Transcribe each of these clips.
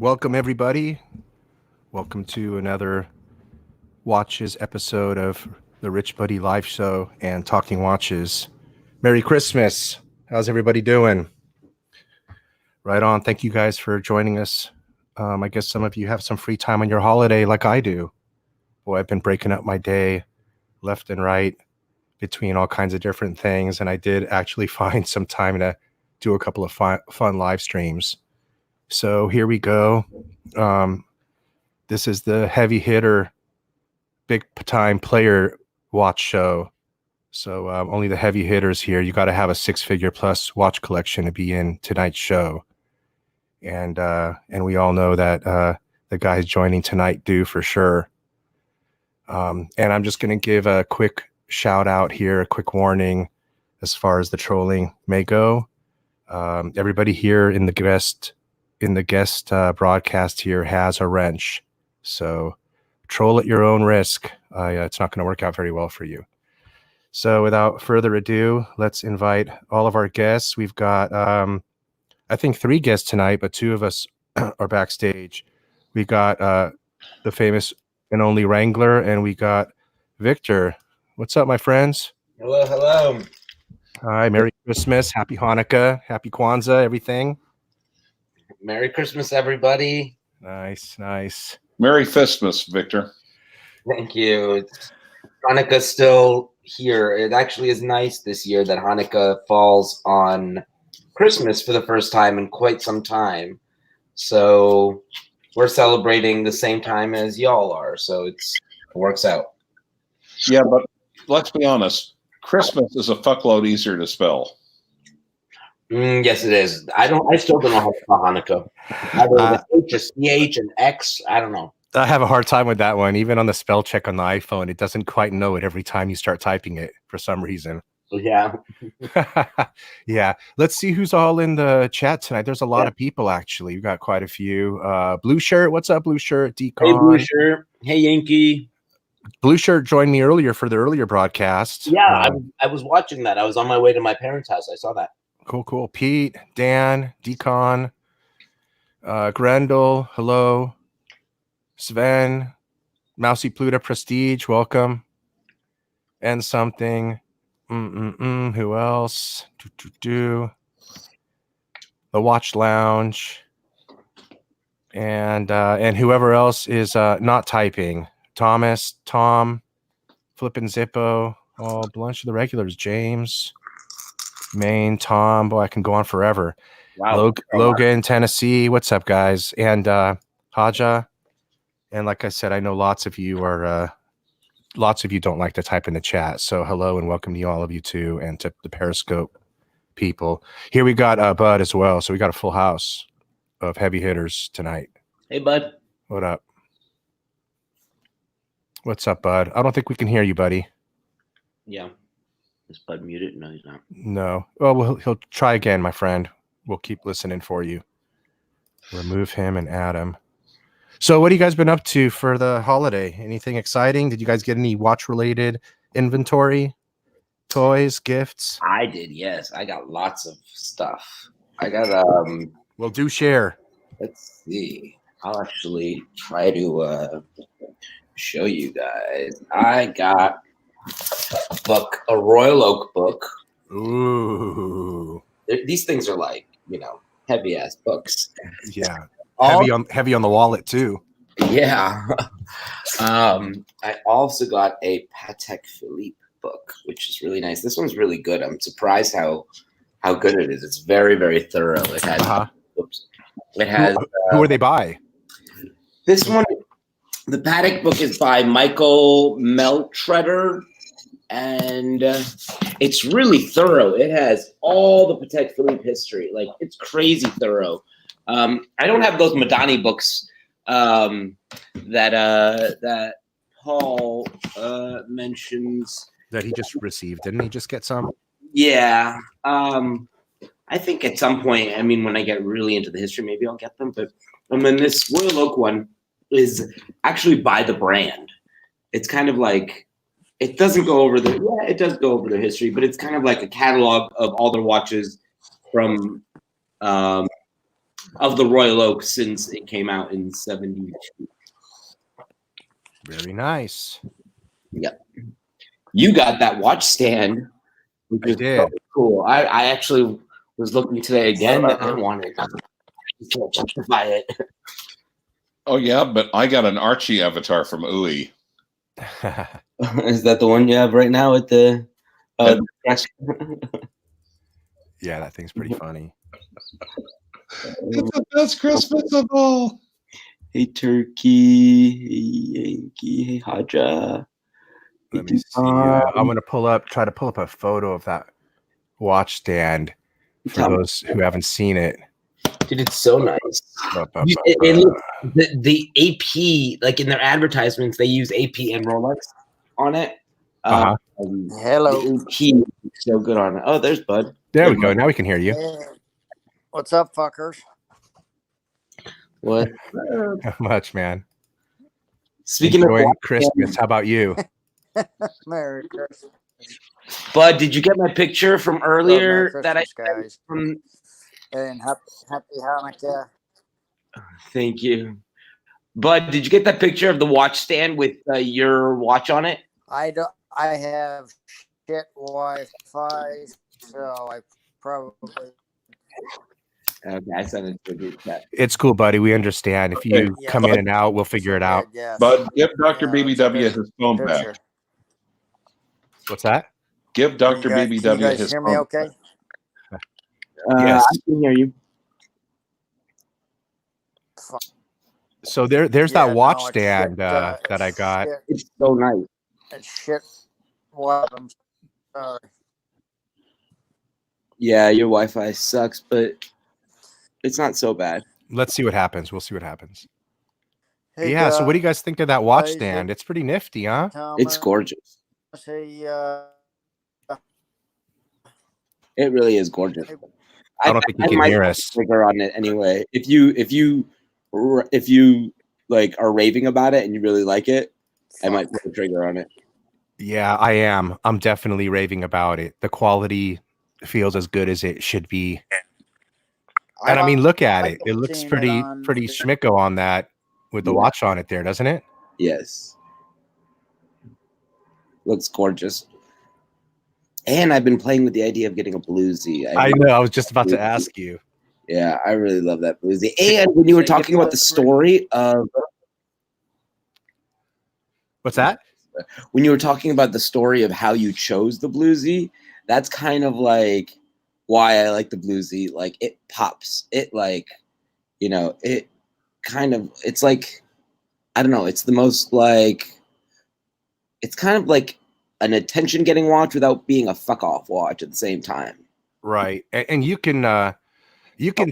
Welcome, everybody. Welcome to another Watches episode of the Rich Buddy Live Show and Talking Watches. Merry Christmas. How's everybody doing? Right on. Thank you guys for joining us. I guess some of you have some free time on your holiday like I do. Boy, I've been breaking up my day left and right between all kinds of different things, and I did actually find some time to do a couple of fun live streams. So here we go. This is the heavy hitter, big time player watch show. So only the heavy hitters here. You got to have a 6-figure plus watch collection to be in tonight's show. And we all know that the guys joining tonight do for sure. And I'm just going to give a quick shout out here, a quick warning as far as the trolling may go. Everybody here in the guest broadcast here has a wrench, so troll at your own risk. It's not going to work out very well for you. So without further ado, let's invite all of our guests. We've got I think 3 guests tonight, but 2 of us are backstage. We got the famous and only Wrangler, and we got Victor. What's up, my friends? Hello. Hi, Merry Christmas, Happy Hanukkah, Happy Kwanzaa, everything. Merry Christmas, everybody. Nice. Merry Fistmas, Victor. Thank you. Hanukkah's still here. It actually is nice this year that Hanukkah falls on Christmas for the first time in quite some time. So we're celebrating the same time as y'all are. So it works out. Yeah, but let's be honest. Christmas is a fuckload easier to spell. Yes, it is. I still don't know how to spell Hanukkah. Either the H, a CH, and X. I don't know. I have a hard time with that one. Even on the spell check on the iPhone, it doesn't quite know it every time you start typing it for some reason. Yeah. Yeah. Let's see who's all in the chat tonight. There's a lot of people, actually. We've got quite a few. Blue Shirt. What's up, Blue Shirt? Decon. Hey, Blue Shirt. Hey, Yankee. Blue Shirt joined me earlier for the earlier broadcast. Yeah, I was watching that. I was on my way to my parents' house. I saw that. Cool. Pete, Dan, Decon, Grendel, hello. Sven, Mousy Pluta Prestige, welcome. And something. Who else? The Watch Lounge. And whoever else is not typing. Thomas, Tom, Flippin' Zippo, a bunch of the regulars, James, Maine, Tom. Boy, I can go on forever. Wow. Logan, Tennessee. What's up, guys? And Haja. And like I said, I know lots of you don't like to type in the chat. So hello and welcome to all of you too, and to the Periscope people. Here we got Bud as well. So we got a full house of heavy hitters tonight. Hey, Bud. What up? What's up, Bud? I don't think we can hear you, buddy. Yeah. Is Bud muted? No, he's not. No. Well, he'll try again, my friend. We'll keep listening for you. Remove him and add him. So what have you guys been up to for the holiday? Anything exciting? Did you guys get any watch-related inventory? Toys, gifts? I did, yes. I got lots of stuff. I got, Well, do share. let's see. I'll actually try to show you guys. I got a book, a Royal Oak book. Ooh. These things are like, heavy-ass books. Yeah. Heavy on the wallet, too. Yeah. I also got a Patek Philippe book, which is really nice. This one's really good. I'm surprised how good it is. It's very, very thorough. It has It has who are they by? This one, the Patek book is by Michael Meltreader, and it's really thorough. It has all the Patek Philippe history. Like, it's crazy thorough. I don't have those Madani books that Paul mentions. That he just received. Didn't he just get some? Yeah. I think at some point, I mean, when I get really into the history, maybe I'll get them. But then this Royal Oak one is actually by the brand. It's kind of like, it doesn't go over it does go over their history, but it's kind of like a catalog of all their watches from of the Royal Oak since it came out in 72. Very nice. Yeah. You got that watch stand, which is so cool. I actually was looking today again. I wanted to justify it. Oh yeah, but I got an Archie avatar from Uwe. Is that the one you have right now at the? Yeah, that thing's pretty funny. It's the best Christmas of all. Hey Turkey, hey Yankee, hey Haja. Let me see. I'm gonna try to pull up a photo of that watch stand for those who haven't seen it. Dude, it's so nice. The AP, like in their advertisements, they use AP and Rolex on it. Hello. The AP is so good on it. Oh, there's Bud. There we go. Now we can hear you. Hey. What's up, fuckers? What? Not much, man. Speaking Enjoying of Christmas, how about you? Merry Christmas. Bud, did you get my picture from earlier that I guys? From... And happy Hanukkah. Thank you. Bud, did you get that picture of the watch stand with your watch on it? I have shit Wi-Fi, so I probably. Okay, I sent it to the group chat. It's cool, buddy. We understand. If you come in and out, we'll figure it out. Yes. But give Dr. BBW his phone back. What's that? Give Dr. BBW his phone. Can you guys hear me okay? Yes. I can hear you. So there's that watch stand that I got. It's so nice. It's shit. What? I'm sorry. Yeah, your Wi-Fi sucks, but it's not so bad. Let's see what happens. We'll see what happens. Hey, yeah. So what do you guys think of that watch stand? It's pretty nifty, huh? It's gorgeous. Hey, it really is gorgeous. I don't think you can hear us. Trigger on it anyway. If you like are raving about it and you really like it, I might put a trigger on it. Yeah, I am. I'm definitely raving about it. The quality feels as good as it should be. And I mean, look at it. It looks pretty schmicko on that with the watch on it there, doesn't it? Yes. Looks gorgeous. And I've been playing with the idea of getting a Bluesy. I know. I was just about to ask you. Yeah, I really love that Bluesy. And when you were talking about the story of... What's that? When you were talking about the story of how you chose the Bluesy, that's kind of like why I like the Bluesy. Like, it pops. It like, you know, it kind of, it's like, I don't know. It's the most like, it's kind of like an attention-getting watch without being a fuck-off watch at the same time. Right. And you can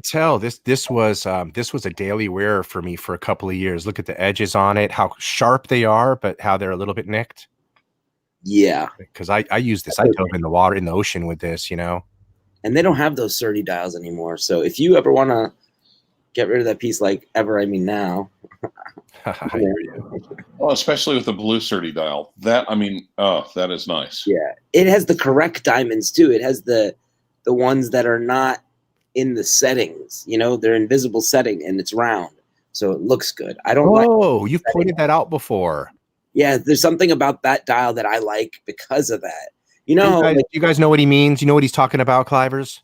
tell this was a daily wearer for me for a couple of years. Look at the edges on it, how sharp they are, but how they're a little bit nicked. Yeah. Because I use this. I dove in the water, in the ocean with this, you know. And they don't have those 30 dials anymore. So if you ever want to get rid of that piece, like ever, I mean now. Well, especially with the blue 30 dial. That, I mean, oh, that is nice. Yeah. It has the correct diamonds too. It has the ones that are not in the settings, you know, they're invisible setting and it's round. So it looks good. I don't like. Oh, you've pointed that out before. Yeah. There's something about that dial that I like because of that. You know, you guys know what he means? You know what he's talking about, Clivers?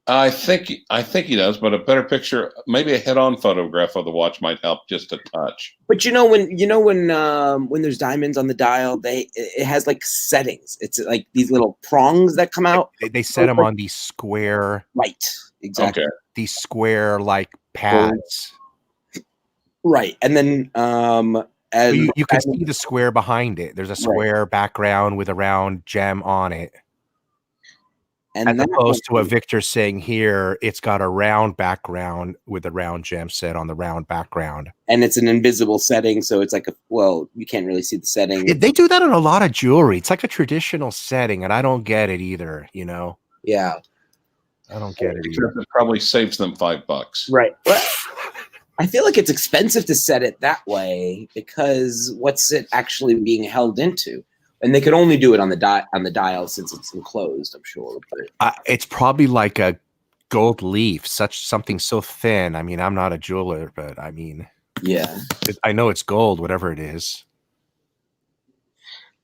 I think he does, but a better picture, maybe a head-on photograph of the watch might help just a touch. But when there's diamonds on the dial, it has like settings. It's like these little prongs that come out. They set them on these square, right? Exactly. Okay. These square like pads. Right, and then And you can see the square behind it. There's a square background with a round gem on it. and As opposed to a Victor saying here, it's got a round background with a round gem set on the round background. And it's an invisible setting, so it's like you can't really see the setting. They do that in a lot of jewelry. It's like a traditional setting, and I don't get it either, you know? Yeah. I don't get it either. It probably saves them $5. Right. Well, I feel like it's expensive to set it that way because what's it actually being held into? And they could only do it on the dial since it's enclosed, I'm sure. But it's probably like a gold leaf, something so thin. I mean, I'm not a jeweler, but I mean, yeah, I know it's gold, whatever it is.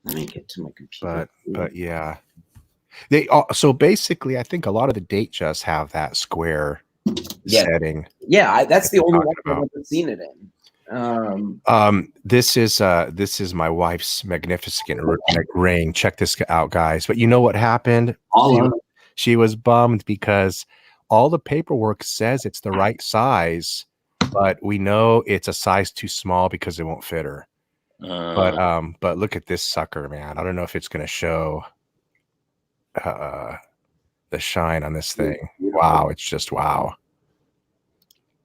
Let me get to my computer. But yeah, so basically, I think a lot of the Datejust have that square setting. Yeah, that's the only one I've ever seen it in. This is my wife's magnificent ring. Check this out, guys. But you know what happened? She was bummed because all the paperwork says it's the right size, but we know it's a size too small because it won't fit her. But look at this sucker, man. I don't know if it's gonna show the shine on this thing. Wow, it's just wow.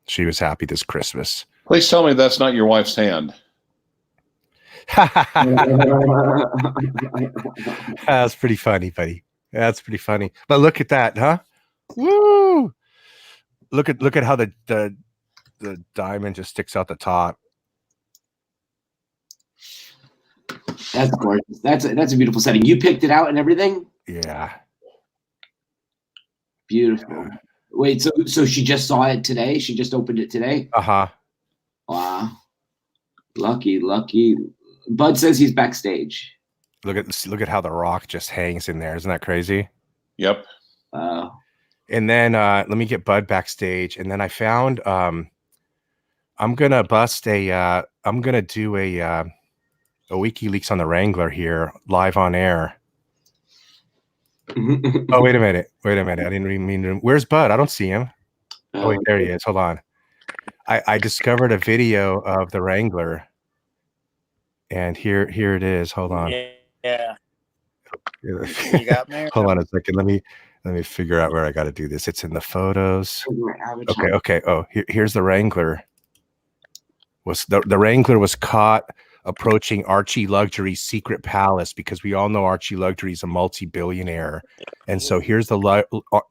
She was happy this Christmas. Please tell me that's not your wife's hand. That's pretty funny, buddy. That's pretty funny. But look at that, huh? Woo! Look at how the diamond just sticks out the top. That's gorgeous. That's a beautiful setting. You picked it out and everything? Yeah. Beautiful. Wait, so she just saw it today? She just opened it today? Uh-huh. Wow. Lucky. Bud says he's backstage. Look at how the rock just hangs in there. Isn't that crazy? Yep. And then let me get Bud backstage. And then I found I'm gonna do a WikiLeaks on the Wrangler here live on air. Oh, wait a minute. I didn't even mean to. Where's Bud? I don't see him. Oh, wait, there he is. Hold on. I discovered a video of the Wrangler, and here it is. Hold on. Yeah. You got me? Hold on a second. Let me figure out where I got to do this. It's in the photos. Okay. Oh, here's the Wrangler. The Wrangler was caught approaching Archie Luxury's secret palace because we all know Archie Luxury is a multi-billionaire, and so here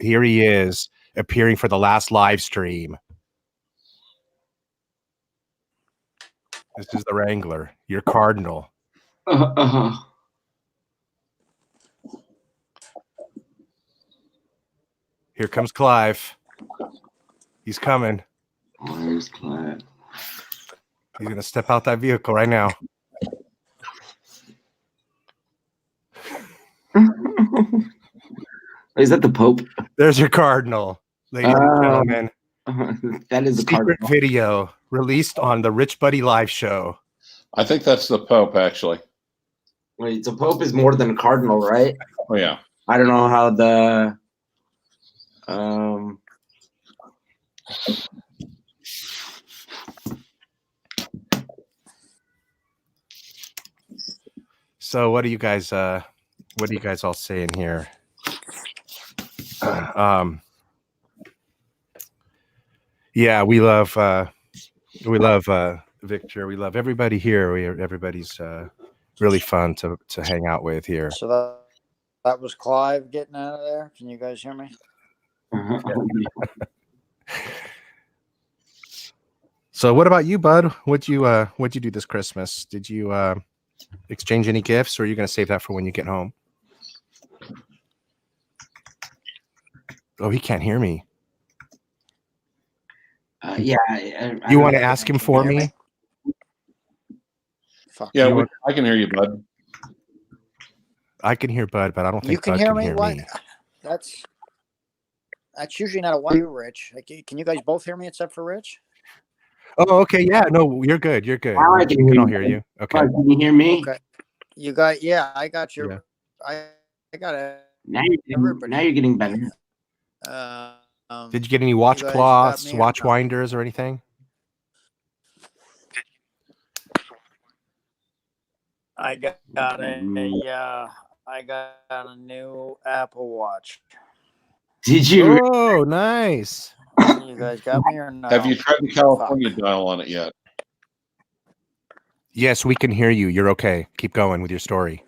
he is appearing for the last live stream. This is the Wrangler, your cardinal. Here comes Clive. He's coming. Where's Clive? He's gonna step out that vehicle right now. Is that the Pope? There's your cardinal, ladies and gentlemen. That is a secret video released on the Rich Buddy Live show. I think that's the Pope, actually. Wait, so Pope is more than a cardinal, right? Oh, yeah. I don't know how the So what do you guys all saying here? Yeah, we love Victor. We love everybody here. Everybody's really fun to hang out with here. So that was Clive getting out of there. Can you guys hear me? So what about you, Bud? What'd you do this Christmas? Did you exchange any gifts, or are you going to save that for when you get home? Oh, he can't hear me. Yeah. You want to ask him for me? Yeah, I can hear you, Bud. I can hear Bud, but I don't think you can Bud hear can me. hear What? me. That's usually not a one. You, Rich. Can you guys both hear me except for Rich? Oh, okay. Yeah, no, you're good. You're good. Now I We can can all hear you. Okay. Can you hear me? Okay. You got. Yeah, I got your. Yeah. I got it. Now you're getting better. Did you get any watch cloths, watch winders, or anything? I got a new Apple Watch. Did you? Oh, nice. You guys got me or no? Have you tried the California dial on it yet? Yes, we can hear you. You're okay. Keep going with your story.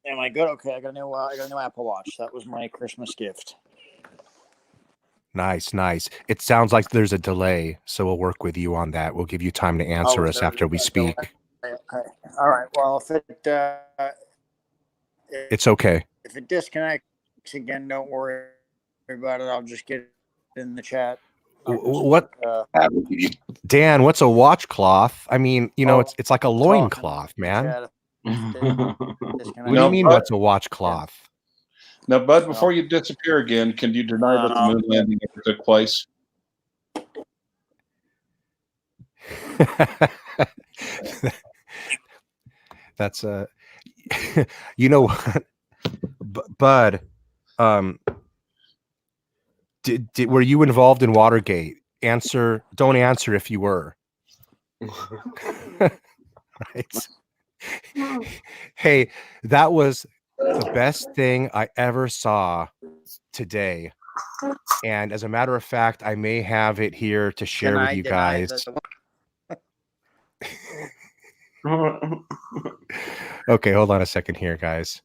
Am I good? Okay, I got a new Apple Watch. That was my Christmas gift. Nice, nice. It sounds like there's a delay, so we'll work with you on that. We'll give you time to answer us after we speak. Okay. All right. Well, It's okay. If it disconnects again, don't worry about it. I'll just get it in the chat. What, Dan? What's a watchcloth? I mean, it's like a loincloth, man. What do you mean? What's a watchcloth? Now, Bud, before you disappear again, can you deny that the moon landing ever took place? That's you know what, Bud? Were you involved in Watergate? Don't answer if you were. Right. Hey, that was the best thing I ever saw today. And as a matter of fact, I may have it here to share with you guys. Okay, hold on a second here, guys.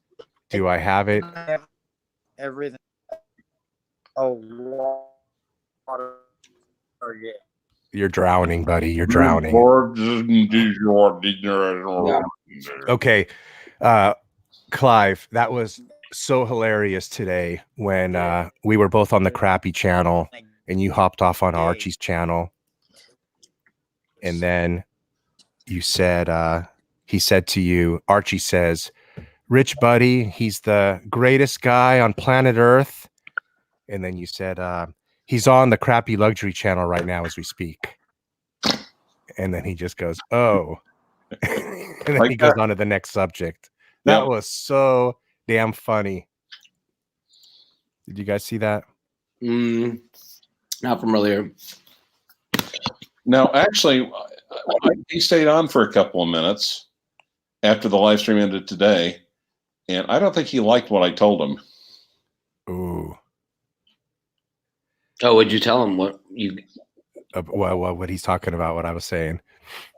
Do I have it? Everything. Oh, water. Yeah. You're drowning, buddy. You're drowning. Okay. Clive, that was so hilarious today when we were both on the crappy channel and you hopped off on Archie's channel. And then you said, he said to you, Archie says, Rich buddy, he's the greatest guy on planet Earth. And then you said, he's on the crappy luxury channel right now as we speak. And then he just goes, oh. And then he goes on to the next subject. That was so damn funny. Did you guys see that? Not familiar. No, actually, he stayed on for a couple of minutes after the live stream ended today, and I don't think he liked what I told him. Ooh. Oh, what'd you tell him? What you? What he's talking about? What I was saying?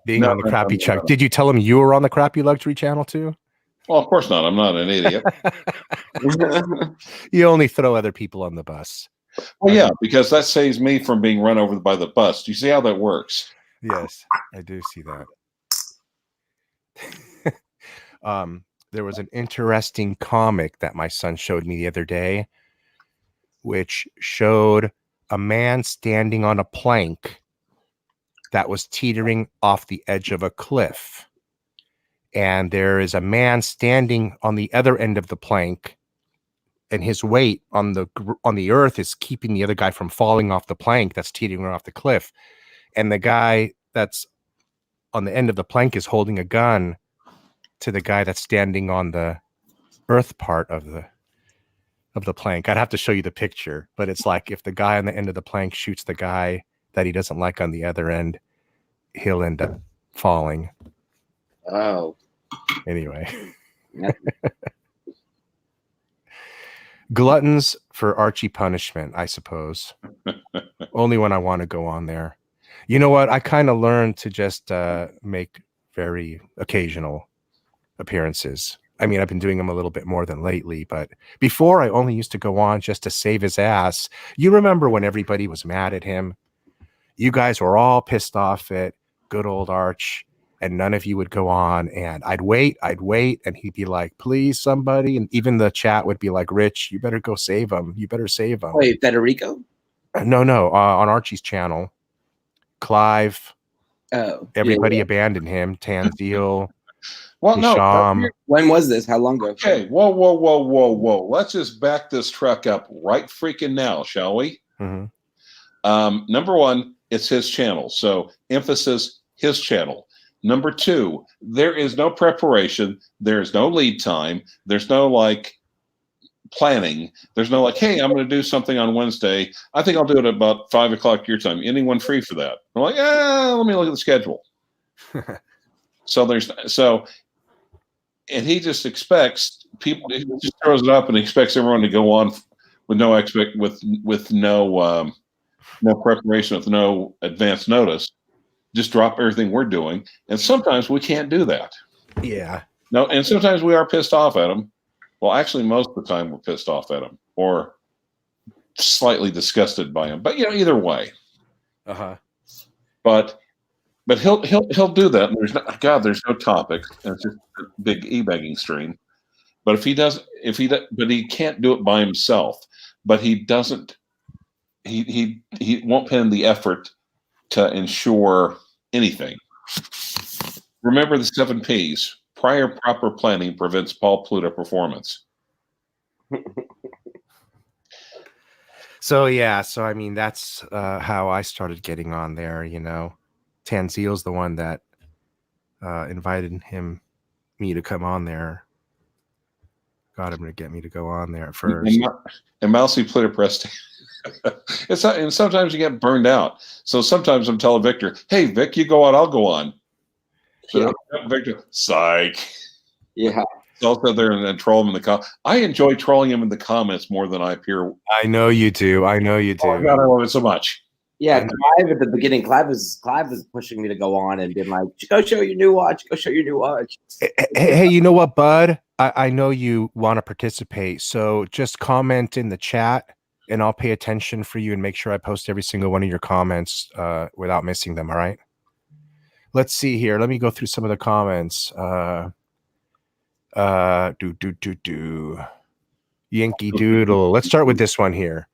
Being on the crappy channel. Did you tell him you were on the crappy luxury channel too? Well, of course not. I'm not an idiot. You only throw other people on the bus. Well, yeah, because that saves me from being run over by the bus. Do you see how that works? Yes, I do see that. There was an interesting comic that my son showed me the other day, which showed a man standing on a plank that was teetering off the edge of a cliff. And there is a man standing on the other end of the plank, and his weight on the earth is keeping the other guy from falling off the plank that's teetering off the cliff. And the guy that's on the end of the plank is holding a gun to the guy that's standing on the earth part of the plank. I'd have to show you the picture, but it's like if the guy on the end of the plank shoots the guy that he doesn't like on the other end, he'll end up falling. Oh. Anyway. Gluttons for Archie punishment, I suppose. Only when I want to go on there. You know what? I kind of learned to just make very occasional appearances. I mean, I've been doing them a little bit more than lately, but before I only used to go on just to save his ass. You remember when everybody was mad at him? You guys were all pissed off at good old Arch, and none of you would go on, and I'd wait, and he'd be like, please, somebody, and even the chat would be like, Rich, you better go save him. You better save him. Wait, Federico? No, on Archie's channel. Clive. Oh. Everybody abandoned him. Tanzil. Well, no. When was this? How long ago? Okay, whoa. Let's just back this truck up right freaking now, shall we? Mm-hmm. Number one, it's his channel. So emphasis, his channel. Number two, there is no preparation. There's no lead time. There's no planning. There's no hey, I'm going to do something on Wednesday. I think I'll do it about 5 o'clock your time. Anyone free for that? I'm like, let me look at the schedule. And he just expects people. He just throws it up and expects everyone to go on with no no preparation, with no advance notice. Just drop everything we're doing, and sometimes we can't do that. Yeah. No, and sometimes we are pissed off at them. Well, actually, most of the time we're pissed off at them or slightly disgusted by them. But either way. But he'll do that. And there's no topic. And it's just a big e-begging stream. But but he can't do it by himself. But he doesn't. He won't put in the effort to ensure anything. Remember the 7 P's. Prior proper planning prevents Paul Pluto performance. So I mean that's how I started getting on there. Tanzil's the one that invited me to come on there. Got him to get me to go on there at first. And Mousy Pluto pressed. It's not, and sometimes you get burned out. So sometimes I'm telling Victor, "Hey, Vic, you go on, I'll go on." So Victor, psych. Yeah. Also there and then troll him in the comments. I enjoy trolling him in the comments more than I appear. I know you do. Oh God, I love it so much. Yeah, Clive at the beginning, Clive was pushing me to go on and being like, "Go show your new watch. Go show your new watch." Hey, you know what, bud? I know you want to participate, so just comment in the chat, and I'll pay attention for you and make sure I post every single one of your comments without missing them. All right. Let's see here. Let me go through some of the comments. Yankee Doodle. Let's start with this one here.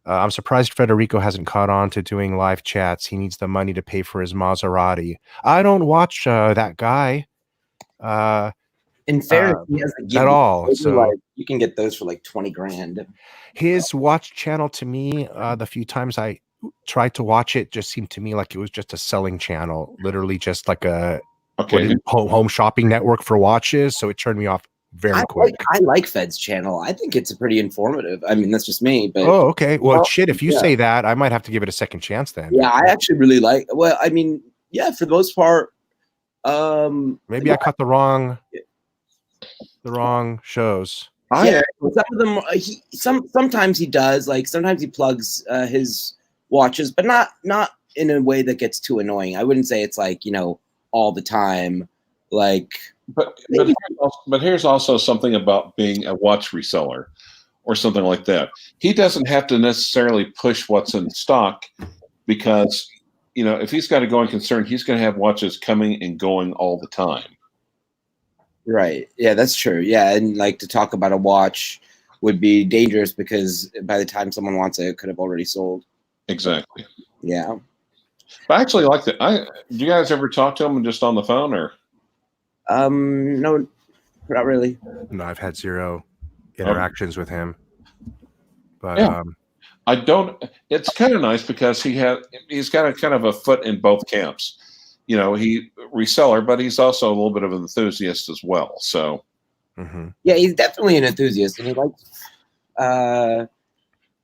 I'm surprised Federico hasn't caught on to doing live chats. He needs the money to pay for his Maserati. I don't watch that guy. In fairness, he hasn't at all. So you can get those for like 20 grand. His watch channel to me, the few times I tried to watch it, just seemed to me like it was just a selling channel, literally just like a home shopping network for watches. So it turned me off very quick. I like Fed's channel. I think it's pretty informative. I mean, that's just me. But okay. Well, shit. If you say that, I might have to give it a second chance then. Yeah, I actually really like. Well, I mean, yeah, for the most part. Maybe I caught the wrong shows. Yeah, some of them. Sometimes he does. Like sometimes he plugs his watches, but not in a way that gets too annoying. I wouldn't say it's like all the time. Like, but here's also something about being a watch reseller or something like that. He doesn't have to necessarily push what's in stock because if he's got a going concern, he's going to have watches coming and going all the time. Right. Yeah, that's true. Yeah, and like to talk about a watch would be dangerous because by the time someone wants it could have already sold. Exactly. Yeah. I actually like that. Do you guys ever talk to him just on the phone or? No, not really. No, I've had zero interactions with him. But I don't. It's kind of nice because he's got a kind of a foot in both camps. He reseller, but he's also a little bit of an enthusiast as well. So, yeah, he's definitely an enthusiast, and he likes.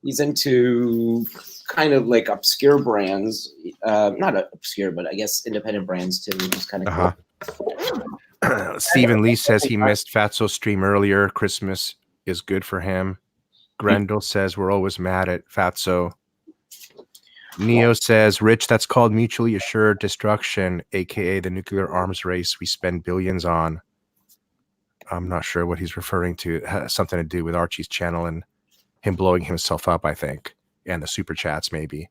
He's into kind of like obscure brands, not obscure, but I guess independent brands too, which is kind of cool. Stephen Lee says he missed Fatso's stream earlier. Christmas is good for him. Grendel says we're always mad at Fatso. Neo says, Rich, that's called mutually assured destruction, aka the nuclear arms race we spend billions on. I'm not sure what he's referring to. It has something to do with Archie's channel and him blowing himself up, I think. And the super chats, maybe.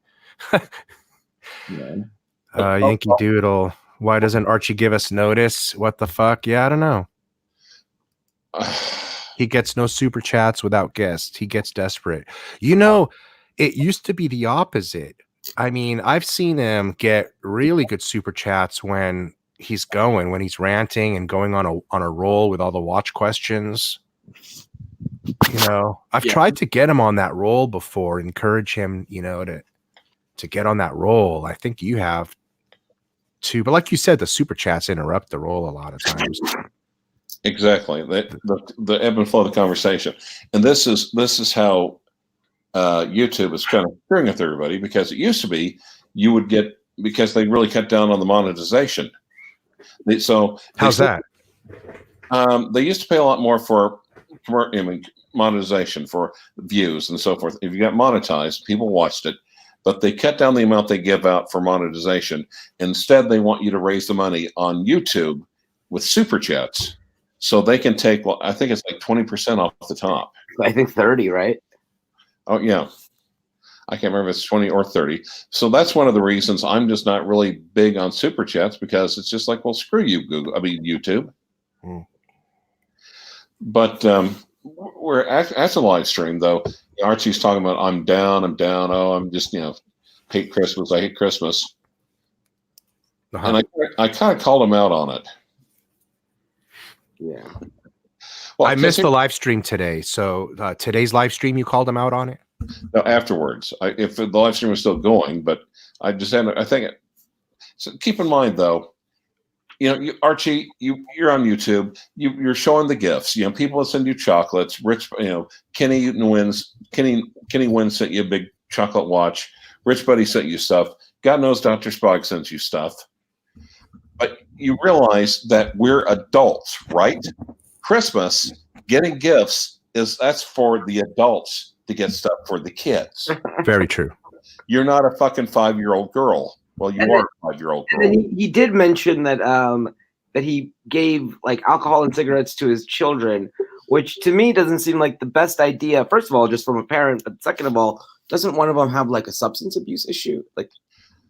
Yankee Doodle. Why doesn't Archie give us notice? What the fuck? Yeah, I don't know. He gets no super chats without guests. He gets desperate. It used to be the opposite. I mean, I've seen him get really good super chats when he's ranting and going on a roll with all the watch questions. I've tried to get him on that roll before, encourage him, to get on that roll. I think you have too, but like you said, the super chats interrupt the roll a lot of times. Exactly. The ebb and flow of the conversation. And this is how YouTube is kind of screwing with everybody, because it used to be you would get, because they really cut down on the monetization, So How's that? They used to pay a lot more for monetization, for views and so forth. If you got monetized, people watched it, but they cut down the amount they give out for monetization. Instead, they want you to raise the money on YouTube with super chats, so they can take. Well, I think it's like 20% off the top. I think 30, right? Oh yeah, I can't remember if it's 20 or 30. So that's one of the reasons I'm just not really big on super chats, because it's just like, well, screw you, YouTube. But we're at the live stream, though. Archie's talking about I'm down. Oh, I'm just hate Christmas. I hate Christmas, and I kind of called him out on it. Yeah. Well, I missed the live stream today. So today's live stream, you called him out on it? No, afterwards. If the live stream was still going, but I just had. I think. So keep in mind, though. Archie, you're on YouTube. You're showing the gifts. People will send you chocolates. Rich, Kenny Wins sent you a big chocolate watch. Rich Buddy sent you stuff. God knows Dr. Spog sends you stuff. But you realize that we're adults, right? Christmas, getting gifts that's for the adults to get stuff for the kids. Very true. You're not a fucking 5-year-old girl. Well, you are a 5-year-old girl. And then he did mention that that he gave like alcohol and cigarettes to his children, which to me doesn't seem like the best idea. First of all, just from a parent, but second of all, doesn't one of them have like a substance abuse issue? Like,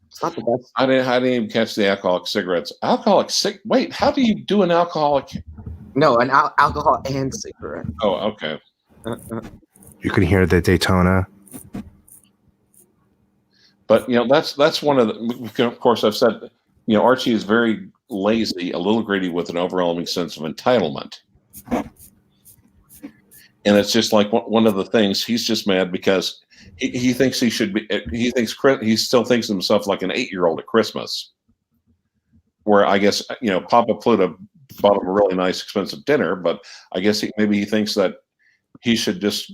it's not the best. I didn't even catch the alcoholic cigarettes. Wait, how do you do an alcoholic? No, an alcohol and cigarette. Oh, okay. You can hear the Daytona. But that's one of the. Of course, I've said Archie is very lazy, a little greedy, with an overwhelming sense of entitlement, and it's just like one of the things. He's just mad because he thinks he should be. He still thinks of himself like an 8-year-old at Christmas, where I guess Papa Pluto bought him a really nice, expensive dinner, but I guess maybe he thinks that he should just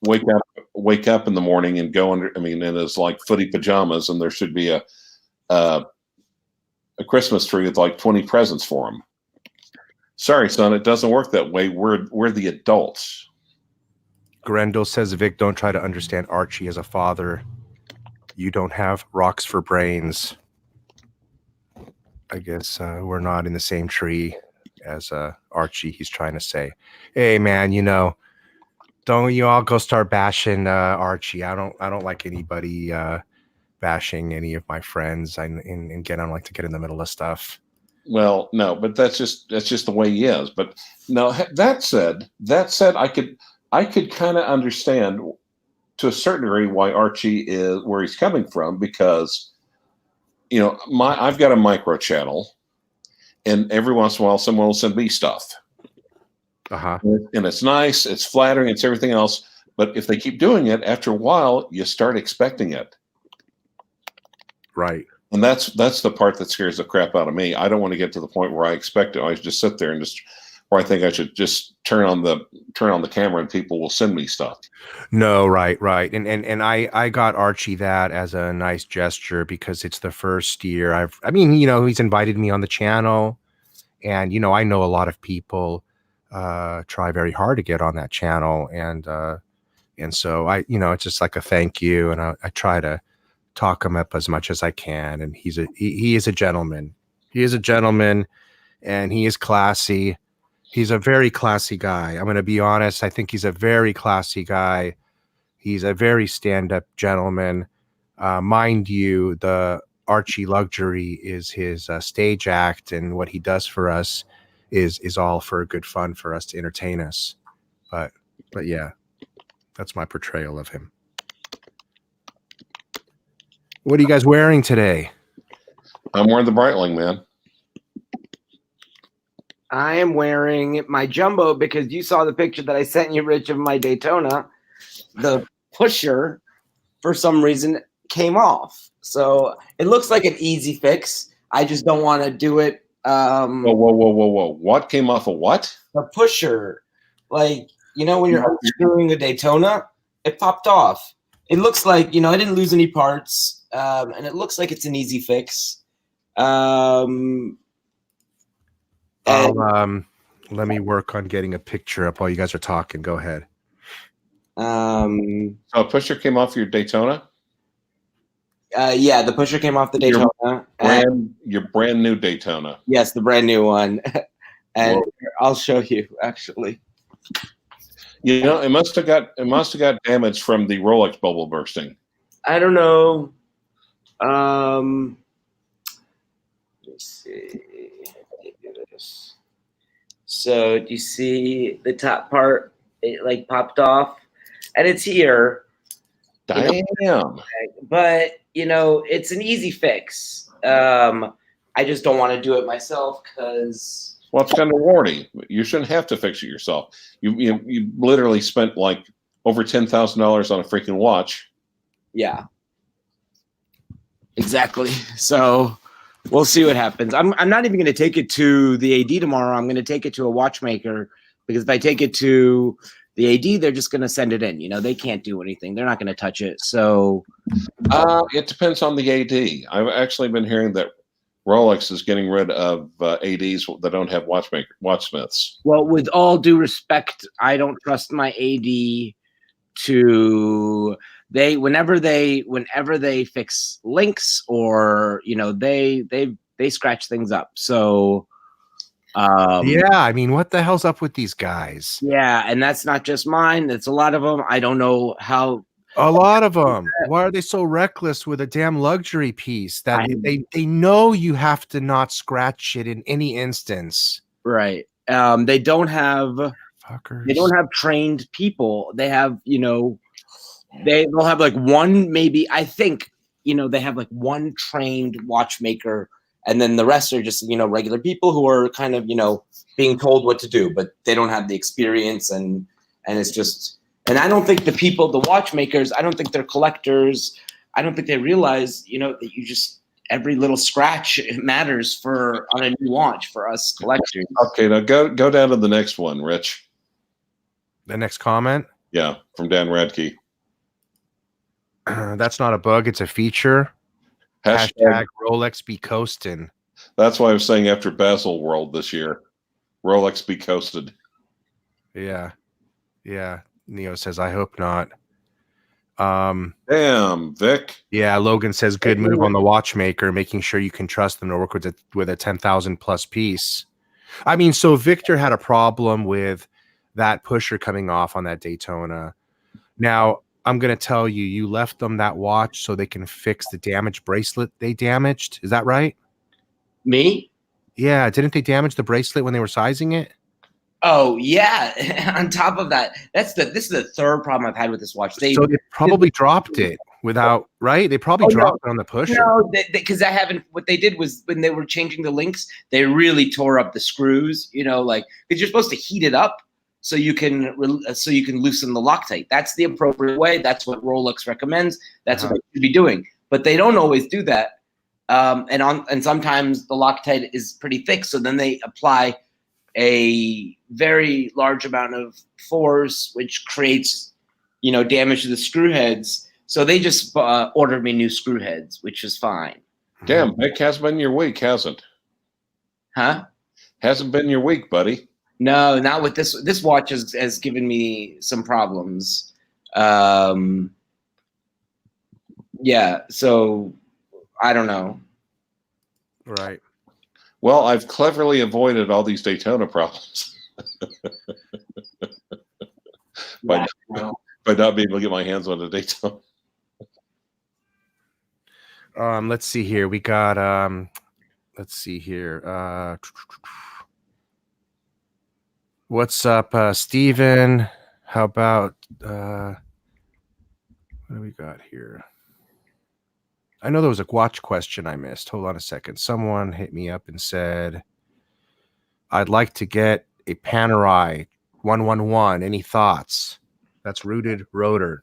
wake up in the morning and go in his like footy pajamas, and there should be a Christmas tree with like 20 presents for him. Sorry, son, it doesn't work that way. We're the adults. Grendel says, Vic, don't try to understand Archie as a father. You don't have rocks for brains. I guess we're not in the same tree as Archie. He's trying to say, hey man, don't you all go start bashing Archie. I don't like anybody bashing any of my friends. And again, I don't like to get in the middle of stuff. Well, no, but that's just the way he is. But no, that said, I could kind of understand to a certain degree why Archie is where he's coming from, because I've got a micro channel, and every once in a while someone will send me stuff. Uh-huh. And it's nice, it's flattering, it's everything else. But if they keep doing it, after a while, you start expecting it. Right. And that's the part that scares the crap out of me. I don't want to get to the point where I expect it. I just sit there and or I think I should just turn on the camera and people will send me stuff. No, right. And I got Archie that as a nice gesture because it's the first year he's invited me on the channel, and I know a lot of people try very hard to get on that channel, and so I it's just like a thank you, and I try to talk him up as much as I can, and he is a gentleman. He is a gentleman, and he is classy. He's a very classy guy. I'm going to be honest. I think he's a very classy guy. He's a very stand-up gentleman. Mind you, the Archie Luxury is his stage act, and what he does for us is all for good fun for us to entertain us. But yeah, that's my portrayal of him. What are you guys wearing today? I'm wearing the Breitling, man. I am wearing my jumbo because you saw the picture that I sent you, Rich, of my Daytona. The pusher, for some reason, came off. So it looks like an easy fix. I just don't want to do it. Whoa. What came off of what? The pusher. Like, when you're unscrewing a Daytona, it popped off. It looks like, I didn't lose any parts. And it looks like it's an easy fix. And Let me work on getting a picture up while you guys are talking. Go ahead. So a pusher came off your Daytona? Yeah, the pusher came off the Daytona. Your brand new Daytona. Yes, the brand new one. And Whoa. I'll show you actually. You know, it must have got damaged from the Rolex bubble bursting. I don't know. Let's see. So do you see the top part? It like popped off, and it's here. Damn. But it's an easy fix. I just don't want to do it myself because. Well, it's under warranty. You shouldn't have to fix it yourself. You literally spent like over $10,000 on a freaking watch. Yeah. Exactly. So we'll see what happens. I'm not even going to take it to the AD tomorrow. I'm going to take it to a watchmaker because if I take it to the AD, they're just going to send it in. They can't do anything. They're not going to touch it. So it depends on the AD. I've actually been hearing that Rolex is getting rid of ADs that don't have watchsmiths. Well, with all due respect, I don't trust my AD to whenever they fix links or they scratch things up. So yeah, I mean, what the hell's up with these guys? Yeah, and that's not just mine. It's a lot of them. I don't know how. A lot of them. Why are they so reckless with a damn luxury piece that they know you have to not scratch it in any instance? Right. They don't have. Fuckers. They don't have trained people. They have, they'll have like one, maybe. I think, they have like one trained watchmaker, and then the rest are just, regular people who are kind of, being told what to do, but they don't have the experience, and it's just. And I don't think the watchmakers, I don't think they're collectors. I don't think they realize, that you just every little scratch matters on a new watch for us collectors. Okay, now go down to the next one, Rich. The next comment? Yeah, from Dan Radke. That's not a bug, it's a feature. Hashtag Rolex be coasting. That's why I was saying after Basel World this year, Rolex be coasted. Yeah. Yeah. Neo says, I hope not. Damn, Vic. Yeah, Logan says, good move on the watchmaker, making sure you can trust them to work with a 10,000 plus piece. I mean, so Victor had a problem with that pusher coming off on that Daytona. Now, I'm going to tell you, you left them that watch so they can fix the damaged bracelet they damaged. Is that right? Me? Yeah. Didn't they damage the bracelet when they were sizing it? Oh, yeah. On top of that, this is the third problem I've had with this watch. So they probably dropped it without, right? They probably dropped it on the pusher. No, because what they did was when they were changing the links, they really tore up the screws, because you're supposed to heat it up so you can loosen the Loctite. That's the appropriate way. That's what Rolex recommends. That's what they should be doing. But they don't always do that. And sometimes the Loctite is pretty thick, so then they apply a very large amount of force, which creates, damage to the screw heads. So they just ordered me new screw heads, which is fine. Damn, Vic, has been your week, hasn't? Huh? Hasn't been your week, buddy. No, not with this. This watch has given me some problems. Yeah, so I don't know. Right. Well, I've cleverly avoided all these Daytona problems by not being able to get my hands on a Daytona. Let's see here. We got let's see here. What's up, Steven? How about what do we got here? I know there was a watch question I missed. Hold on a second. Someone hit me up and said, I'd like to get a Panerai 111. Any thoughts? That's rooted rotor.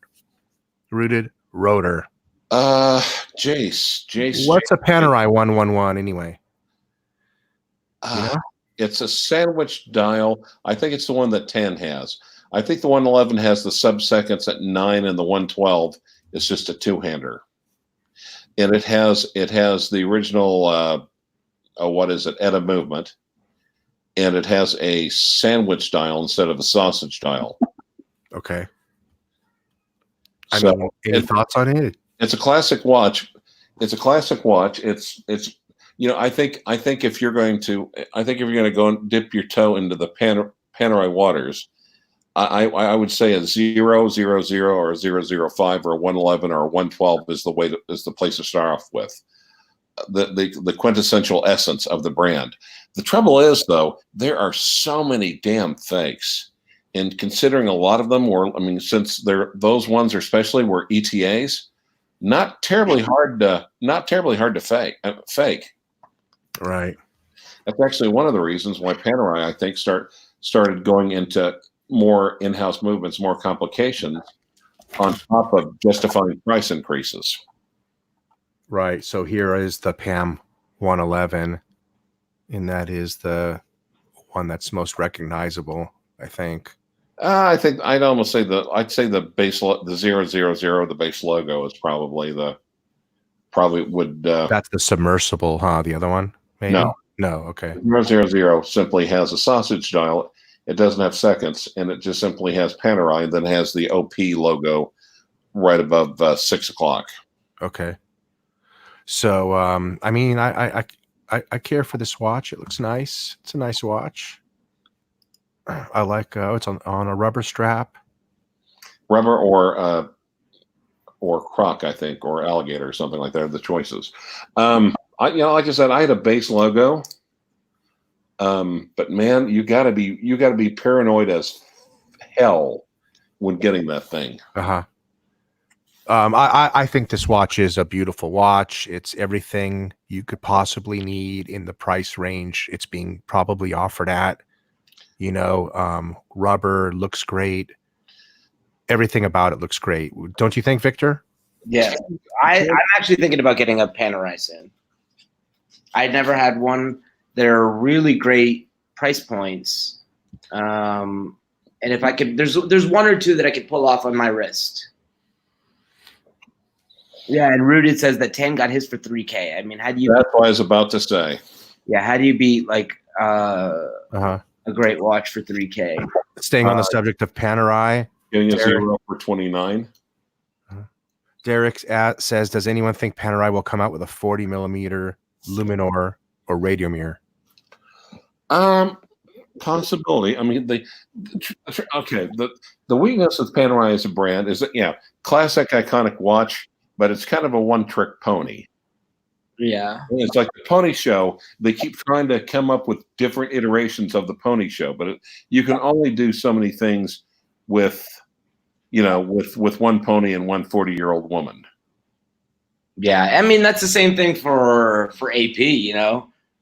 Rooted rotor. Jace. What's a Panerai 111 anyway? It's a sandwich dial. I think it's the one that 10 has. I think the 111 has the sub-seconds at 9 and the 112 is just a two-hander. And it has the original, what is it, ETA movement. and it has a sandwich dial instead of a sausage dial. Okay. So any thoughts on it? It's a classic watch. It's I think if you're going to go and dip your toe into the Panerai waters, I would say a 000 or a 005 or a 111 or a 112 is the place to start off with. The quintessential essence of the brand. The trouble is, though, there are so many damn fakes, and considering a lot of them since those ones especially were ETAs, not terribly hard to fake. Right. That's actually one of the reasons why Panerai, I think, started going into more in-house movements, more complications, on top of justifying price increases. Right. So here is the PAM 111, and that is the one that's most recognizable, I think. I think I'd say the base, the 000, the base logo is probably would. That's the submersible, huh? The other one, maybe? No. Okay. 000 simply has a sausage dial. It doesn't have seconds, and it just simply has Panerai, and then has the OP logo right above 6 o'clock. Okay. So, I care for this watch. It looks nice. It's a nice watch. I like. It's on a rubber strap. Rubber or croc, I think, or alligator or something like that. The choices. Like I said, I had a base logo. But man, you gotta be paranoid as hell when getting that thing. I think this watch is a beautiful watch. It's everything you could possibly need in the price range it's being probably offered at. Rubber looks great. Everything about it looks great. Don't you think, Victor? Yeah, I'm actually thinking about getting a Panerai soon. I'd never had one. They're really great price points, and if I could, there's one or two that I could pull off on my wrist. Yeah, and Rooted says that Tan got his for $3K. I mean, how do you? That's what I was about to say. Yeah, how do you beat a great watch for $3K? Staying on the subject of Panerai, getting a 0 for $29. Derek says, "Does anyone think Panerai will come out with a 40 millimeter Luminor or Radiomir?" Possibility. I mean, the weakness of Panerai as a brand is that classic iconic watch, but it's kind of a one-trick pony. Yeah, it's like the pony show. They keep trying to come up with different iterations of the pony show, but you can only do so many things with one pony and one 40-year-old woman. Yeah, I mean that's the same thing for AP.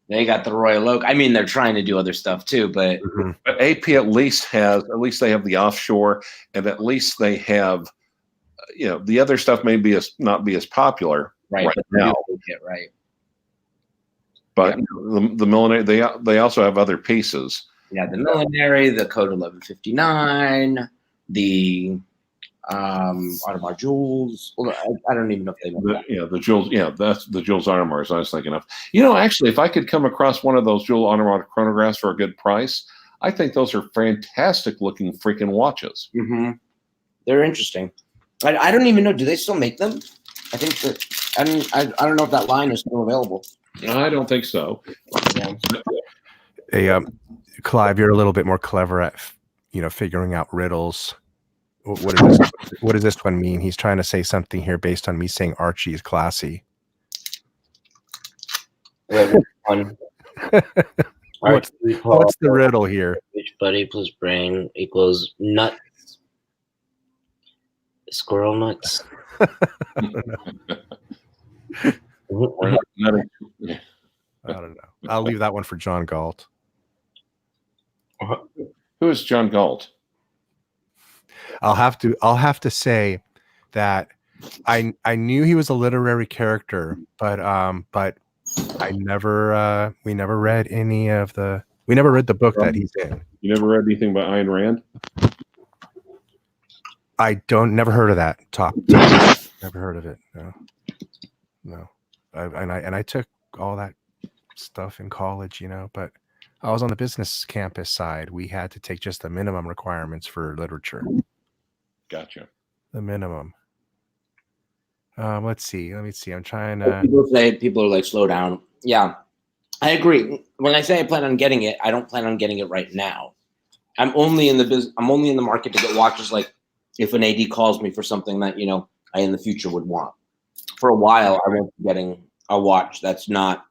They got the Royal Oak. I mean, they're trying to do other stuff too, but AP at least they have the offshore, and at least they have, the other stuff may not be as popular right now. Right. But the millinery, they also have other pieces. Yeah, the millinery, the Code 1159, the Audemars jewels. Well, I don't even know if they know that. The jewels. Yeah, that's the jewels Audemars I was thinking of. Actually, if I could come across one of those jewel Audemars chronographs for a good price, I think those are fantastic looking freaking watches. Mm-hmm. They're interesting. I don't even know. Do they still make them? I think that I don't know if that line is still available. I don't think so. Yeah. Hey, Clive, you're a little bit more clever at figuring out riddles. What does this one mean? He's trying to say something here based on me saying Archie is classy. Wait, one. What's the riddle here? Rich buddy plus brain equals nuts. Squirrel nuts. I don't know. I'll leave that one for John Galt. Who is John Galt? I'll have to say that I knew he was a literary character, but we never read the book that he's in. You never read anything by Ayn Rand? I never heard of that topic. Never heard of it. No. I took all that stuff in college, but I was on the business campus side. We had to take just the minimum requirements for literature. Gotcha. The minimum. Let's see. Let me see. I'm trying to. People are like, slow down. Yeah, I agree. When I say I plan on getting it, I don't plan on getting it right now. I'm only in the market to get watches. Like if an AD calls me for something that I in the future would want. For a while, I won't be getting a watch that's not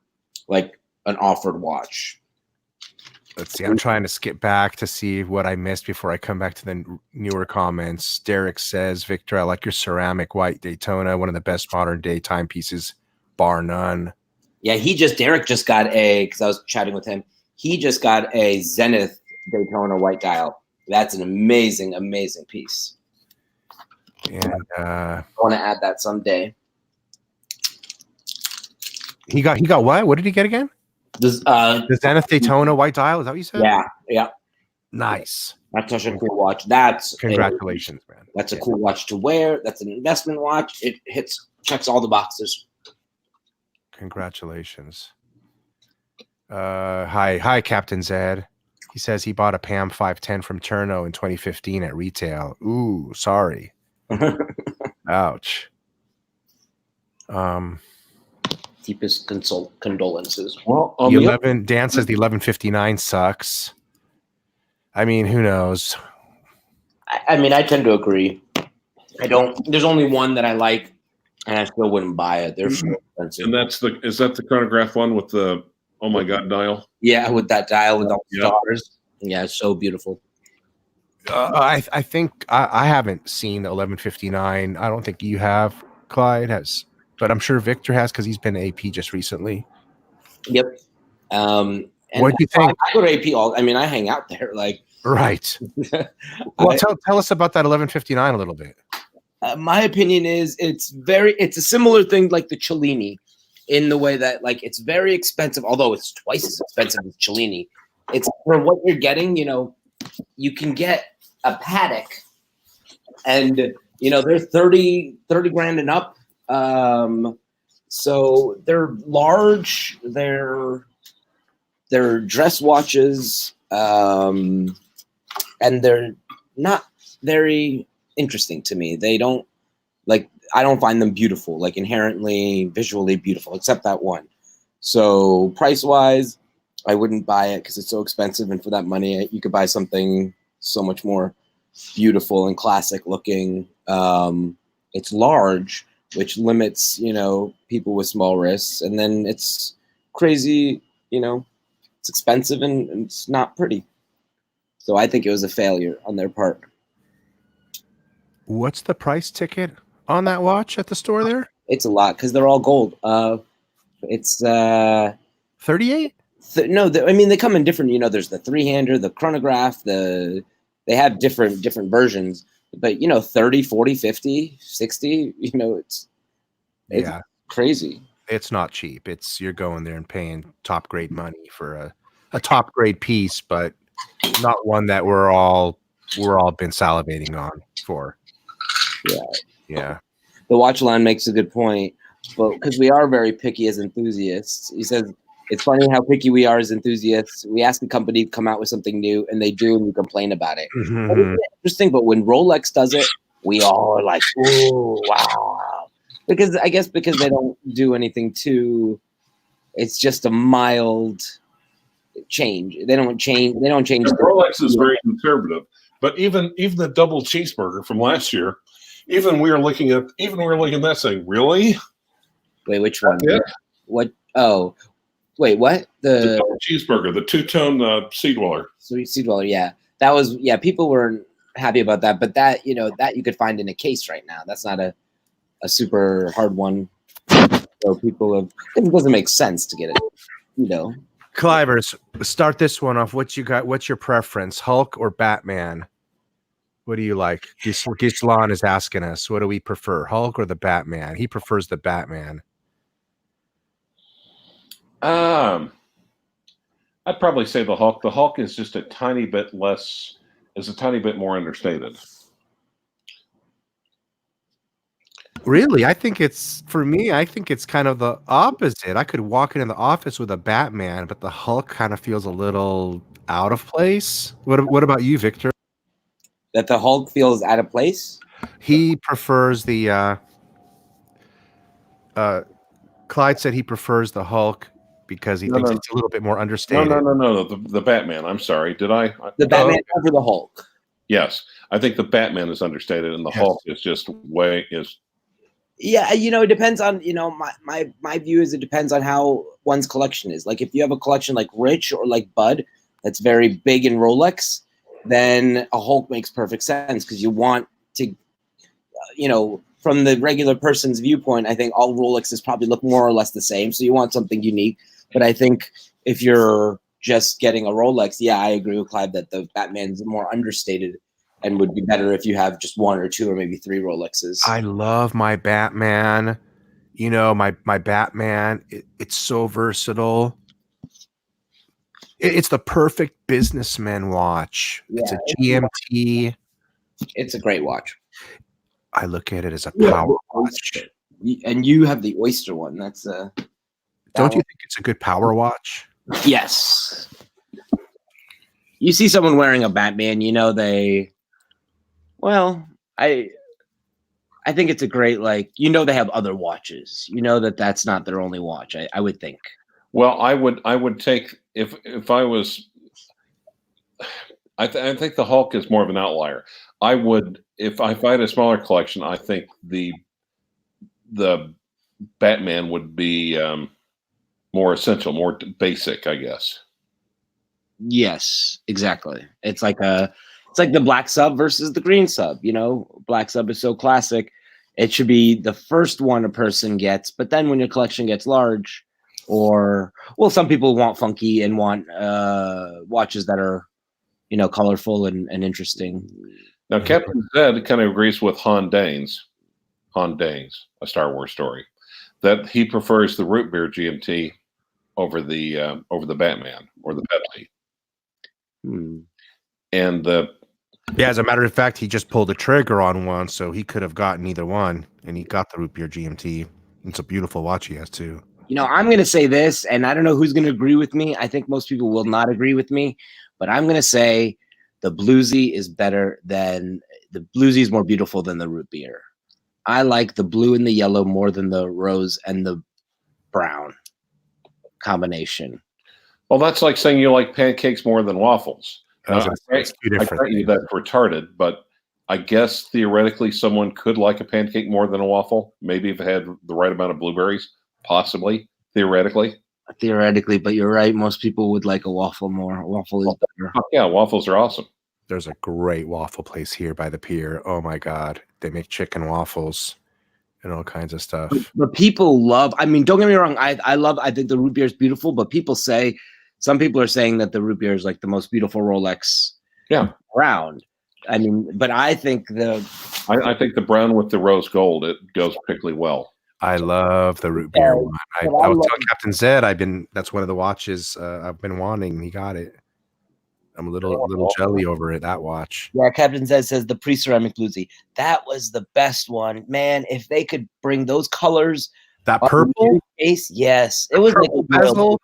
like an offered watch. Let's see. I'm trying to skip back to see what I missed before I come back to the newer comments. Derek says, Victor, I like your ceramic white Daytona, one of the best modern day timepieces, bar none. Yeah, Derek just got because I was chatting with him, he just got a Zenith Daytona white dial. That's an amazing, amazing piece. And I want to add that someday. He got what? What did he get again? The Zenith Daytona white dial. Is that what you said? Yeah. Nice. That's such a cool watch. That's congratulations, man. That's a cool watch to wear. That's an investment watch. It checks all the boxes. Congratulations. Hi, Captain Zed. He says he bought a PAM 510 from Turno in 2015 at retail. Ooh, sorry. Ouch. Deepest condolences. Well, Dan says the 1159 sucks. I mean, who knows? I mean, I tend to agree. There's only one that I like, and I still wouldn't buy it. They're so expensive. And is that the chronograph one with the oh my god dial? Yeah, with that dial with all the stars. Yeah, it's so beautiful. I think I haven't seen the 1159. I don't think you have. Clyde has, but I'm sure Victor has because he's been to AP just recently. Yep. And what do you think? I go to AP I hang out there. Like, right. Well, tell us about that 1159 a little bit. My opinion is it's a similar thing like the Cellini, in the way that like it's very expensive, although it's twice as expensive as Cellini. It's for what you're getting. You can get a Patek, and they're 30 grand and up. So they're large. They're dress watches, and they're not very interesting to me. They don't I don't find them beautiful, like inherently visually beautiful, except that one. So price wise, I wouldn't buy it because it's so expensive. And for that money, you could buy something so much more beautiful and classic looking. It's large, which limits, people with small wrists. And then it's crazy, it's expensive and it's not pretty. So I think it was a failure on their part. What's the price ticket on that watch at the store there? It's a lot because they're all gold. It's 38. No, they come in different. There's the 3-hander, the chronograph. They have different versions. But 30, 40, 50, 60. It's crazy. It's not cheap. You're going there and paying top grade money for a top grade piece, but not one that we're all been salivating on for. Yeah. The watch line makes a good point, but because we are very picky as enthusiasts, he says it's funny how picky we are as enthusiasts. We ask the company to come out with something new, and they do, and we complain about it. Mm-hmm. It's interesting, but when Rolex does it, we all are like, "Ooh, wow!" Because they don't do anything too. It's just a mild change. They don't change. Rolex is very conservative, but even the double cheeseburger from last year. Even we were looking at that saying, really? Wait, which one? Yeah. What? Oh, wait, what? The double cheeseburger, the two-tone Sea Dweller. Sea Dweller, yeah. That was, people weren't happy about that, but that you could find in a case right now. That's not a super hard one. So it doesn't make sense to get it, Clivers, start this one off. What you got? What's your preference, Hulk or Batman? What do you like? Gislan is asking us, what do we prefer, Hulk or the Batman? He prefers the Batman. I'd probably say the Hulk. The Hulk is just a tiny bit more understated. Really, I think it's for me. I think it's kind of the opposite. I could walk into the office with a Batman, but the Hulk kind of feels a little out of place. What about you, Victor? That the Hulk feels out of place. He prefers the. Clyde said he prefers the Hulk because he No, thinks no. it's a little bit more No, understated. no. The Batman. I'm sorry. Did I? The Batman over the Hulk. Yes, I think the Batman is understated, and the Hulk is just Yeah, it depends on, my view is it depends on how one's collection is. Like if you have a collection like Rich or like Bud that's very big in Rolex, then a Hulk makes perfect sense because you want to, from the regular person's viewpoint, I think all Rolexes probably look more or less the same. So you want something unique. But I think if you're just getting a Rolex, yeah, I agree with Clive that the Batman's more understated and would be better if you have just one or two or maybe three Rolexes. I love my Batman. My Batman. It's so versatile. It's the perfect businessman watch. Yeah, it's a GMT. It's a great watch. I look at it as a power watch. And you have the Oyster one. That's Don't you think it's a good power watch? Yes. You see someone wearing a Batman, I think it's a great, they have other watches. That's not their only watch. I would think. Well, I would take if I was. I think the Hulk is more of an outlier. I would if I had a smaller collection. I think the Batman would be more essential, more basic, I guess. Yes, exactly. It's like the black sub versus the green sub. Black sub is so classic. It should be the first one a person gets, but then when your collection gets large, some people want funky and want watches that are, colorful and interesting. Now, Captain Zed kind of agrees with Han Danes, A Star Wars Story, that he prefers the root beer GMT over the Batman or the Pepsi. And as a matter of fact, he just pulled the trigger on one, so he could have gotten either one, and he got the root beer GMT. It's a beautiful watch he has too. I'm going to say this, and I don't know who's going to agree with me. I think most people will not agree with me, but I'm going to say the Bluesy is more beautiful than the root beer. I like the blue and the yellow more than the rose and the brown combination. Well, that's like saying you like pancakes more than waffles. I grant you that's retarded, but I guess theoretically someone could like a pancake more than a waffle. Maybe if it had the right amount of blueberries, possibly, theoretically. Theoretically, but you're right. Most people would like a waffle more. A waffle is better. Yeah, waffles are awesome. There's a great waffle place here by the pier. Oh my God. They make chicken waffles and all kinds of stuff. But people love, don't get me wrong. I think the root beer is beautiful, but some people are saying that the root beer is like the most beautiful Rolex around. But I think I think the brown with the rose gold, it goes particularly well. I love the root beer one. I was telling Captain Zed, that's one of the watches I've been wanting. He got it. I'm a little jelly over it, that watch. Yeah, Captain Zed says the pre-ceramic Bluesy. That was the best one. Man, if they could bring those colors. That purple? Yes. It was like a bezel.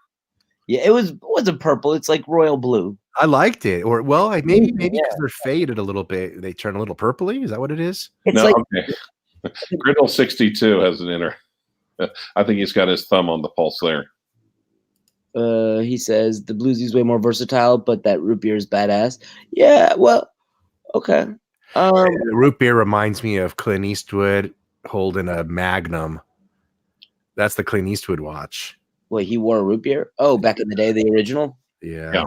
Yeah, it wasn't purple. It's like royal blue. I liked it. Or maybe because they're faded a little bit, they turn a little purpley. Is that what it is? Okay. Griddle 62 has an inner. I think he's got his thumb on the pulse there. He says the Bluesy's way more versatile, but that root beer is badass. Yeah, well, okay. The root beer reminds me of Clint Eastwood holding a Magnum. That's the Clint Eastwood watch. Wait, he wore a root beer? Oh, back in the day, the original? Yeah.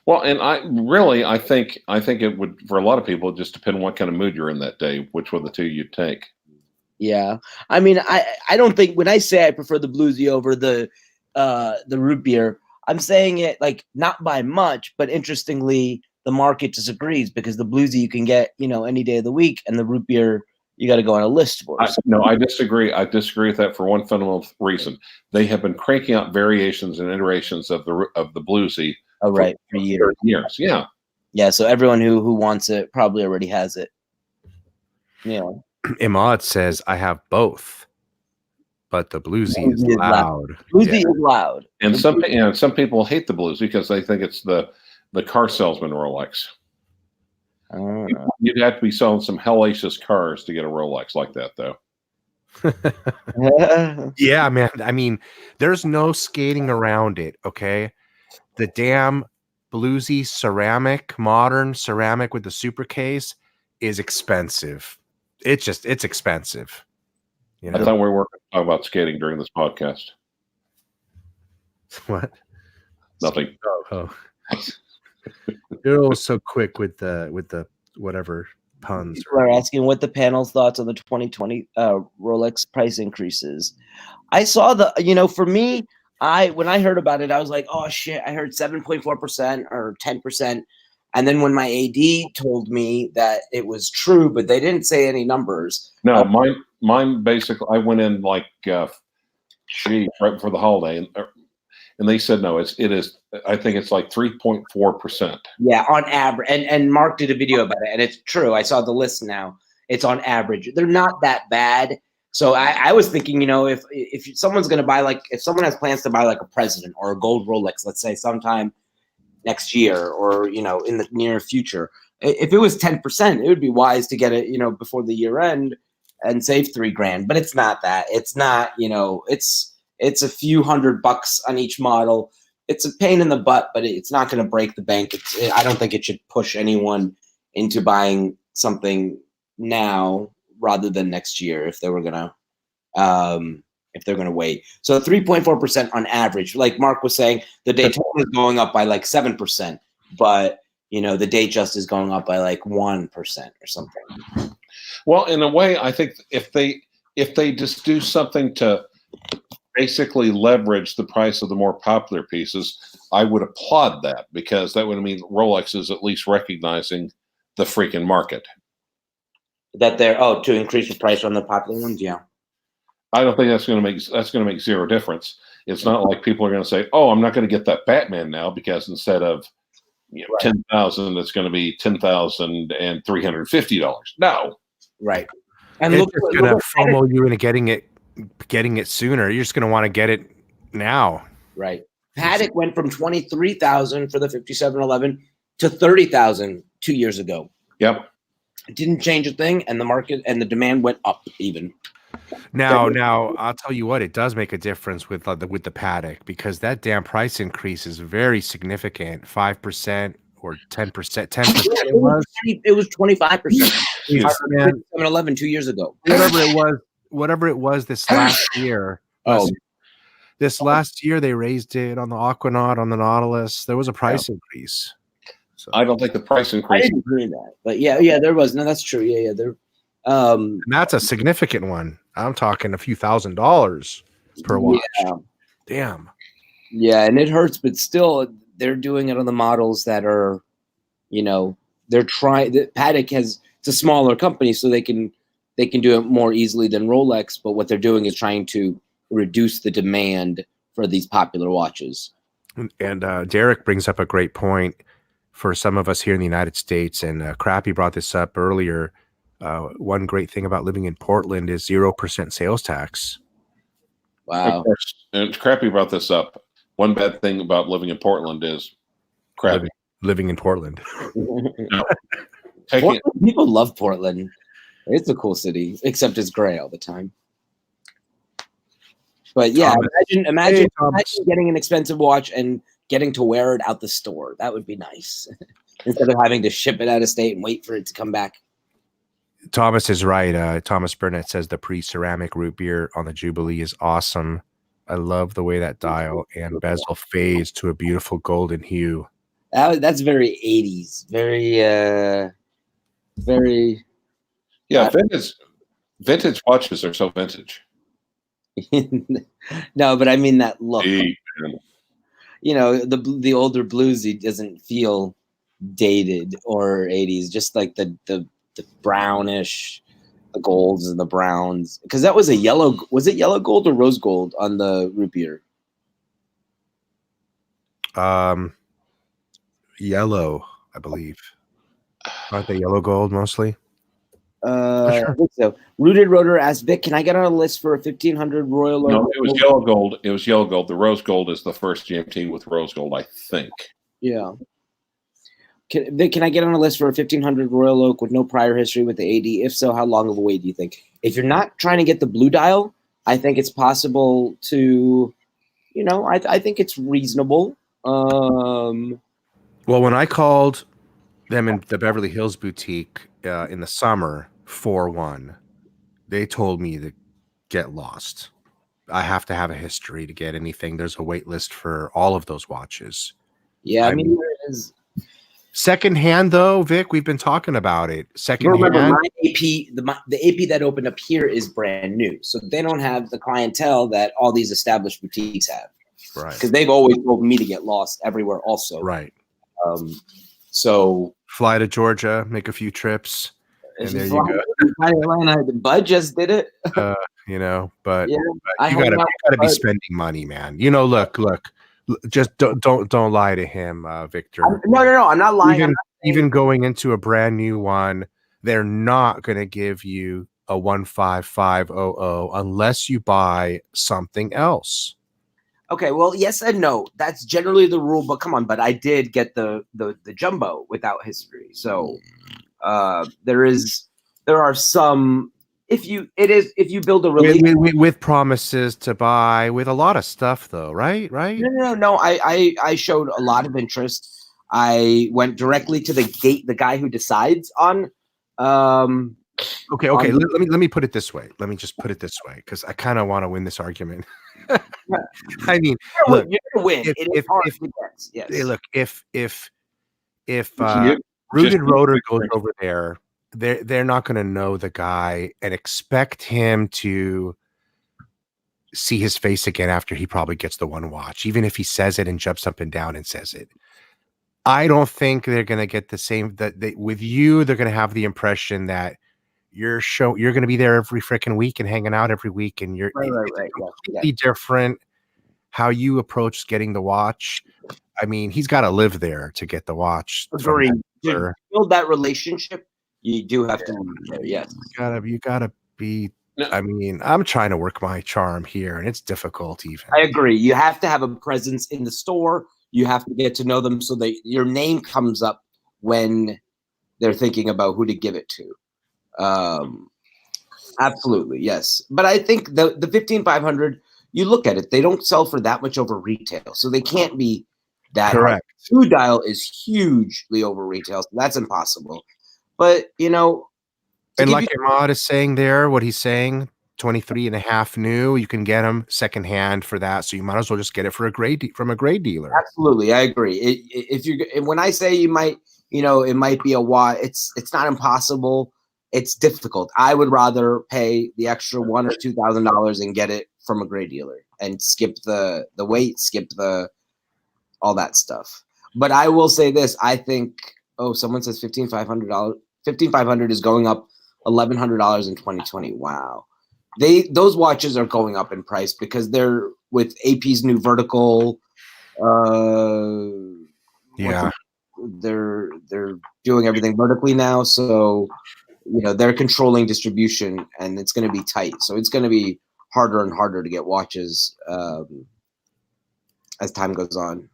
Well, and I think it would, for a lot of people, just depend on what kind of mood you're in that day, which one of the two you'd take. Yeah. I don't think, when I say I prefer the Bluesy over the root beer, I'm saying it like not by much, but interestingly, the market disagrees because the Bluesy you can get, any day of the week, and the root beer you got to go on a list for. No, I disagree. I disagree with that for one fundamental reason. They have been cranking out variations and iterations of the Bluesy. Oh, right, for years. Yeah. Yeah, so everyone who wants it probably already has it. Yeah. Imad says, I have both, but the Bluesy is Bluesy is loud. Bluesy Yeah. is loud. And some people hate the Blues because they think it's the car salesman Rolex. You'd have to be selling some hellacious cars to get a Rolex like that, though. Yeah, man. I mean, there's no skating around it. Okay, the damn Bluesy ceramic, modern ceramic with the super case is expensive. It's expensive. You I know thought we were talking about skating during this podcast. what? Nothing. Oh. You're always so quick with the whatever puns. People are asking what the panel's thoughts on the 2020 Rolex price increases. I saw for me, when I heard about it, I was like, oh shit, I heard 7.4% or 10%. And then when my AD told me that it was true, but they didn't say any numbers. No, mine basically, I went in like, right before the holiday, and they said no. It is. I think it's like 3.4%. Yeah, on average. And Mark did a video about it, and it's true. I saw the list now. It's on average. They're not that bad. So I was thinking, if someone's going to buy, like, if someone has plans to buy like a president or a gold Rolex, let's say sometime next year or, in the near future, if it was 10%, it would be wise to get it, before the year end and save $3,000. But it's not that. It's not, it's a few $100 on each model. It's a pain in the butt, but it's not going to break the bank. I don't think it should push anyone into buying something now rather than next year if they were gonna wait. So 3.4% on average, like Mark was saying, the Daytona is going up by like 7%, but the Datejust is going up by like 1% or something. Well, in a way, I think if they just do something to basically leverage the price of the more popular pieces, I would applaud that, because that would mean Rolex is at least recognizing the freaking market. That they're to increase the price on the popular ones, yeah. I don't think that's going to make zero difference. It's not like people are going to say, "Oh, I'm not going to get that Batman now because instead of Right. $10,000, it's going to be $10,350." No, right. And It's look, just gonna FOMO you into getting it sooner. You're just gonna want to get it now. right. Patek went from 23,000 for the 5711 to 30,000 2 years ago. Yep. It didn't change a thing, and the market and the demand went up even. Now, I'll tell you what, it does make a difference with the Patek, because that damn price increase is very significant. 5% or 10%. 10% It was 25%. Jesus, man. 711 2 years ago. Whatever it was this last year. This last year they raised it on the Aquanaut, on the Nautilus. There was a price increase. So I don't think the price I increase. didn't agree with that, but yeah, there was. No, that's true. Yeah, there. and that's a significant one. I'm talking a few $1,000s per watch. Yeah. Damn. Yeah, and it hurts, but still, they're doing it on the models that are, they're trying. Patek it's a smaller company, so they can do it more easily than Rolex. But what they're doing is trying to reduce the demand for these popular watches. And Derek brings up a great point for some of us here in the United States, and Crappy brought this up earlier. One great thing about living in Portland is 0% sales tax. Wow. Of course, and Crappy brought this up. One bad thing about living in Portland is Crappy. Living in Portland. People love Portland. It's a cool city, except it's gray all the time. But yeah, imagine getting an expensive watch and getting to wear it out the store. That would be nice. Instead of having to ship it out of state and wait for it to come back. Thomas is right. Thomas Burnett says the pre-ceramic root beer on the Jubilee is awesome. I love the way that dial and bezel fades to a beautiful golden hue. That's very 80s. Very. Yeah, vintage watches are so vintage. No, but I mean that look. Deep. The older Bluesy doesn't feel dated or 80s, just like the brownish, the golds and the browns. Because that was was it yellow gold or rose gold on the root beer? Yellow, I believe. Aren't they yellow gold mostly? I think so. Rooted Rotor asked Vic, "Can I get on a list for a 1500 Royal?" No, it was yellow gold. It was yellow gold. The rose gold is the first GMT with rose gold, I think. Yeah. Vic, can I get on a list for a 1500 Royal Oak with no prior history with the AD? If so, how long of a wait do you think? If you're not trying to get the blue dial, I think it's possible to, I think it's reasonable. Well, when I called them in the Beverly Hills boutique in the summer for one, they told me to get lost. I have to have a history to get anything. There's a wait list for all of those watches. Yeah, I mean, there is. Secondhand, though, Vic, we've been talking about it. Secondhand. Remember, my AP, the AP that opened up here is brand new, so they don't have the clientele that all these established boutiques have. Right. Because they've always told me to get lost everywhere, also. Right. So fly to Georgia, make a few trips, and there you go. Atlanta, Bud just did it. But Yeah, but you gotta be spending money, man. Look. Just don't lie to him, Victor. No, I'm not lying. Even going into a brand new one, they're not going to give you a 15500 unless you buy something else. Okay, well, yes and no. That's generally the rule, but come on, but I did get the jumbo without history. So there are some. If you build a relationship with promises to buy, with a lot of stuff, though, right? No. I showed a lot of interest. I went directly to the guy who decides on. Okay. Let me put it this way. Let me just put it this way, because I kind of want to win this argument. I mean, look, you're gonna win. Look, if Rooted Rotor goes over there, they're not going to know the guy and expect him to see his face again after he probably gets the one watch, even if he says it and jumps up and down and says it. I don't think they're going to get the same with you. They're going to have the impression that you're going to be there every freaking week and hanging out every week, and you're completely different how you approach getting the watch. I mean, he's got to live there to get the watch. To build that relationship, you do have to live there. Yes, you gotta be. I mean, I'm trying to work my charm here, and it's difficult. Even I agree. You have to have a presence in the store. You have to get to know them so that your name comes up when they're thinking about who to give it to. Absolutely, yes. But I think the 15,500, you look at it, they don't sell for that much over retail, so they can't be that. Correct. Blue dial is hugely over retail, so that's impossible. But and like Ahmad is saying there, what he's saying, 23.5 new, you can get them secondhand for that, so you might as well just get it for from a gray dealer. Absolutely, I agree. When I say you might, it might be a while. It's not impossible. It's difficult. I would rather pay the extra $1,000 or $2,000 and get it from a gray dealer and skip the weight, skip all that stuff. But I will say this: I think. Oh, someone says $15,500. $15,500 is going up $1,100 in 2020. Wow. Those watches are going up in price because they're with AP's new vertical. They're doing everything vertically now, so they're controlling distribution, and it's going to be tight. So it's going to be harder and harder to get watches as time goes on.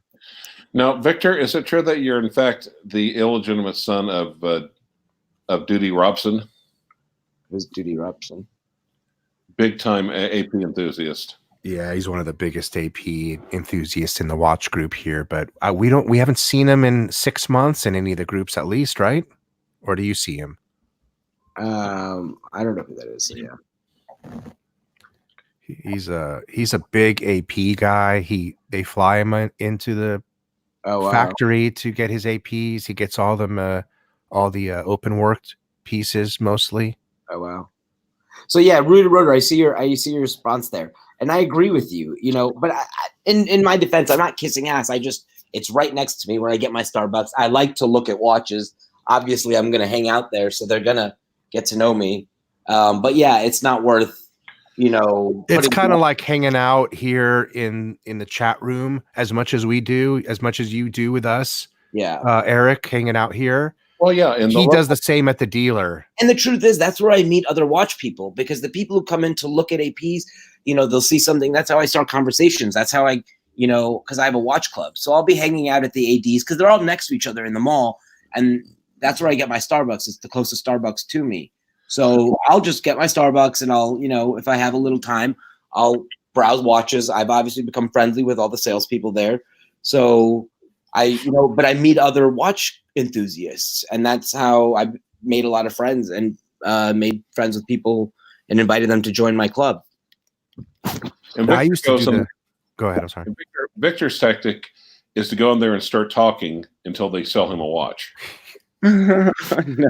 Now, Victor, is it true that you're in fact the illegitimate son of Duty Robson? Who's Duty Robson? Big time AP enthusiast. Yeah, he's one of the biggest AP enthusiasts in the watch group here, but we haven't seen him in 6 months in any of the groups, at least, right? Or do you see him? I don't know who that is. So yeah, he's a big AP guy. They fly him into the factory to get his APs. He gets all the open worked pieces mostly. Oh wow. So yeah, Rooted Rotor, I see your response there, and I agree with you. But in my defense, I'm not kissing ass. It's right next to me where I get my Starbucks. I like to look at watches. Obviously, I'm going to hang out there, so they're going to get to know me. But yeah, it's not worth. It's kind of like hanging out here in the chat room as much as we do, as much as you do with us. Yeah, Eric, hanging out here. Well, yeah, and he does the same at the dealer. And the truth is, that's where I meet other watch people, because the people who come in to look at APs, they'll see something. That's how I start conversations. That's how I, because I have a watch club. So I'll be hanging out at the ADs because they're all next to each other in the mall. And that's where I get my Starbucks. It's the closest Starbucks to me. So I'll just get my Starbucks and I'll, if I have a little time, I'll browse watches. I've obviously become friendly with all the salespeople there. So but I meet other watch enthusiasts, and that's how I made a lot of friends and made friends with people and invited them to join my club. And I used to do that. Go ahead. I'm sorry. Victor's tactic is to go in there and start talking until they sell him a watch. No.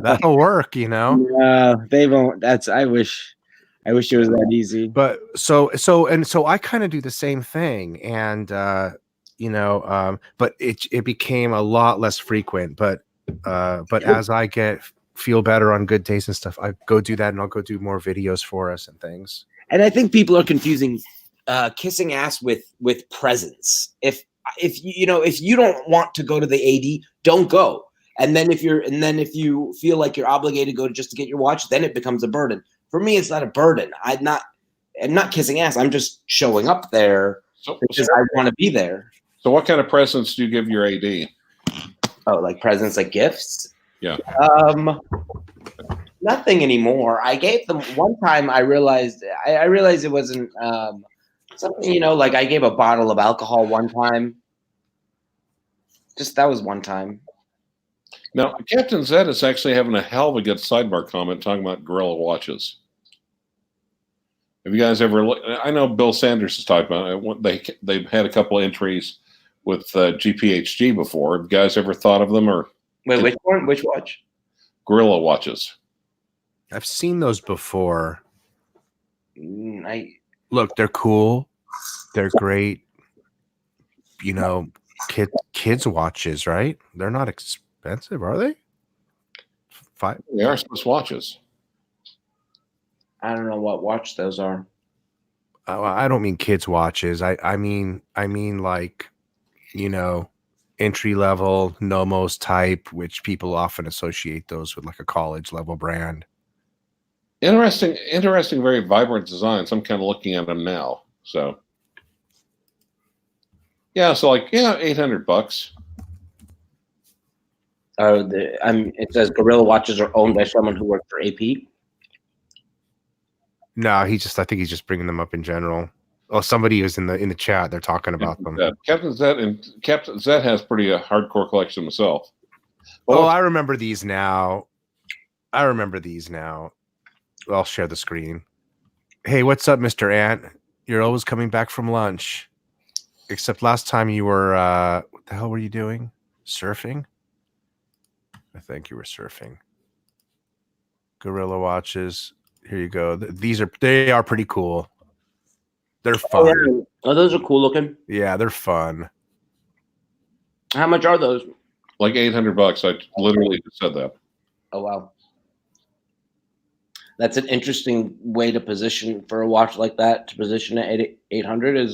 That'll work, They won't. I wish it was that easy. But so I kind of do the same thing, and but it became a lot less frequent. But as I feel better on good days and stuff, I go do that, and I'll go do more videos for us and things. And I think people are confusing kissing ass with presents. If you don't want to go to the AD, don't go. And then if you feel like you're obligated to go just to get your watch, then it becomes a burden. For me, it's not a burden. I'm not kissing ass. I'm just showing up there because I want to be there. So what kind of presents do you give your AD? Oh, like presents, like gifts? Yeah. Nothing anymore. I gave them one time. I realized it wasn't something, like I gave a bottle of alcohol one time. Just that was one time. Now, Captain Zed is actually having a hell of a good sidebar comment talking about Gorilla watches. Have you guys ever looked? I know Bill Sanders has talked about it. They've had a couple of entries with GPHG before. Have you guys ever thought of them? Or wait, which one? Which watch? Gorilla watches. I've seen those before. Look, they're cool. They're great. Kids watches, right? They're not expensive, are they? They are Swiss watches. I don't know what watch those are. I don't mean kids watches. I mean like, entry level Nomos type, which people often associate those with like a college level brand. Interesting, very vibrant designs. I'm kind of looking at them now. So yeah, $800. It says Gorilla watches are owned by someone who worked for AP. No, I think he's just bringing them up in general. Oh, somebody was in the chat. They're talking about them. Captain Zed has pretty hardcore collection himself. Well, I remember these now. I'll share the screen. Hey, what's up, Mr. Ant? You're always coming back from lunch. Except last time you were, what the hell were you doing? Surfing? I think you were surfing. Gorilla watches. Here you go. They are pretty cool. They're fun. Oh, those are cool looking. Yeah, they're fun. How much are those? Like $800. I literally just said that. Oh, wow. That's an interesting way to position for a watch like that. To position at 800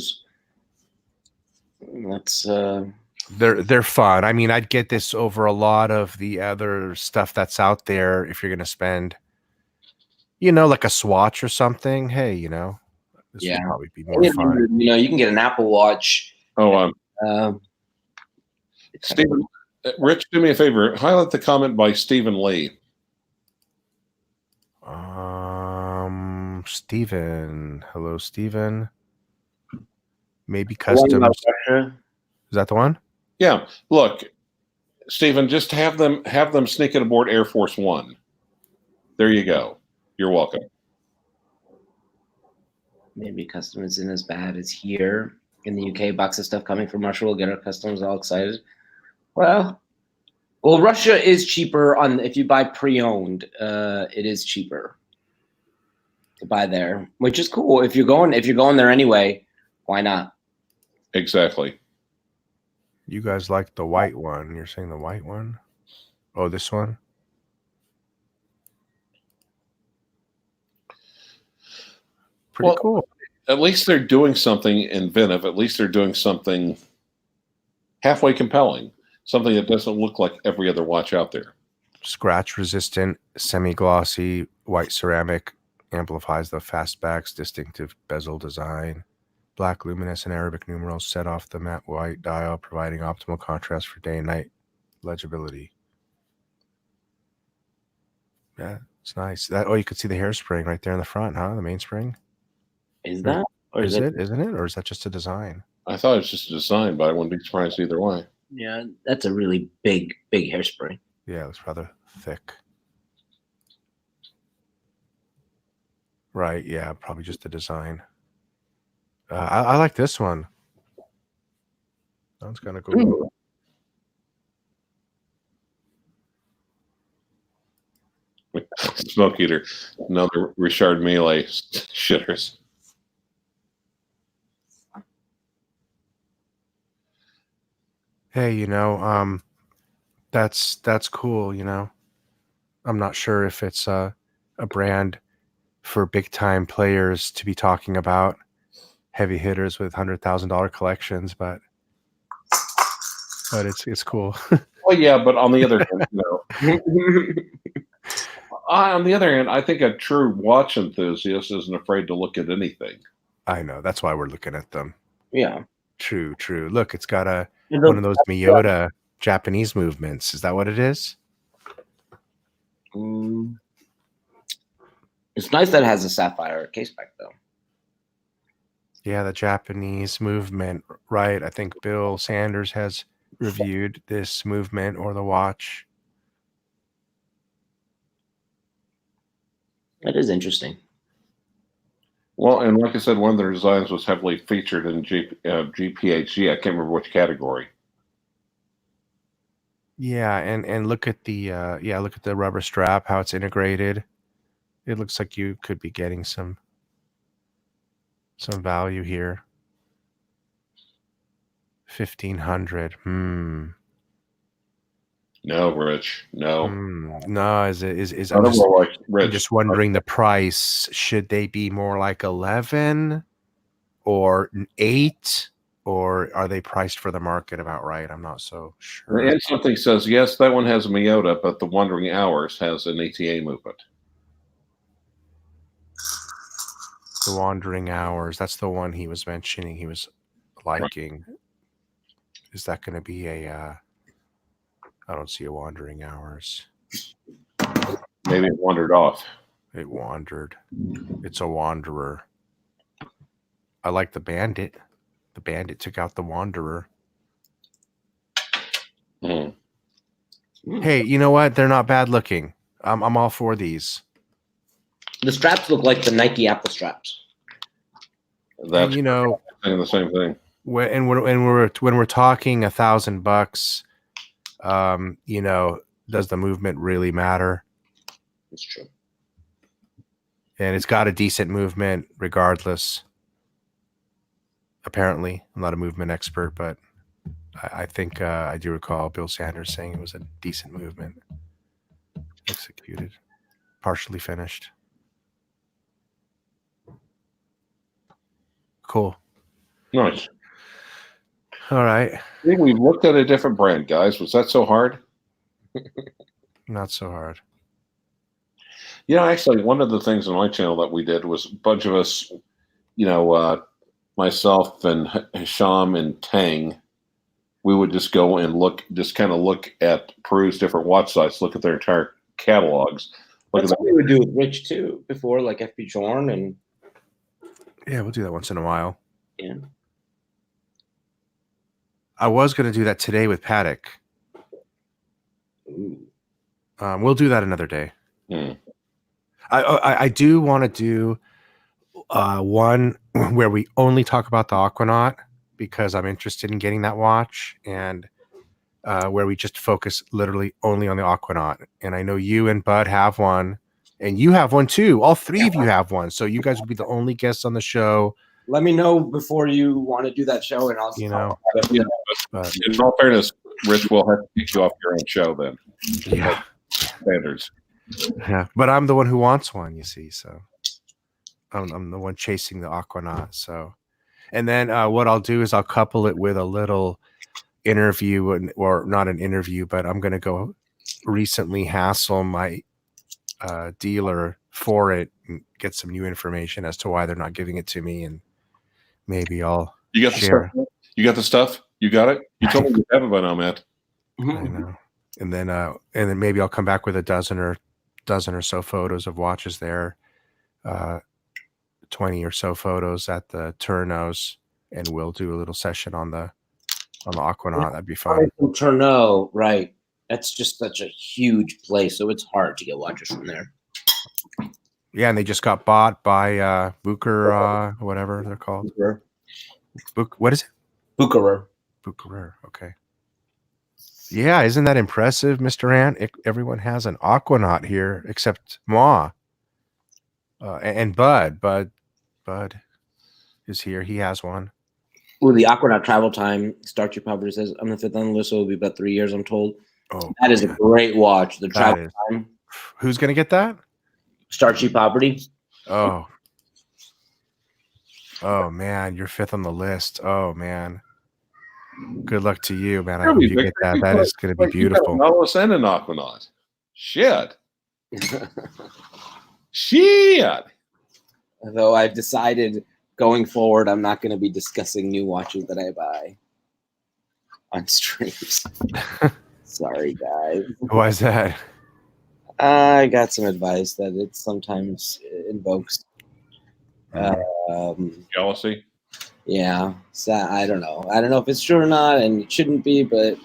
they're fun. I mean, I'd get this over a lot of the other stuff that's out there if you're going to spend, like a Swatch or something. Hey, this would probably be more fun. You can get an Apple Watch. Stephen, Rich, do me a favor. Highlight the comment by Stephen Lee. Stephen. Hello, Stephen. Maybe customs. Is that the one? Yeah. Look, Stephen, just have them sneak it aboard Air Force One. There you go. You're welcome. Maybe custom isn't as bad as here in the UK. Box of stuff coming from Russia will get our customers all excited. Well, Russia is cheaper if you buy pre-owned. It is cheaper to buy there, which is cool. If you're going there anyway, why not? Exactly. You guys like the white one? You're saying the white one? Oh, this one? Pretty cool. At least they're doing something inventive. At least they're doing something halfway compelling. Something that doesn't look like every other watch out there. scratch resistant, semi-glossy white ceramic, amplifies the fastback's distinctive bezel design. Black luminescent Arabic numerals set off the matte white dial, providing optimal contrast for day and night legibility. Yeah, it's nice. You could see the hairspring right there in the front, huh? The mainspring. Is that? Or Is it? Isn't it? Or is that just a design? I thought it was just a design, but I wouldn't be surprised either way. Yeah, that's a really big hairspray. Yeah, it looks rather thick. Right, yeah, probably just a design. I like this one. That one's kind of cool. Ooh. Smoke eater. Another Richard Mille shitters. Hey, that's cool, I'm not sure if it's a brand for big time players to be talking about, heavy hitters with $100,000 collections, but it's cool. Well, yeah, but on the other hand, on the other hand, I think a true watch enthusiast isn't afraid to look at anything. I know, that's why we're looking at them. Yeah. True. Look, it's got one of those Miyota Japanese movements. Is that what it is? It's nice that it has a sapphire case back, though. Yeah, the Japanese movement, right? I think Bill Sanders has reviewed this movement or the watch. That is interesting. Well, and like I said, one of their designs was heavily featured in GPHG. I can't remember which category. Yeah, and look at the look at the rubber strap, how it's integrated. It looks like you could be getting some value here. 1,500. No, Rich. No. No, is I'm I'm just wondering the price. Should they be more like 11 or 8, or are they priced for the market about right? I'm not so sure. And something says, yes, that one has a Miyota, but the Wandering Hours has an ATA movement. The Wandering Hours, that's the one he was mentioning he was liking. Right. Is that going to be a I don't see a Wandering Hours. Maybe it wandered off. It wandered. It's a wanderer. I like the Bandit. The Bandit took out the Wanderer. Hey, you know what? They're not bad looking. I'm all for these. The straps look like the Nike Apple straps. That's and, the same thing. When we're talking $1,000, does the movement really matter? It's true. And it's got a decent movement regardless. Apparently, I'm not a movement expert, but I think I do recall Bill Sanders saying it was a decent movement. Executed. Partially finished. Cool. Nice. All right. I think we looked at a different brand, guys. Was that so hard? Not so hard. Actually, one of the things on my channel that we did was a bunch of us, myself and Hisham and Tang, we would just go and look at, peruse different watch sites, look at their entire catalogs. That's what we would do with Rich, too, before, like FP Jorn and... Yeah, we'll do that once in a while. Yeah. I was going to do that today with Patek. We'll do that another day. I do want to do one where we only talk about the Aquanaut because I'm interested in getting that watch, and where we just focus literally only on the Aquanaut. And I know you and Bud have one, and you have one too. All three of you have one, so you guys would be the only guests on the show. Let me know before you want to do that show, and I'll. But in all fairness, Rich will have to take you off your own show then. Yeah. Standards. Yeah, but I'm the one who wants one, you see. So I'm the one chasing the Aquanaut. So, and then what I'll do is I'll couple it with a little interview, or not an interview, but I'm going to go recently hassle my dealer for it and get some new information as to why they're not giving it to me, and maybe I'll You got the share. stuff? You got the stuff? You got it? You told me you have it by now, Matt. I know. And then maybe I'll come back with a dozen or so photos of watches there, 20 or so photos at the Turnos, and we'll do a little session on the Aquanaut. That'd be fun. From Tourneau, right? That's just such a huge place, so it's hard to get watches from there. Yeah, and they just got bought by Bucher, whatever they're called. What is it? Bucherer. Bucherer. Okay. Yeah, isn't that impressive, Mr. Ant? Everyone has an Aquanaut here except Ma. And Bud. Bud is here. He has one. Ooh, the Aquanaut travel time. Starchy Poverty says, I'm the 5th on the list, so it'll be about 3 years, I'm told. Oh, that is a great watch. The travel time. Who's going to get that? Starchy Poverty. Oh, man, you're 5th on the list. Oh, man. Good luck to you, man. I hope you get that. That is going to be beautiful. Nautilus and an Aquanaut. Shit. Shit. Though I've decided going forward, I'm not going to be discussing new watches that I buy on streams. Sorry, guys. Why is that? I got some advice that it sometimes invokes jealousy. Yeah, so I don't know. I don't know if it's true or not, and it shouldn't be, but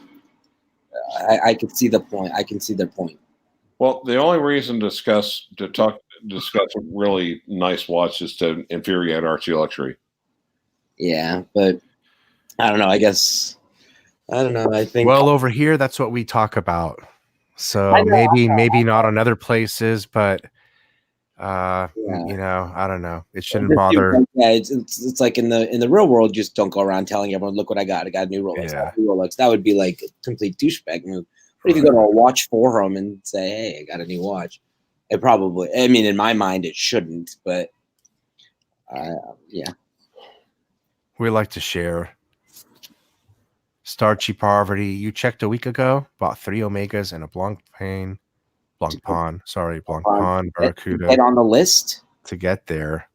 I could see the point. I can see their point. Well, the only reason to discuss really nice watch is to infuriate Archie Luxury. Yeah, but I don't know. I guess I don't know. I think over here, that's what we talk about. So maybe not on other places, but you know, I don't know. It shouldn't bother. Yeah, it's like in the real world, just don't go around telling everyone, look what I got. I got a new Rolex. Yeah. New Rolex. That would be like a complete douchebag move. But if you go to a watch forum and say, hey, I got a new watch, it probably, I mean, in my mind, it shouldn't, but yeah. We like to share. Starchy Poverty, you checked a week ago, bought 3 Omegas and a Blancpain, Blancpain Barracuda. Get on the list to get there.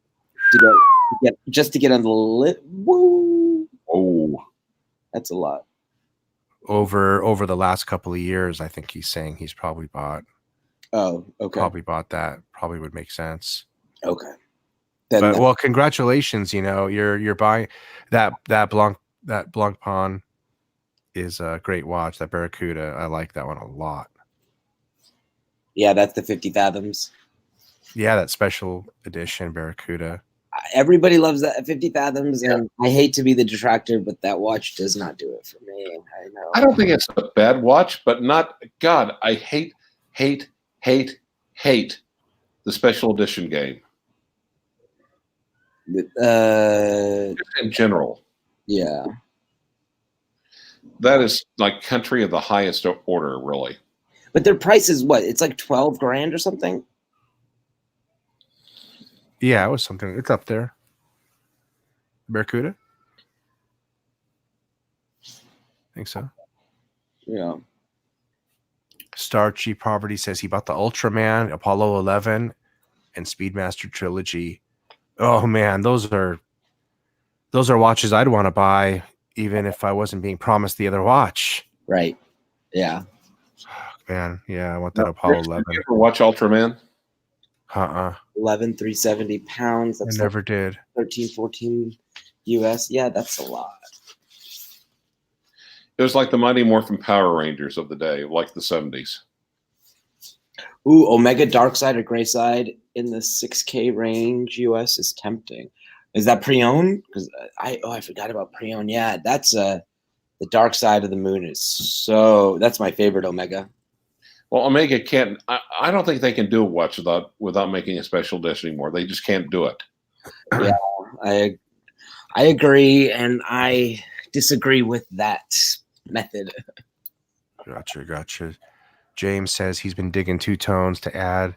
To get on the list. Woo! Oh, that's a lot. Over the last couple of years, I think he's saying he's probably bought. Oh, okay. Probably bought that. Probably would make sense. Okay. Well, congratulations. You know, you're buying that Blancpain is a great watch. That Barracuda, I like that one a lot. Yeah, that's the 50 Fathoms. Yeah, that special edition Barracuda. Everybody loves that 50 Fathoms, and I hate to be the detractor, but that watch does not do it for me. I know. I don't think it's a bad watch, but not God. I hate the special edition game. In general. Yeah. That is like country of the highest order, really. But their price is what? It's like $12,000 or something. Yeah, it was something. It's up there. Barracuda? Think so. Yeah. Starchy Poverty says he bought the Ultraman, Apollo 11, and Speedmaster Trilogy. Oh man, those are watches I'd want to buy, even if I wasn't being promised the other watch. Right. Yeah. Man, yeah, I want that Apollo 11. You ever watch Ultraman? 11, 370 pounds. I never did. 13, 14 US. Yeah, that's a lot. It was like the Mighty Morphin Power Rangers of the day, like the 70s. Ooh, Omega Dark Side or Gray Side in the 6K range US is tempting. Is that pre-owned? Because I forgot about pre-owned. Yeah, that's the Dark Side of the Moon that's my favorite Omega. Well, Omega can't. I don't think they can do a watch without making a special edition anymore. They just can't do it. Yeah, I agree, and I disagree with that method. Gotcha. James says he's been digging 2 tones to add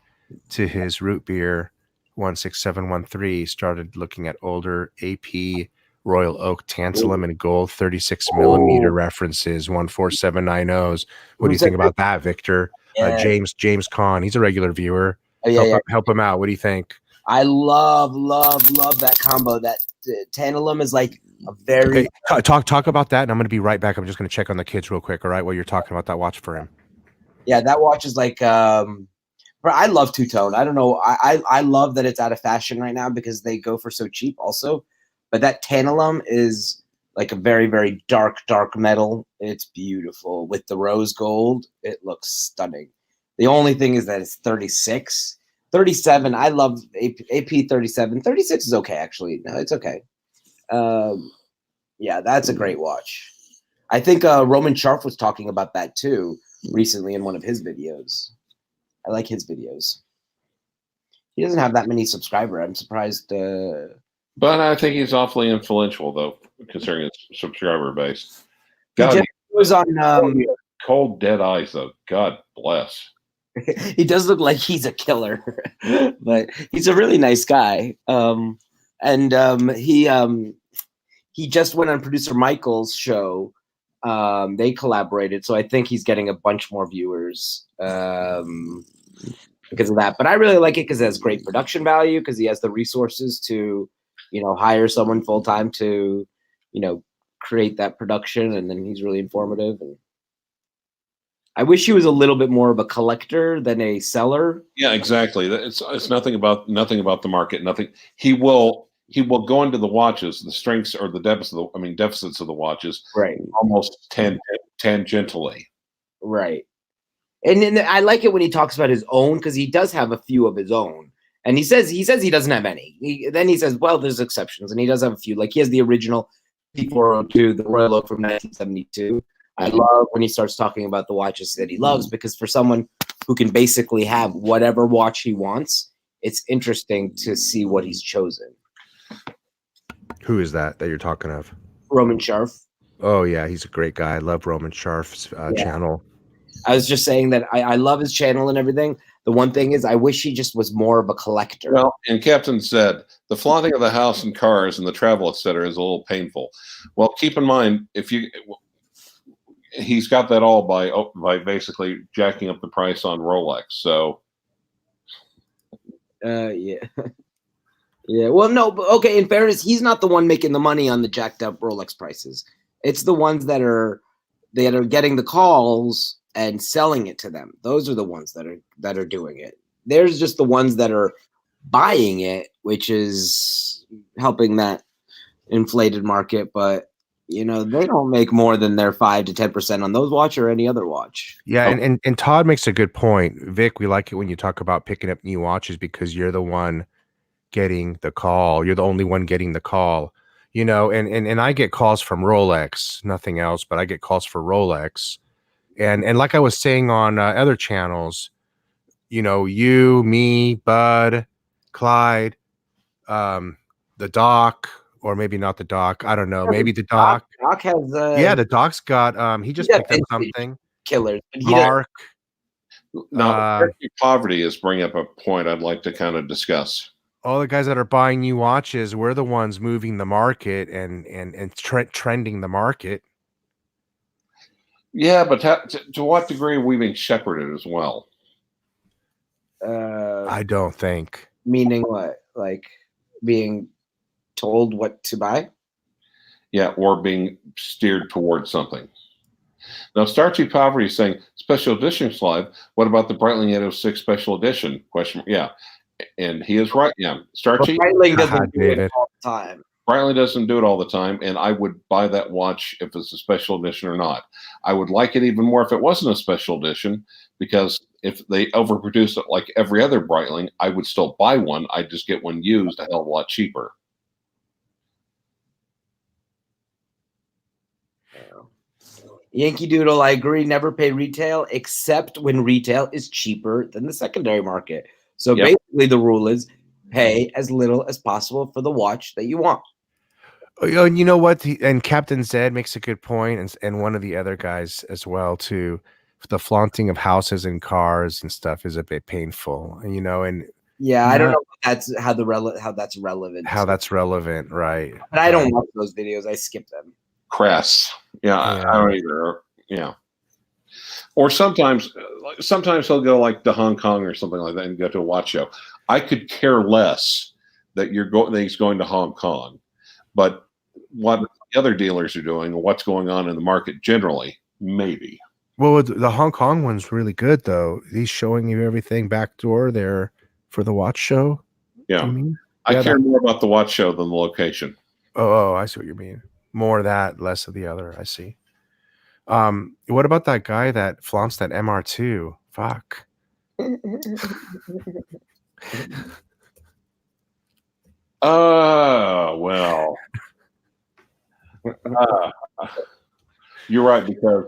to his root beer 16713. Started looking at older AP Royal Oak tantalum and gold 36 millimeter references 14790s. What do you think about that, Victor? Yeah. James Kahn, he's a regular viewer. Oh, yeah, Help him out. What do you think? I love that combo. That tantalum is like a very talk about that, and I'm going to be right back. I'm just going to check on the kids real quick. All right, while you're talking about that watch for him. Yeah, that watch is like I love two-tone. I don't know. I love that it's out of fashion right now because they go for so cheap also. But that tantalum is like a very, very dark metal. It's beautiful. With the rose gold, it looks stunning. The only thing is that it's 36. 37, I love AP.30. 36 is okay, actually. No, it's okay. Yeah, that's a great watch. I think Roman Sharf was talking about that too recently in one of his videos. I like his videos. He doesn't have that many subscribers. I'm surprised. But I think he's awfully influential, though, considering his subscriber base. God, he was on cold, dead eyes, though. God bless. He does look like he's a killer, but he's a really nice guy. He just went on producer Michael's show. They collaborated, so I think he's getting a bunch more viewers because of that. But I really like it because it has great production value because he has the resources to, hire someone full time to, create that production, and then he's really informative. And I wish he was a little bit more of a collector than a seller. Yeah, exactly. It's nothing about the market. Nothing. He will go into the watches, the strengths or the deficits of the watches, right? Almost tangentially, right. And then I like it when he talks about his own because he does have a few of his own, and he says he doesn't have any. Then he says, well, there's exceptions, and he does have a few. Like he has the original P402, the Royal Oak from 1972. I love when he starts talking about the watches that he loves because for someone who can basically have whatever watch he wants, it's interesting to see what he's chosen. Who is that you're talking of? Roman Sharf. Oh, yeah, he's a great guy. I love Roman Sharf's channel. I was just saying that I love his channel and everything. The one thing is I wish he just was more of a collector. Well, and Captain said, the flaunting of the house and cars and the travel, etc., is a little painful. Well, keep in mind, he's got that all by basically jacking up the price on Rolex. So, yeah. Yeah, well, no, but okay, in fairness, he's not the one making the money on the jacked up Rolex prices. It's the ones that are getting the calls and selling it to them. Those are the ones that are doing it. There's just the ones that are buying it, which is helping that inflated market, but they don't make more than their 5 to 10% on those watch or any other watch. Yeah, and Todd makes a good point. Vic, we like it when you talk about picking up new watches because you're the one getting the call. You're the only one getting the call, and I get calls from Rolex, nothing else, but I get calls for Rolex. And like I was saying on other channels, you, me, Bud, Clyde, the Doc, or maybe not the Doc. I don't know. Maybe the Doc. Doc has the Doc's got he just picked up something. Killers. Mark. Now, poverty is bringing up a point I'd like to kind of discuss. All the guys that are buying new watches, we're the ones moving the market and trending the market. Yeah, but to what degree are we being shepherded as well? I don't think. Meaning what? Like being told what to buy? Yeah, or being steered towards something. Now, Starchy Poverty is saying, special edition slide, what about the Breitling 806 special edition? Yeah. And he is right. Yeah. Starchy. Breitling doesn't do it all the time. Breitling doesn't do it all the time, and I would buy that watch if it's a special edition or not. I would like it even more if it wasn't a special edition, because if they overproduce it like every other Breitling, I would still buy one. I'd just get one used a hell of a lot cheaper. Yankee Doodle, I agree. Never pay retail except when retail is cheaper than the secondary market. So basically the rule is pay as little as possible for the watch that you want. And you know what? And Captain Zed makes a good point, and one of the other guys as well too. The flaunting of houses and cars and stuff is a bit painful, and Yeah, I Yeah. don't know if that's how that's relevant. How that's relevant, right? But I don't watch those videos. I skip them. Crass. Yeah, I Yeah. don't either. Yeah. Or sometimes he'll go like to Hong Kong or something like that and go to a watch show. I could care less that that he's going to Hong Kong, but what the other dealers are doing, or what's going on in the market generally, maybe. Well, the Hong Kong one's really good though. He's showing you everything backdoor there for the watch show. Yeah. You mean? I Yeah, care more about the watch show than the location. Oh, I see what you mean. More of that, less of the other. I see. What about that guy that flaunts that MR2? Fuck. Well. You're right, because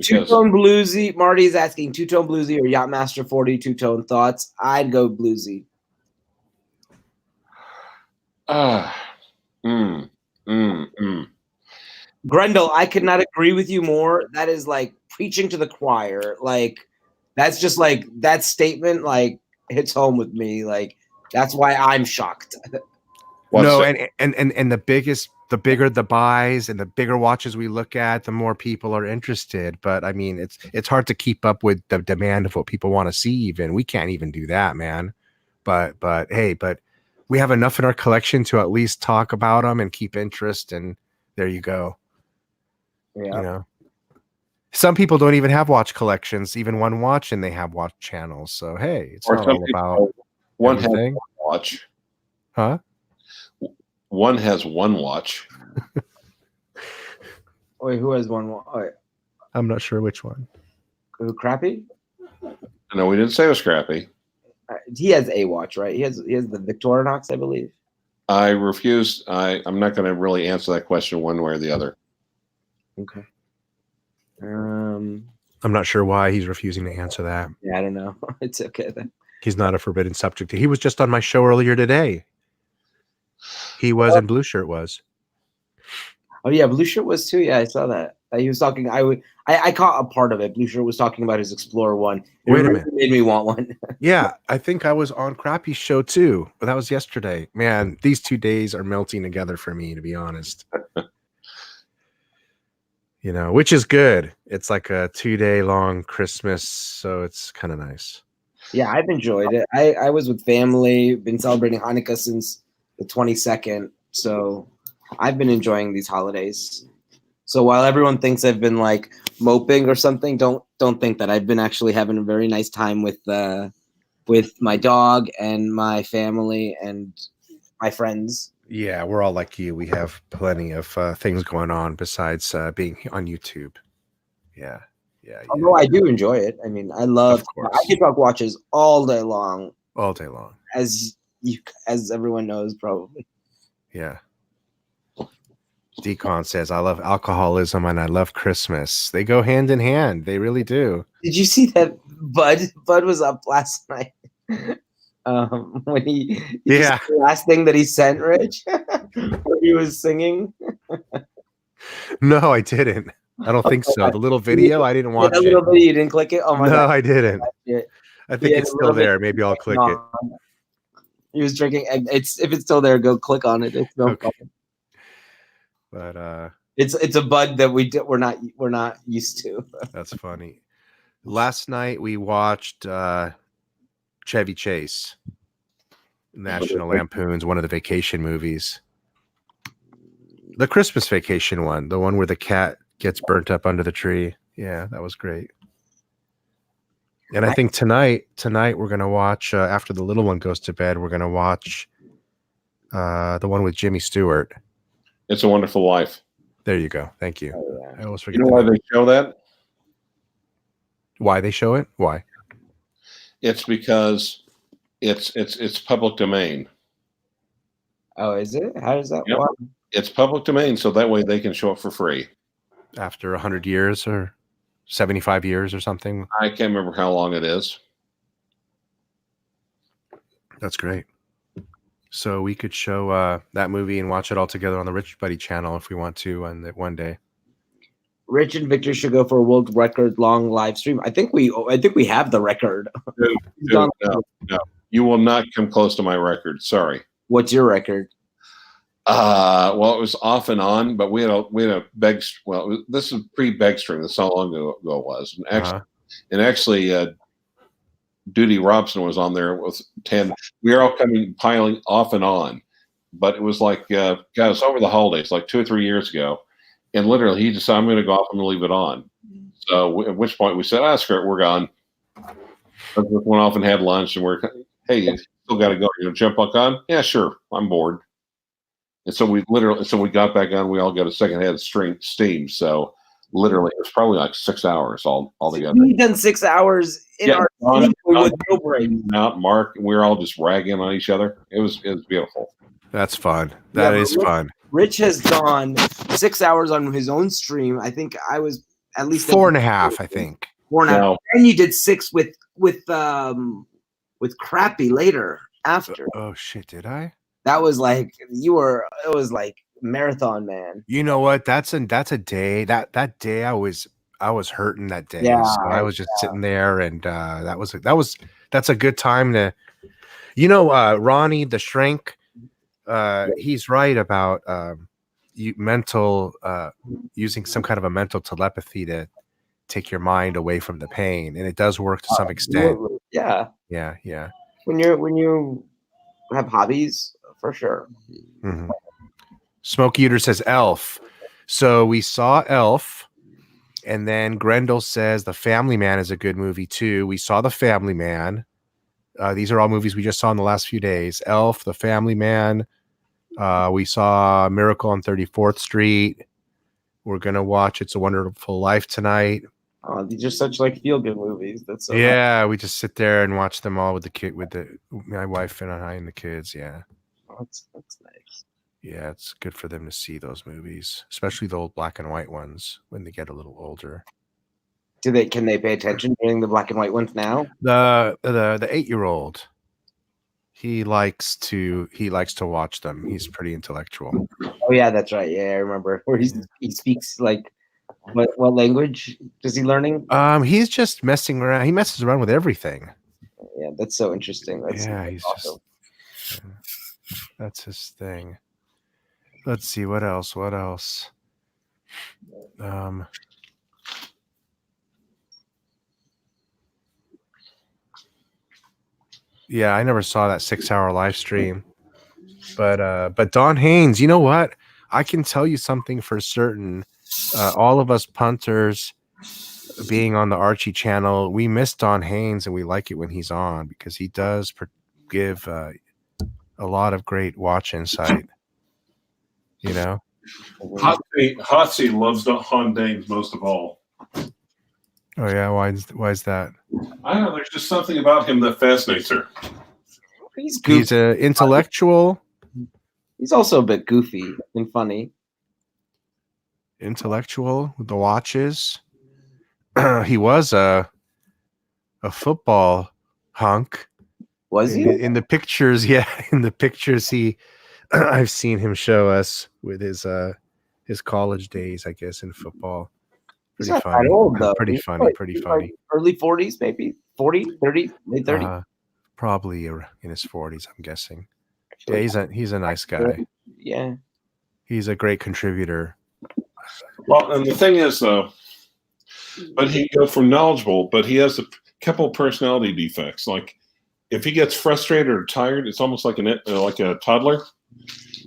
Two-tone bluesy. Marty's asking two-tone bluesy or Yachtmaster 40 two-tone thoughts. I'd go bluesy. Grendel, I could not agree with you more. That is like preaching to the choir. Like that's just like that statement like hits home with me. Like that's why I'm shocked. No, and the bigger the buys and the bigger watches we look at, the more people are interested. But I mean, it's hard to keep up with the demand of what people want to see. Even we can't even do that, man. But hey, we have enough in our collection to at least talk about them and keep interest. And there you go. Yeah. You know, some people don't even have watch collections, even one watch, and they have watch channels. So hey, it's not all about one has everything. one watch. Huh? One has one watch. Wait, who has one? Wait, I'm not sure which one. who? Crappy? No, we didn't say it was crappy. He has a watch, right? He has the Victorinox, I believe. I refuse. I'm not going to really answer that question one way or the other. Okay. I'm not sure why he's refusing to answer that. Yeah, I don't know. It's okay then. He's not a forbidden subject. He was just on my show earlier today. He was, and Blue Shirt was. Oh yeah, Blue Shirt was too. Yeah, I saw that. He was talking. I caught a part of it. Blue Shirt was talking about his Explorer one. It Wait a really minute. made me want one. Yeah, I think I was on Crappy's show too, but that was yesterday. Man, these 2 days are melting together for me, to be honest. You know, which is good. It's like a 2-day long Christmas, so it's kind of nice. Yeah, I've enjoyed it. I was with family. Been celebrating Hanukkah since the 22nd, so I've been enjoying these holidays. So while everyone thinks I've been like moping or something, don't think that. I've been actually having a very nice time with my dog and my family and my friends. Yeah, we're all like you. We have plenty of things going on besides being on YouTube. Yeah. Although I do enjoy it. I mean, I could talk watches all day long. All day long. As everyone knows, probably. Yeah. Decon says, I love alcoholism and I love Christmas. They go hand in hand. They really do. Did you see that Bud was up last night? When he Yeah, the last thing that he sent, Rich, where he was singing. No, I didn't. I don't think so. The little video, I didn't watch that it. little video, you didn't click it? Oh my No, god. I didn't. Yeah. I think it's still there. Maybe I'll click it. He was drinking. If it's still there, go click on it. It's no problem. But it's a Bud that we're not used to. that's funny. Last night we watched Chevy Chase, National Lampoon's one of the vacation movies. The Christmas Vacation one, the one where the cat gets burnt up under the tree. Yeah, that was great. And I think tonight we're gonna watch after the little one goes to bed. We're gonna watch the one with Jimmy Stewart. It's a Wonderful Life. There you go. Thank you. Oh, yeah. I always forget. You know why they show that? Why they show it? Why? It's because it's public domain. Oh, is it? How does that Yep. work? It's public domain, so that way they can show it for free. After 100 years or 75 years or something. I can't remember how long it is. That's great. So we could show that movie and watch it all together on the Rich Buddy channel if we want to one day. Rich and Victor should go for a world record long live stream. I think we have the record. Dude, no. You will not come close to my record. Sorry. What's your record? Well, it was off and on, but we had a beg. Well, this is pre-beg string. That's how long ago it was. And actually, Duty Robson was on there with 10. We were all piling off and on, but it was like, guys, over the holidays, like 2 or 3 years ago, and literally he decided, I'm going to go off and leave it on. So at which point we said, screw it, we're gone. We went off and had lunch, and hey, you still got to go. You know, jump back on? Yeah, sure. I'm bored. And so we got back on. We all got a second head of steam. So literally, it was probably like 6 hours all together. We've done 6 hours in our sleep with no break. Out, Mark, and we were all just ragging on each other. It was beautiful. That's fun. That is fun. Rich has gone 6 hours on his own stream. I think I was at least 4.5. I think 4.5. And you did 6 with Crappy later after. Oh shit! Did I? That was like it was like marathon, man. You know what? That's a day. That day I was hurting that day. Yeah, so I was just sitting there, and that's a good time to, Ronnie the Shrink. He's right about using some kind of a mental telepathy to take your mind away from the pain, and it does work to some extent. Yeah. When you have hobbies, for sure. Mm-hmm. Smoke Eater says Elf. So we saw Elf, and then Grendel says The Family Man is a good movie too. We saw The Family Man. These are all movies we just saw in the last few days. Elf, The Family Man. We saw Miracle on 34th Street. We're gonna watch It's a Wonderful Life tonight. Oh, these are such like feel good movies. That's so nice. We just sit there and watch them all with my wife and I and the kids. Yeah. Oh, that's nice. Yeah, it's good for them to see those movies, especially the old black and white ones when they get a little older. Can they pay attention during the black and white ones now? The 8-year-old, he likes to watch them. He's pretty intellectual. Oh yeah, that's right. Yeah, I remember where he speaks like what language is he learning? He's just messing around. He messes around with everything. Yeah, that's so interesting. He's awesome. That's his thing. Let's see what else. Yeah, I never saw that 6-hour live stream, but Don Haynes, you know what? I can tell you something for certain. All of us punters being on the Archie channel, we miss Don Haynes, and we like it when he's on because he does give a lot of great watch insight. Hotsy loves Don Haynes most of all. Oh yeah, why is that? I don't know. There's just something about him that fascinates her. He's an intellectual. He's also a bit goofy and funny. Intellectual with the watches. He was a football hunk. Was he? In the pictures? Yeah, in the pictures I've seen him show us with his college days, I guess, in football. Pretty funny. Old, pretty funny. Like early 40s, maybe 40, 30, late 30. Probably in his 40s, I'm guessing. Yeah, he's a nice guy. Yeah, he's a great contributor. Well, and the thing is, though, but he go from knowledgeable, but he has a couple personality defects. Like if he gets frustrated or tired, it's almost like a toddler.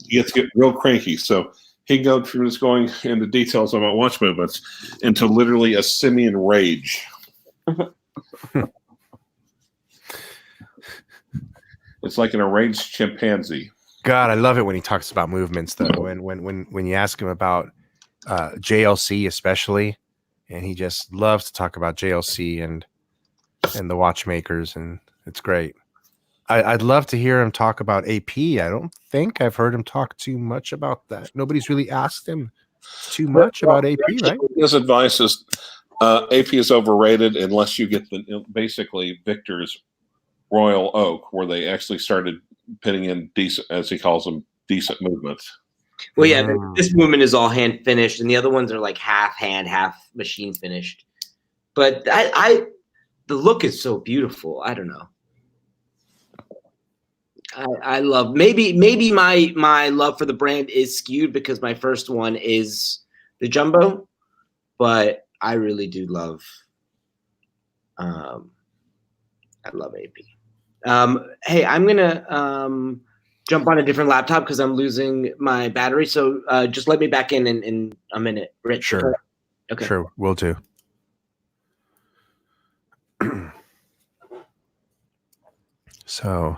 He gets to get real cranky. So he can go through this going into details about watch movements into literally a simian rage. It's like an enraged chimpanzee. God, I love it when he talks about movements, though. When you ask him about JLC, especially, and he just loves to talk about JLC and the watchmakers, and it's great. I'd love to hear him talk about AP. I don't think I've heard him talk too much about that. Nobody's really asked him too much about AP, right? His advice is AP is overrated unless you get basically Victor's Royal Oak, where they actually started putting in decent, as he calls them, decent movements. Well, yeah, this movement is all hand finished, and the other ones are like half hand, half machine finished. But the look is so beautiful. I don't know. I love maybe my love for the brand is skewed because my first one is the Jumbo, but I really do love I love AP. Hey, I'm gonna jump on a different laptop because I'm losing my battery. So just let me back in a minute, Rich. Sure. Okay. Sure, will do. So,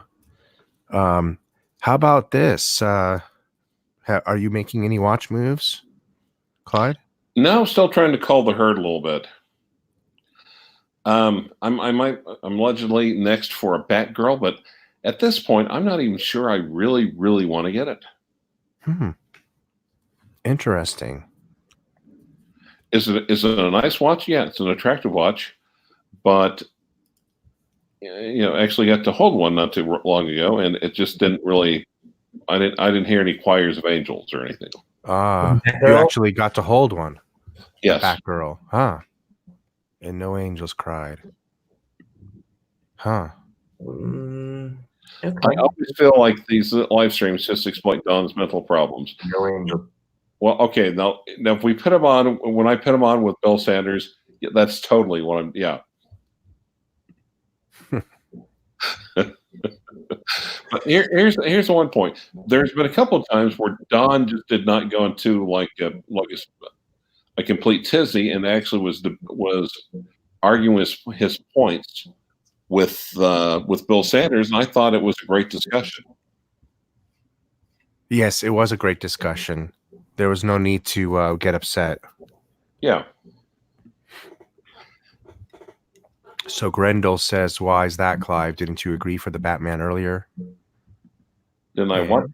how about this? Are you making any watch moves, Clyde? No, still trying to cull the herd a little bit. I'm allegedly next for a Batgirl, but at this point, I'm not even sure I really want to get it. Interesting. Is it a nice watch? Yeah, it's an attractive watch, but actually got to hold one not too long ago, and it just didn't really. I didn't hear any choirs of angels or anything. You actually got to hold one. Yes, Batgirl, huh? And no angels cried, huh? Okay. I always feel like these live streams just exploit Don's mental problems. No angel. Well, okay, now if we put him on, when I put him on with Bill Sanders, that's totally what I'm. Yeah. But here's the one point. There's been a couple of times where Don just did not go into like a complete tizzy and actually was arguing his points with Bill Sanders, and I thought it was a great discussion. Yes, it was a great discussion. There was no need to get upset. Yeah. So Grendel says, "Why is that, Clive? Didn't you agree for the Batman earlier?" Didn't I want?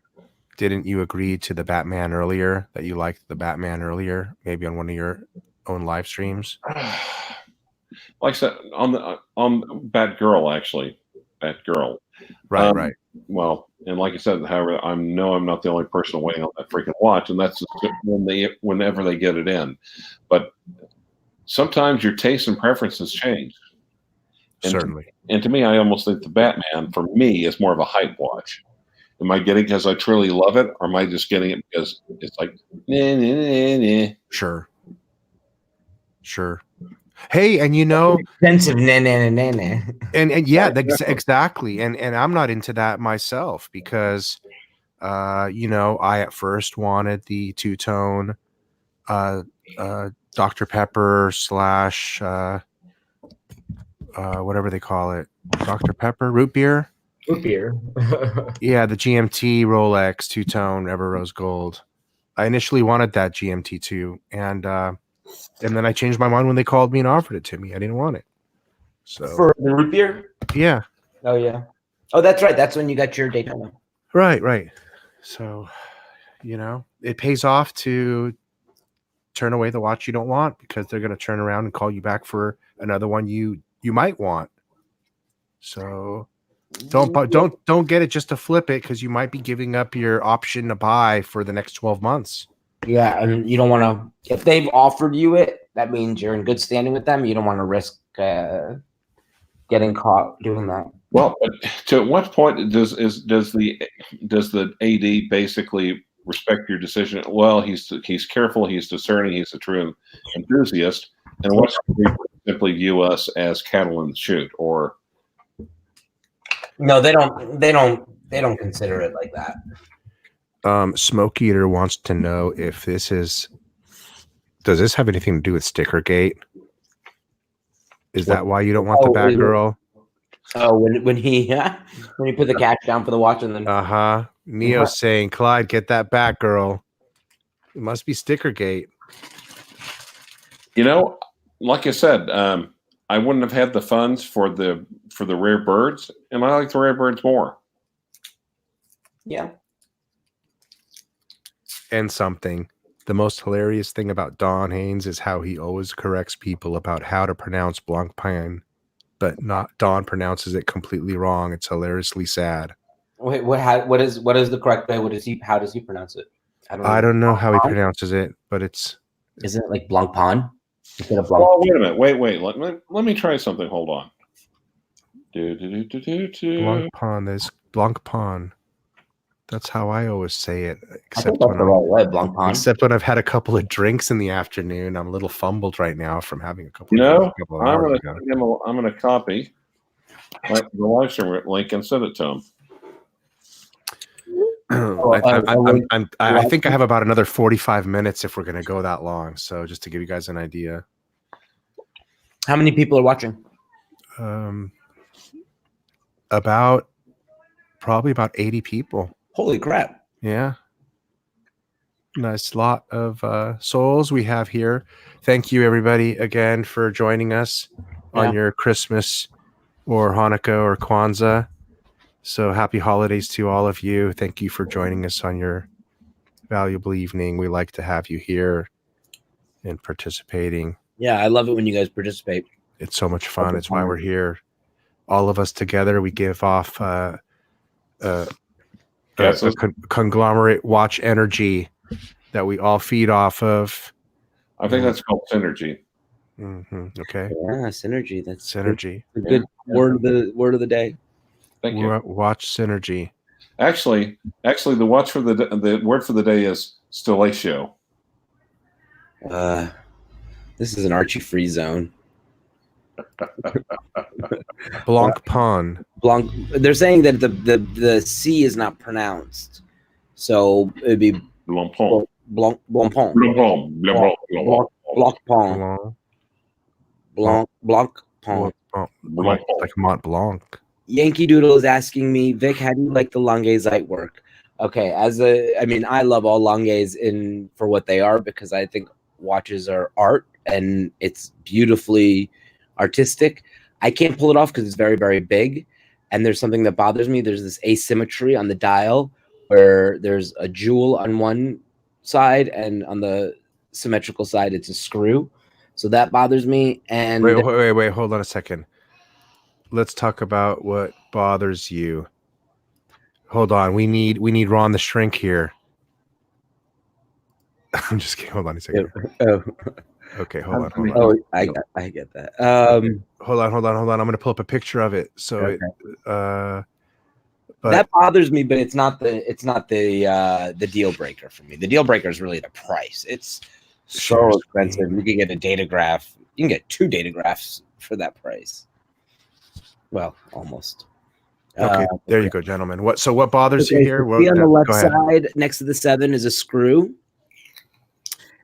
Didn't you agree to the Batman earlier, that you liked the Batman earlier, maybe on one of your own live streams? Like I said, on Batgirl, actually. Batgirl. Right, right. Well, and like I said, however, I'm not the only person waiting on that freaking watch, and that's just whenever they get it in. But sometimes your tastes and preferences change. And Certainly. To me, I almost think the Batman, for me, is more of a hype watch. Am I getting it because I truly love it, or am I just getting it because it's like, nah, nah, nah, nah. Sure. Hey, and Expensive, nah. and yeah, exactly. And I'm not into that myself because, I at first wanted the two-tone, Dr. Pepper / whatever they call it, Dr. Pepper root beer. Root beer. Yeah, the GMT Rolex two-tone Ever Rose Gold. I initially wanted that GMT too, and then I changed my mind when they called me and offered it to me. I didn't want it. So For the root beer? yeah. Oh yeah. Oh, that's right. That's when you got your Daytona. Right. So, it pays off to turn away the watch you don't want because they're going to turn around and call you back for another one you might want. So don't get it just to flip it because you might be giving up your option to buy for the next 12 months. Yeah, and you don't want to. If they've offered you it, that means you're in good standing with them. You don't want to risk getting caught doing that. Well, to what point does the AD basically respect your decision? Well, he's careful, he's discerning, he's a true enthusiast, and what simply view us as cattle in the chute, or no, they don't consider it like that. Smoke Eater wants to know if does this have anything to do with Stickergate? Is that why you don't want the Batgirl? Oh, when he put the cash down for the watch and then Neo's saying, Clyde, get that Batgirl. It must be Stickergate. Like I said, I wouldn't have had the funds for the rare birds, and I like the rare birds more. Yeah. And something. The most hilarious thing about Don Haynes is how he always corrects people about how to pronounce Blancpain, but Don pronounces it completely wrong. It's hilariously sad. Wait, what is the correct way? How does he pronounce it? I don't know how he pronounces it, but isn't it like Blancpain instead of Well, wait a minute. Wait. Let me try something. Hold on. Blancpain. There's Blancpain. That's how I always say it. I think Except that's the right way, Blancpain. Except when I've had a couple of drinks in the afternoon, I'm a little fumbled right now from having a couple You of drinks know, a couple of I'm hours gonna ago. send him I'm gonna copy the live stream link and send it to him. I think I have about another 45 minutes if we're going to go that long. So just to give you guys an idea. How many people are watching? Probably about 80 people. Holy crap. Yeah. Nice lot of souls we have here. Thank you, everybody, again for joining us on your Christmas or Hanukkah or Kwanzaa. So happy holidays to all of you. Thank you for joining us on your valuable evening. We like to have you here and participating. Yeah, I love it when you guys participate. It's so much fun. It's why we're here. All of us together, we give off a conglomerate watch energy that we all feed off of. I think that's called synergy. Okay. Yeah, synergy. That's synergy. A good word of the day. Thank you. Watch synergy. Actually, the watch for the word for the day is stilatio. This is an Archie free zone. Blancpain. They're saying that the C is not pronounced, so it'd be Blancpain. Blancpain. Like Mont Blanc. Yankee Doodle is asking me, Vic, how do you like the Lange work? Okay, I love all Langes for what they are, because I think watches are art and it's beautifully artistic. I can't pull it off because it's very, very big, and there's something that bothers me. There's this asymmetry on the dial where there's a jewel on one side and on the symmetrical side it's a screw, so that bothers me. And wait, hold on a second. Let's talk about what bothers you. Hold on, we need Ron the Shrink here. I'm just kidding. Hold on a second. Okay, hold on. Oh, I get that. Hold on. I'm gonna pull up a picture of it. So okay. But that bothers me, but it's not the deal breaker for me. The deal breaker is really the price. It's so expensive. You can get a datograph. You can get 2 datagraphs for that price. Well, almost. Okay, there you go, gentlemen. What bothers you here? See on the left side next to the 7 is a screw.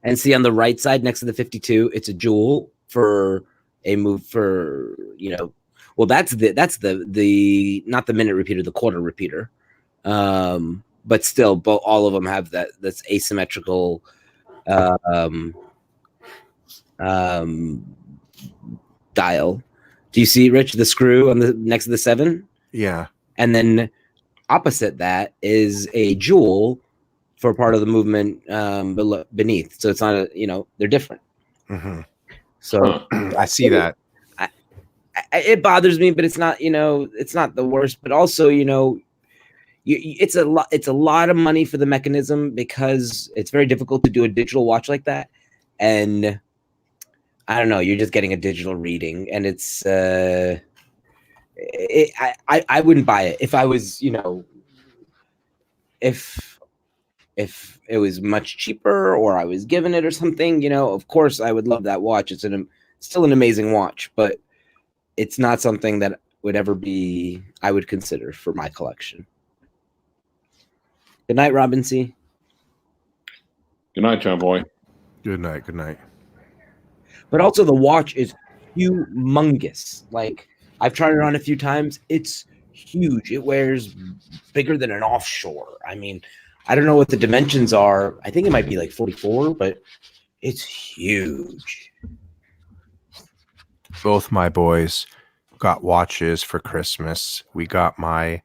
And see on the right side next to the 52, it's a jewel for a move for, well, that's the not the minute repeater, the quarter repeater. But still, all of them have that's asymmetrical dial. Do you see, Rich, the screw on the next to the 7? Yeah. And then opposite that is a jewel for part of the movement beneath. So it's not they're different. Mm-hmm. So I see that. It bothers me, but it's not, it's not the worst, but also, it's a lot of money for the mechanism, because it's very difficult to do a digital watch like that. And I don't know, you're just getting a digital reading, and it's I wouldn't buy it if I was, if it was much cheaper or I was given it or something, of course I would love that watch. It's still an amazing watch, but it's not something that would ever be, I would consider for my collection. Good night, Robin C. Good night, John Boy. Good night. But also the watch is humongous. Like, I've tried it on a few times. It's huge. It wears bigger than an offshore. I mean, I don't know what the dimensions are. I think it might be like 44, but it's huge. Both my boys got watches for Christmas. We got my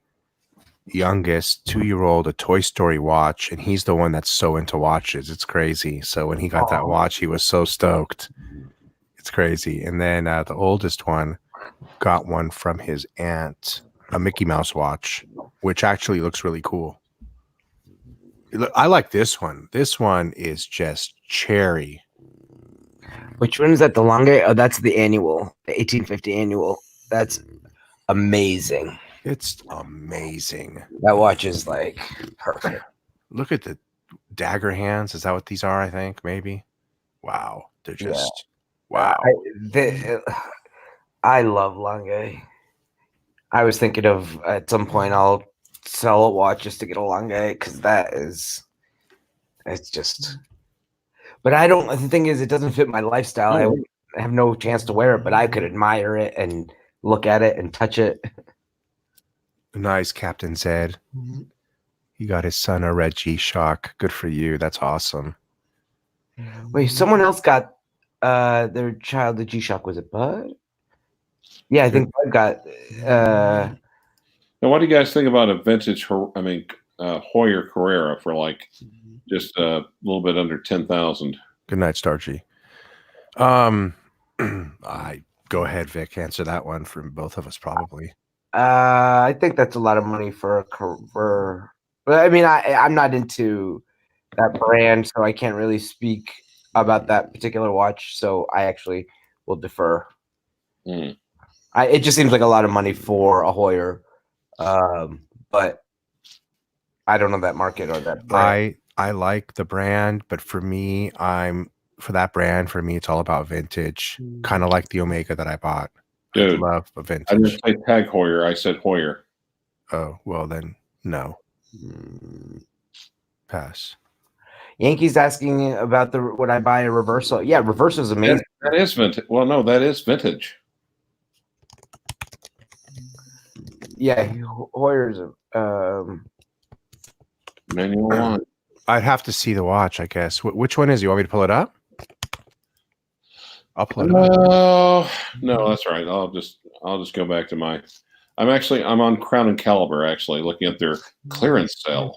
youngest 2-year-old a Toy Story watch, and he's the one that's so into watches. It's crazy. So when he got that watch, he was so stoked. It's crazy. And then the oldest one got one from his aunt, a Mickey Mouse watch, which actually looks really cool. I like this one. This one is just cherry. Which one is that? The Lange? Oh, that's the annual, the 1850 annual. That's amazing. It's amazing. That watch is like perfect. Look at the dagger hands. Is that what these are? I think maybe. Wow, they're just wow. I love Lange. I was thinking of at some point I'll sell a watch just to get a Lange because it's just. But I don't. The thing is, it doesn't fit my lifestyle. I have no chance to wear it, but I could admire it and look at it and touch it. Nice, Captain Zed. He got his son a red G-Shock. Good for you. That's awesome. Wait, someone else got their child a G-Shock. Was it Bud? Yeah, I think Bud got. Now, what do you guys think about a vintage? Hoyer Carrera for like just a little bit under 10,000. Good night, Starchy. I go ahead, Vic. Answer that one from both of us, probably. I think that's a lot of money for. But I mean, I'm not into that brand, so I can't really speak about that particular watch. So I actually will defer. It just seems like a lot of money for a Hoyer, but I don't know that market or that brand. I like the brand, but for me, for me, it's all about vintage. Kind of like the Omega that I bought. Dude, I love a vintage. I didn't say Tag Heuer. I said Hoyer. Oh, well then, no. Pass. Yankees asking about would I buy a reversal? Yeah, reversal is amazing. That is vintage. Well, no, that is vintage. Yeah, Hoyer's Manual one. I'd have to see the watch, I guess. Which one is it? You want me to pull it up? I'll pull it up. Oh no, that's right. I'll just go back to my. I'm on Crown and Caliber actually, looking at their clearance sale.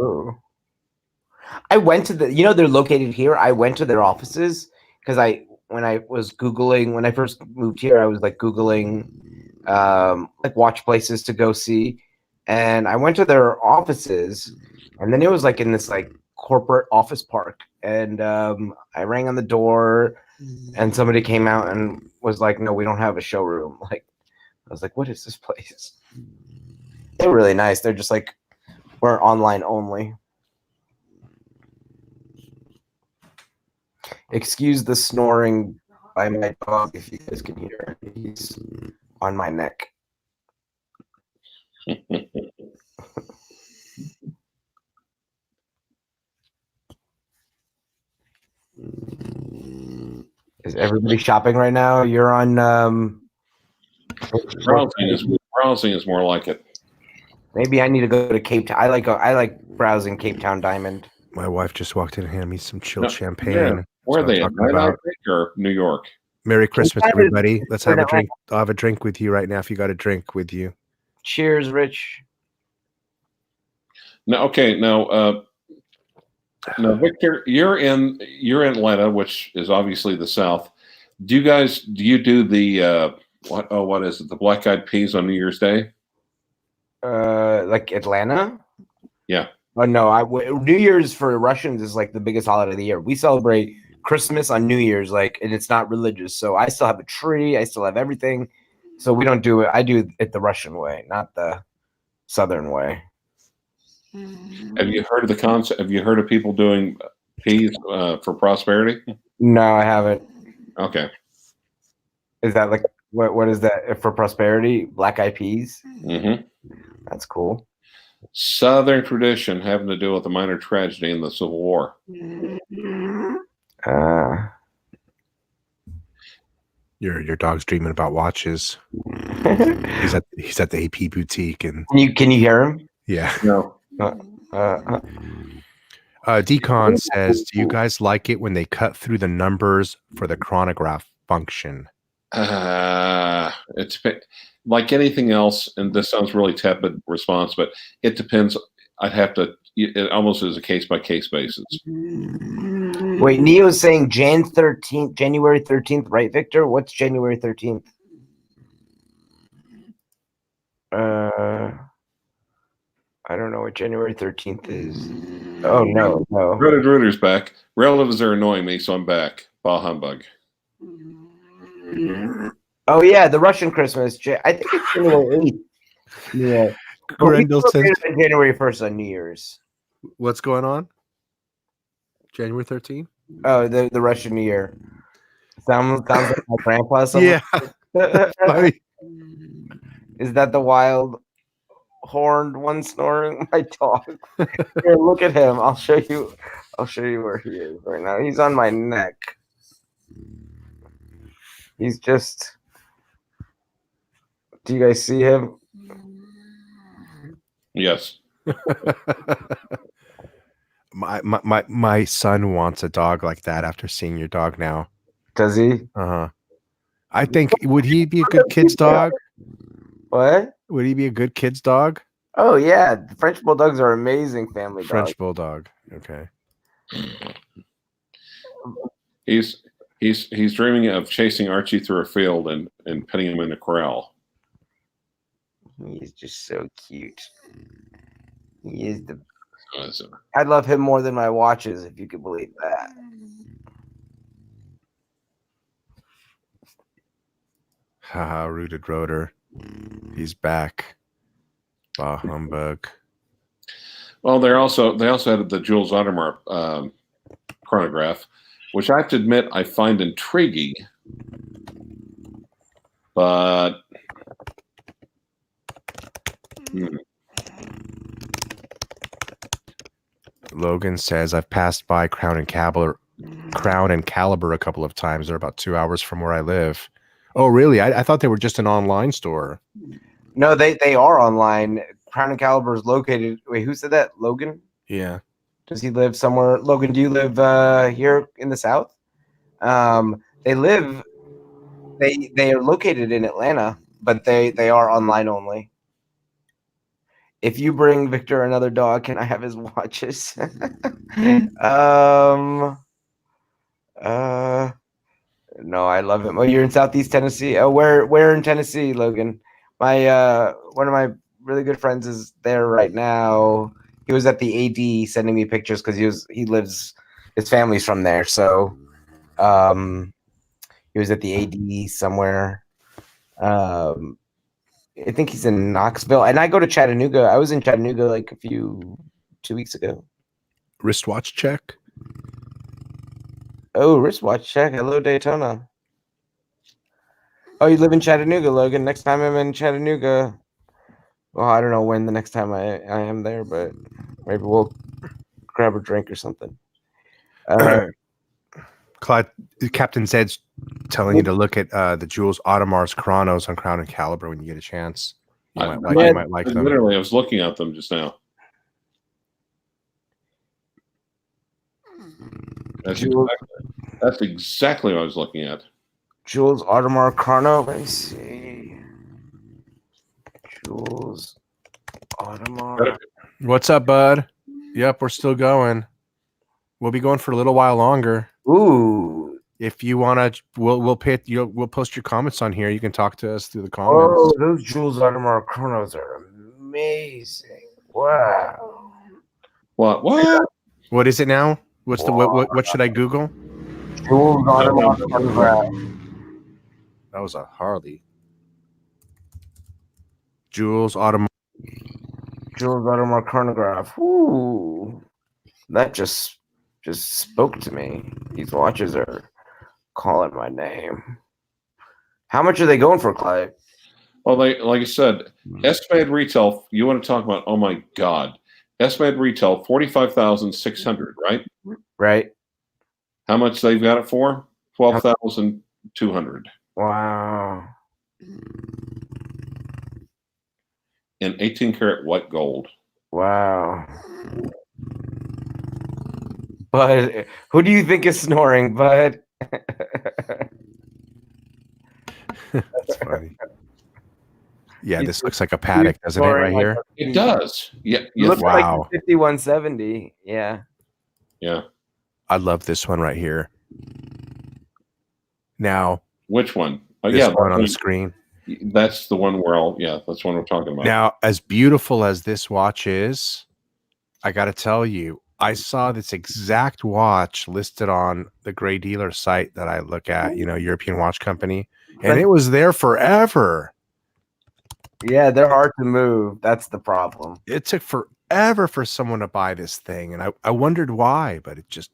Oh. I went to they're located here. I went to their offices because when I first moved here, I was like Googling like watch places to go see. And I went to their offices, and then it was like in this like corporate office park. And I rang on the door, and somebody came out and was like, "No, we don't have a showroom." Like, I was like, "What is this place?" They're really nice. They're just like, we're online only. Excuse the snoring by my dog if you guys can hear. He's on my neck. Is everybody shopping right now? You're on browsing is more like it. Maybe I need to go to Cape Town. I like browsing Cape Town Diamond. My wife just walked in and handed me some chilled champagne. Yeah. Where are they? Or New York? Merry Christmas, everybody. Let's have a drink. I'll have a drink with you right now if you got a drink with you. Cheers, Rich. No, okay. Now, Victor, you're in Atlanta, which is obviously the South. Do you do the what is it? The Black Eyed Peas on New Year's Day? Like Atlanta? Yeah. Oh no, New Year's for Russians is like the biggest holiday of the year. We celebrate Christmas on New Year's, and it's not religious. So I still have a tree. I still have everything. So we don't do it. I do it the Russian way, not the Southern way. Have you heard of the concept? Have you heard of people doing peas for prosperity? No, I haven't. Okay. Is that like what is that for prosperity? Black Eyed Peas? Mm-hmm. That's cool. Southern tradition having to do with a minor tragedy in the Civil War. Your dog's dreaming about watches. he's at the AP boutique and can you hear him? Yeah. No. Decon says, "Do you guys like it when they cut through the numbers for the chronograph function?" It's like anything else, and this sounds really tepid response, but it depends. It almost is a case by case basis. Wait, Neo's saying January 13th, right, Victor? What's January 13th? I don't know what January 13th is. Oh, no. Router's back. Relatives are annoying me, so I'm back. Bah humbug. Oh, yeah, the Russian Christmas. I think it's January 8th. Yeah. Grendel sends. January 1st on New Year's. What's going on? January 13th? Oh, the Russian New Year. Sounds like my grandpa. Yeah. Funny. Is that the wild horned one snoring? My dog. Here, look at him. I'll show you where he is right now. He's on my neck. He's just. Do you guys see him? Yes. My son wants a dog like that after seeing your dog now. Does he? Uh-huh. I think, would he be a good kid's dog? What? Would he be a good kid's dog? Oh yeah, French bulldogs are amazing family dogs. French bulldog. Okay. He's dreaming of chasing Archie through a field and petting him in a corral. He's just so cute. He is the. So, I love him more than my watches, if you could believe that. Haha, rooted rotor. He's back. Bah humbug. well, they also had the Jules Audemars chronograph, which I have to admit I find intriguing, but Logan says, I've passed by Crown and Caliber a couple of times. They're about 2 hours from where I live. Oh, really? I thought they were just an online store. No, they are online. Crown and Caliber is located. Wait, who said that? Logan? Yeah. Does he live somewhere? Logan, do you live here in the South? They are located in Atlanta, but they are online only. If you bring Victor another dog, can I have his watches? No, I love him. Oh, you're in Southeast Tennessee. Oh, where in Tennessee, Logan? My one of my really good friends is there right now. He was at the AD sending me pictures because his family's from there. So he was at the AD somewhere. I think he's in Knoxville. And I go to Chattanooga. I was in Chattanooga like 2 weeks ago. Wristwatch check. Oh, wristwatch check. Hello, Daytona. Oh, you live in Chattanooga, Logan. Next time I'm in Chattanooga. Well, I don't know when the next time I am there, but maybe we'll grab a drink or something. Clyde, Captain Zed's telling you to look at the Jules Audemars Chronos on Crown and Caliber when you get a chance. You might like them. Literally, I was looking at them just now. That's exactly what I was looking at. Jules Audemars Carnot. Let me see. Jules Audemars. What's up, bud? Yep, we're still going. We'll be going for a little while longer. Ooh. If you want to, we'll post your comments on here. You can talk to us through the comments. Oh, those Jules Audemars Chronos are amazing. Wow. What? What is it now? What's the what should I Google? Jules Audemars Chronograph. That was a Harley. Jules Audemars Chronograph. Ooh. That just spoke to me. These watches are calling my name. How much are they going for, Clyde? Well, like I said, estimated retail. You want to talk about? Oh my God! Estimated retail $45,600, right? Right. How much they've got it for? $12,200. Wow. In 18-karat white gold. Wow. Bud, who do you think is snoring, Bud? That's funny. Yeah, this looks like a Patek, doesn't it, right here? It does. Yeah. It looks Wow. like 5170. Yeah. Yeah. I love this one right here. Now, which one? Oh, this yeah, one on the screen. That's the one where that's the one we're talking about. Now, as beautiful as this watch is, I got to tell you, I saw this exact watch listed on the Gray Dealer site that I look at, European Watch Company, and it was there forever. Yeah, they're hard to move. That's the problem. It took forever for someone to buy this thing, and I wondered why, but it just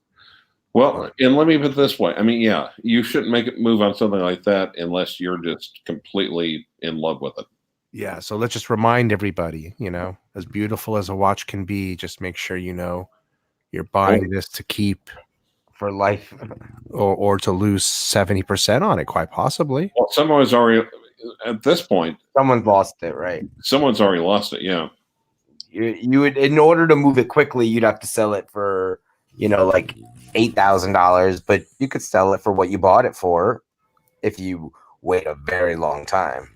Well, and let me put it this way. I mean, yeah, you shouldn't make it move on something like that unless you're just completely in love with it. yeah. So let's just remind everybody, as beautiful as a watch can be, just make sure you're buying this to keep For life. or to lose 70% on it, quite possibly. Well, someone's already, at this point, Someone's lost it, right? someone's already lost it. Yeah. You would, in order to move it quickly, you'd have to sell it for, like $8,000, but you could sell it for what you bought it for if you wait a very long time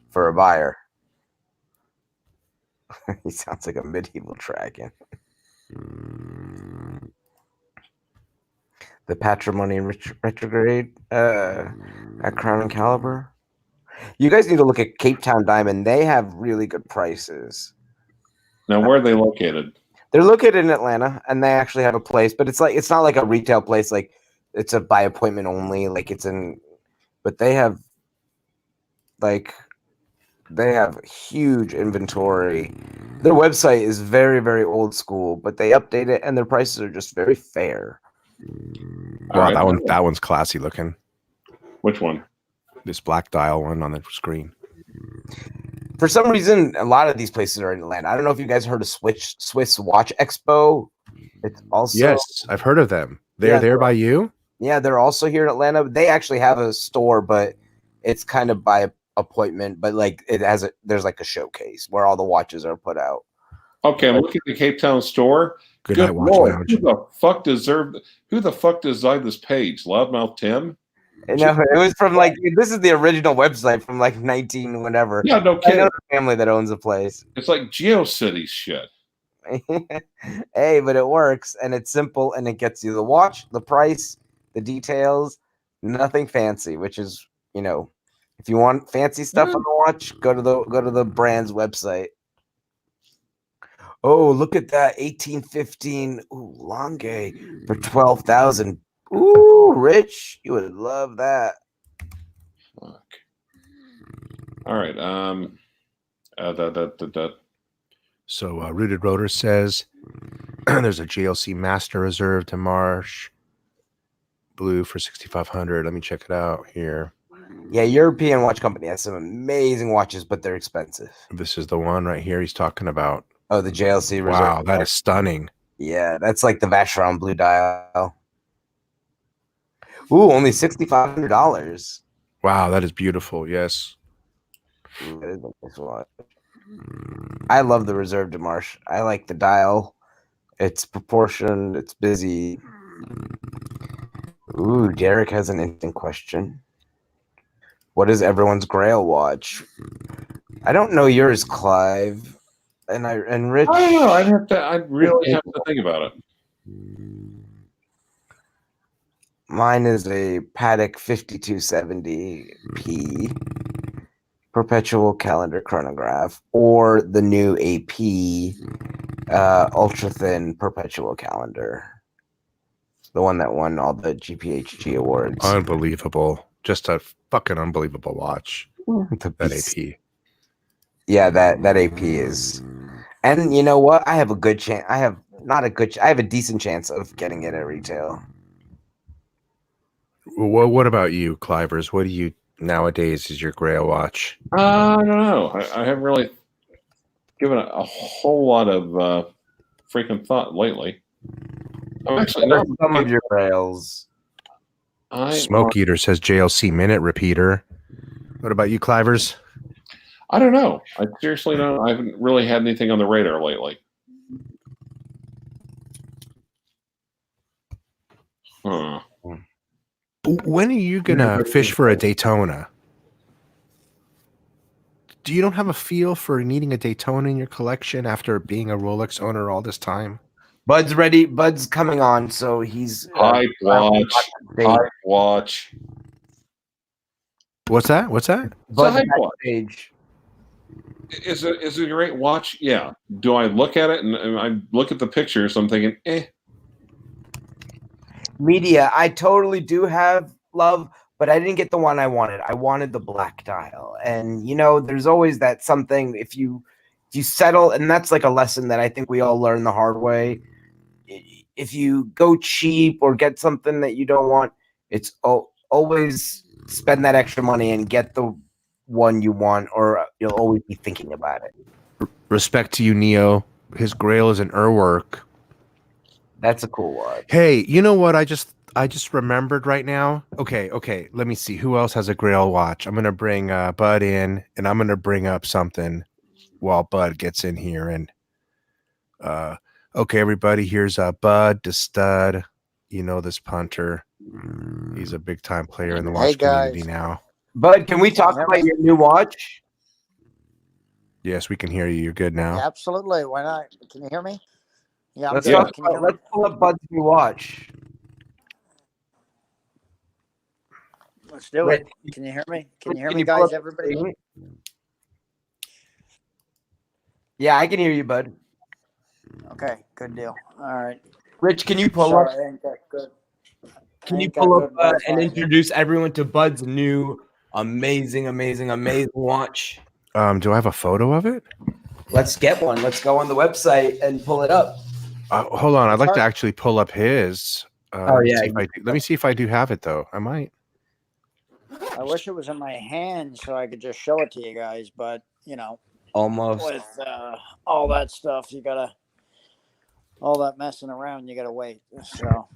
for a buyer. He sounds like a medieval dragon. The Patrimony retrograde at Crown and Caliber. You guys need to look at Cape Town Diamond. They have really good prices. Now, where are they located? They're located in Atlanta, and they actually have a place, but it's not like a retail place. Like it's a by appointment only. Like but they have huge inventory. Their website is very, very old school, but they update it, and their prices are just very fair. Wow, All that one's classy looking. Which one? This black dial one on the screen. For some reason, a lot of these places are in Atlanta. I don't know if you guys heard of Swiss Watch Expo. It's also Yes, I've heard of them. They're there by you? Yeah, they're also here in Atlanta. They actually have a store, but it's kind of by appointment. But like there's like a showcase where all the watches are put out. Okay, I'm looking at the Cape Town store. Good Good Night Watch Lord, Lounge. who the fuck designed this page? Loudmouth Tim? It was from this is the original website from like 19 whatever. Yeah, no I kidding. know the family that owns the place. It's like GeoCities shit. Hey, but it works and it's simple and it gets you the watch, the price, the details, nothing fancy, which is, if you want fancy stuff on the watch, go to the brand's website. Oh, look at that 1815 Lange for 12,000. Ooh, Rich, you would love that. Fuck. All right. So Rooted Rotor says there's a JLC Master Reserve to Marsh Blue for 6,500. Let me check it out here. Yeah, European watch company has some amazing watches, but they're expensive. This is the one right here he's talking about. Oh, the JLC Reserve. Wow, that is stunning. Yeah, that's like the Vacheron Blue dial. Ooh, only $6,500. Wow, that is beautiful. Yes. Ooh, that is a nice watch. I love the Reserve de Marche. I like the dial. It's proportioned. It's busy. Ooh, Derek has an interesting question. What is everyone's Grail watch? I don't know yours, Clive. And Rich. I don't know. I'd really have to think about it. Mine is a Patek 5270p perpetual calendar chronograph, or the new AP ultra thin perpetual calendar, the one that won all the GPHG awards. Unbelievable. Just a fucking unbelievable watch. That AP. Yeah, that AP is. And you know what? I have a good chance. I have a decent chance of getting it at retail. Well, what about you, Clivers? What do you nowadays is your Grail watch? I don't know. I haven't really given a whole lot of freaking thought lately. I'm actually not. Some of your Grails. Smoke Eater says JLC Minute Repeater. What about you, Clivers? I don't know. I seriously don't. I haven't really had anything on the radar lately. Huh. When are you gonna fish for a Daytona? Do you don't have a feel for needing a Daytona in your collection after being a Rolex owner all this time? Bud's ready. Bud's coming on, so he's Hype watch. Hype watch. What's that? It's a hype watch. Page. Is it a great watch? Yeah. Do I look at it and I look at the pictures? I'm thinking, Media, I totally do have love, but I didn't get the one I wanted. I wanted the black dial. And you know, there's always that something if you settle, and that's like a lesson that I think we all learn the hard way. If you go cheap or get something that you don't want, it's always spend that extra money and get the one you want, or you'll always be thinking about it. Respect to you, Neo. His Grail is an Urwerk. That's a cool one. Hey, you know what? I just remembered right now. Okay. Let me see who else has a Grail watch. I'm gonna bring Bud in, and I'm gonna bring up something while Bud gets in here. And okay, everybody, here's Bud the Stud. You know this punter. He's a big time player in the watch community now. Bud, can we talk about your new watch? Yes, we can hear you. You're good now. Yeah, absolutely. Why not? Can you hear me? Yeah, Let's pull up Bud's new watch. Let's do it. Can you hear me? Can you hear me, guys? Everybody? Yeah, I can hear you, Bud. Okay, good deal. All right. Rich, can you pull up? I ain't that good. Can you pull up and introduce everyone to Bud's new amazing watch? Do I have a photo of it? Let's get one. Let's go on the website and pull it up. Hold on. I'd like to actually pull up his. Oh, yeah. Let me see if I do have it, though. I might. I wish it was in my hand so I could just show it to you guys, but, you know. Almost. With all that stuff, you got to, all that messing around, you got to wait. So.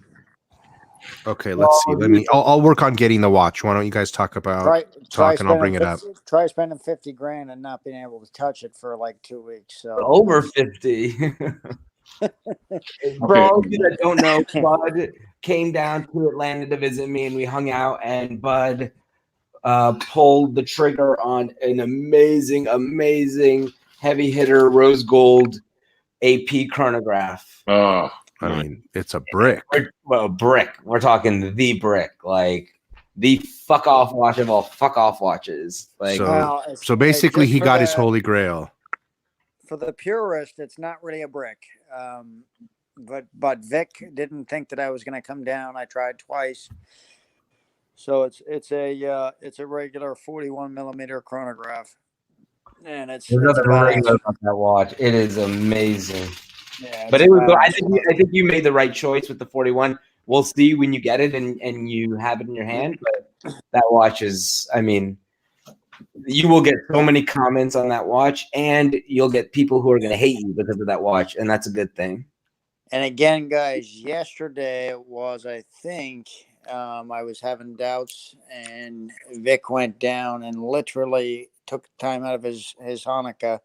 Okay, let's see. I'll work on getting the watch. Why don't you guys talk about talk and I'll bring it up. Try spending $50,000 and not being able to touch it for like 2 weeks. So over 50. For all of you that don't know, Bud came down to Atlanta to visit me, and we hung out. And Bud pulled the trigger on an amazing heavy hitter rose gold AP chronograph. Oh. I mean, it's a brick. Brick. We're talking the brick, like the fuck off watch of all fuck off watches. Like, so basically, he got his holy grail. For the purist, it's not really a brick. But Vic didn't think that I was going to come down. I tried twice. So it's a regular 41 millimeter chronograph, and it's about that watch. It is amazing. Yeah, but it was. I think you made the right choice with the 41. We'll see when you get it and you have it in your hand. But that watch is, I mean, you will get so many comments on that watch, and you'll get people who are going to hate you because of that watch, and that's a good thing. And again, guys, yesterday was, I think, I was having doubts, and Vic went down and literally took time out of his Hanukkah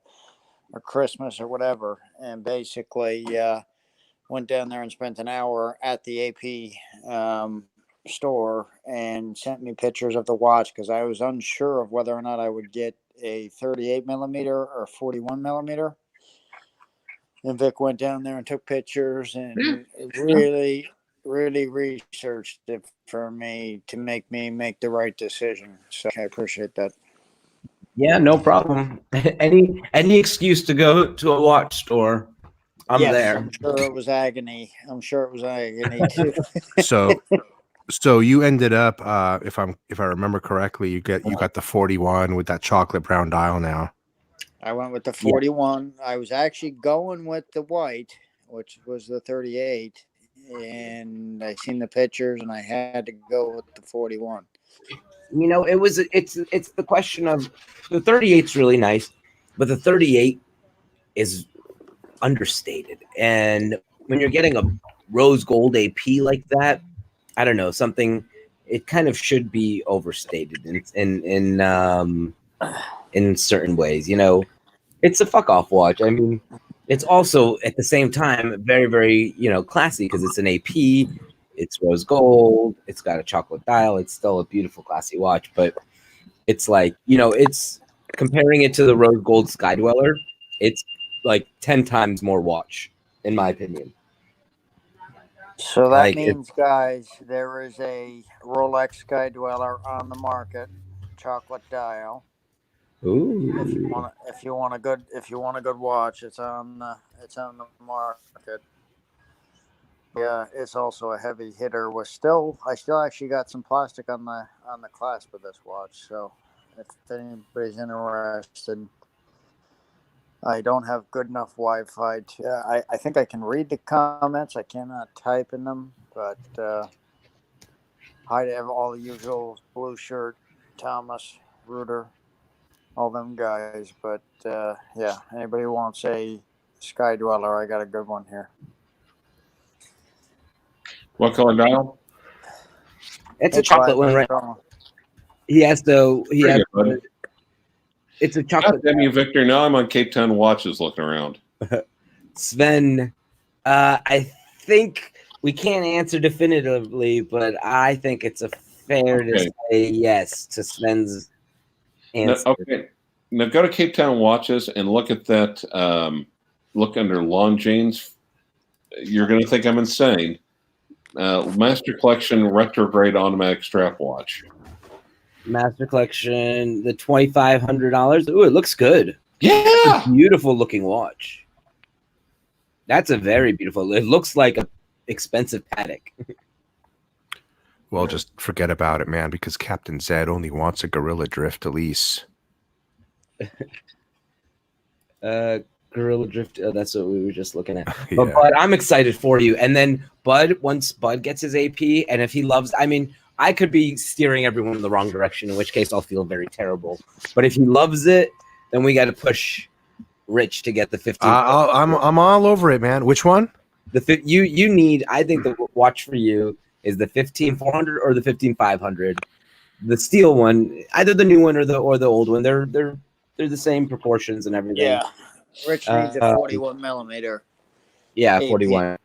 or Christmas or whatever, and basically went down there and spent an hour at the AP store and sent me pictures of the watch because I was unsure of whether or not I would get a 38 millimeter or 41 millimeter. And Vic went down there and took pictures and really researched it for me to make me make the right decision. So I appreciate that. Yeah, no problem. Any excuse to go to a watch store, I'm there. I'm sure it was agony. Too. So you ended up, if I remember correctly, you got the 41 with that chocolate brown dial now. I went with the 41. Yeah. I was actually going with the white, which was the 38, and I seen the pictures, and I had to go with the 41. You know, it's the question of the 38's really nice, but the 38 is understated. And when you're getting a rose gold AP like that, I don't know, it kind of should be overstated in certain ways. You know, it's a fuck off watch. I mean, it's also at the same time very, very, classy because it's an AP. It's rose gold. It's got a chocolate dial. It's still a beautiful, classy watch. But it's like, it's comparing it to the rose gold Sky Dweller. It's like 10 times more watch, in my opinion. So that means, guys, there is a Rolex Sky Dweller on the market, chocolate dial. Ooh. If you want a good watch, it's on the market. Yeah, it's also a heavy hitter. I still actually got some plastic on the clasp of this watch. So if anybody's interested, I don't have good enough Wi-Fi. I think I can read the comments. I cannot type in them, but I have all the usual blue shirt, Thomas, Reuter, all them guys. But yeah, anybody wants a Sky Dweller, I got a good one here. What color dial? It's a chocolate one, right? He has to. He has. Good, it's a chocolate. God damn you, Victor! Now I'm on Cape Town watches looking around. Sven, I think we can't answer definitively, but I think it's a fair to say yes to Sven's answer. Okay, now go to Cape Town watches and look at that. Look under Longines. You're going to think I'm insane. Master Collection retrograde automatic strap watch. Master Collection, the $2,500. Ooh, it looks good. Yeah, beautiful looking watch. That's a very beautiful. It looks like an expensive Patek. Well, just forget about it, man, because Captain Zed only wants a Gorilla Drift Elise. Gorilla Drift. That's what we were just looking at. But Bud, I'm excited for you. And then Bud, once Bud gets his AP, and if he loves, I mean, I could be steering everyone in the wrong direction, in which case I'll feel very terrible. But if he loves it, then we got to push Rich to get the 15. I'm all over it, man. Which one? You need. I think the watch for you is the 15400 or the 15500. The steel one, either the new one or the old one. They're the same proportions and everything. Yeah. Rich needs a 41 millimeter. Yeah, 41.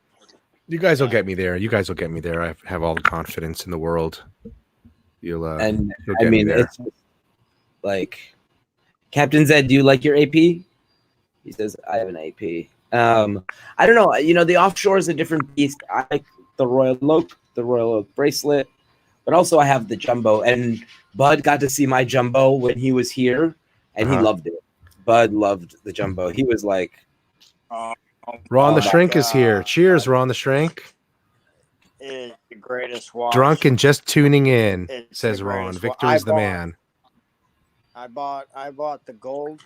You guys will get me there. I have all the confidence in the world. You'll and you'll I get mean, me there. it's like Captain Zed. Do you like your AP? He says, "I have an AP." I don't know. You know, the offshore is a different beast. I like the Royal Oak bracelet, but also I have the jumbo. And Bud got to see my jumbo when he was here, and he loved it. Bud loved the jumbo. He was like, Ron the Shrink is here. Cheers, Ron the Shrink. Is the greatest watch. Drunk and just tuning in, says Ron. Victor is the man. I bought the gold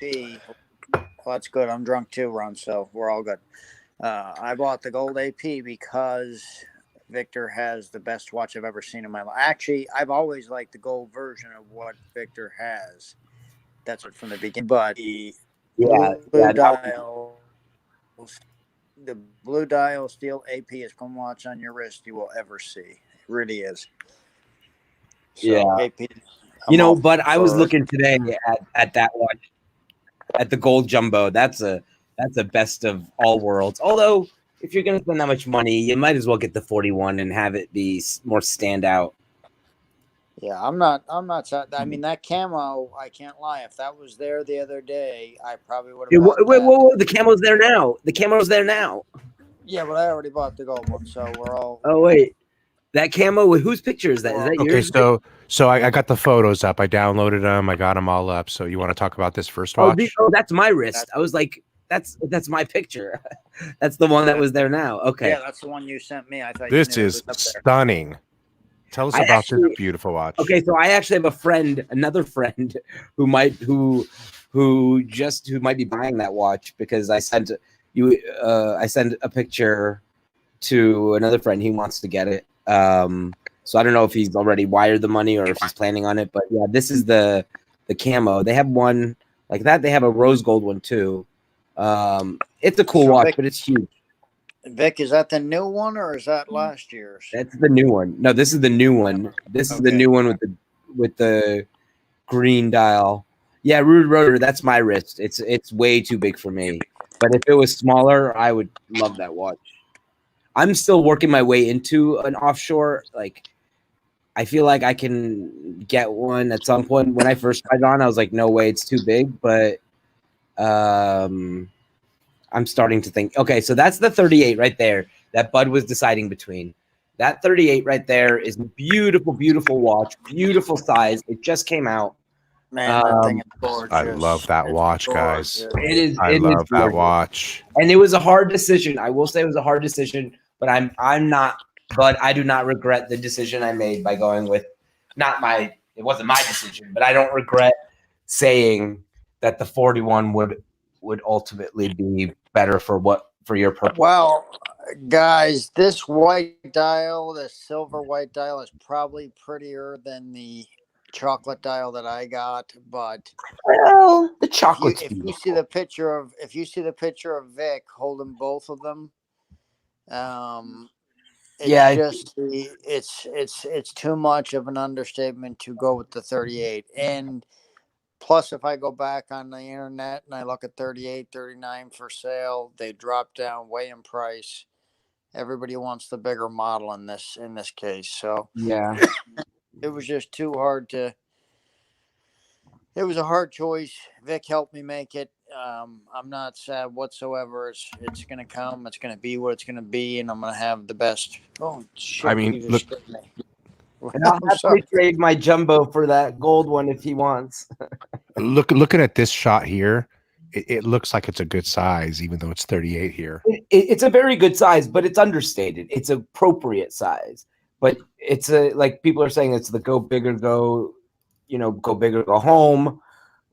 AP. Well, that's good. I'm drunk too, Ron, so we're all good. I bought the gold AP because Victor has the best watch I've ever seen in my life. Actually, I've always liked the gold version of what Victor has. That's it from the beginning. But the blue dial steel APist watch on your wrist you will ever see. It really is. So, AP, but I was looking today at that watch, at the gold jumbo. That's a best of all worlds. Although, if you're going to spend that much money, you might as well get the 41 and have it be more standout. Yeah, I'm not sad. I mean, that camo, I can't lie. If that was there the other day, I probably would have. Wait, the camo's there now. The camo's there now. Yeah, but I already bought the gold one, so we're all. Oh wait, that camo. Whose picture is that? Is that yours? Okay, so I got the photos up. I downloaded them. I got them all up. So you want to talk about this first watch? Oh, that's my wrist. I was like, that's my picture. That's the one that was there now. Okay. Yeah, that's the one you sent me. I thought this is stunning. Tell us about this beautiful watch. Okay, so I actually have another friend who might be buying that watch because I sent a picture to another friend. He wants to get it. So I don't know if he's already wired the money or if he's planning on it. But yeah, this is the camo. They have one like that. They have a rose gold one too. It's a cool watch, but it's huge. Vic, is that the new one or is that last year's? That's the new one. No, this is the new one. This is the new one with the green dial. Yeah, Rude Rotor, that's my wrist. It's way too big for me. But if it was smaller, I would love that watch. I'm still working my way into an offshore. Like, I feel like I can get one at some point. When I first tried it on, I was like, no way, it's too big. But I'm starting to think, okay, so that's the 38 right there that Bud was deciding between. That 38 right there is a beautiful, beautiful watch, beautiful size. It just came out. Man, that thing is gorgeous. I love that watch, guys. It is. I love that watch. And it was a hard decision. I will say it was a hard decision but I'm not. But I do not regret the decision I made by going with it wasn't my decision, but I don't regret saying that the 41 would ultimately be better for your purpose. Well, guys, this white dial, the silver white dial, is probably prettier than the chocolate dial that I got. But Well, the chocolate's if you beautiful. see the picture of Vic holding both of them, it's too much of an understatement to go with the 38. And plus, if I go back on the internet and I look at 38, 39 for sale, they drop down way in price. Everybody wants the bigger model in this case. So yeah, it was just too hard to. It was a hard choice. Vic helped me make it. I'm not sad whatsoever. It's going to come. It's going to be what it's going to be, and I'm going to have the best. Oh shit! I mean, you just look- scared me. and I'll I'm happily sorry. trade my jumbo for that gold one if he wants. Looking at this shot here, it looks like it's a good size, even though it's 38 here. It's a very good size, but it's understated. It's appropriate size, but it's like people are saying it's the go big or go big or go home.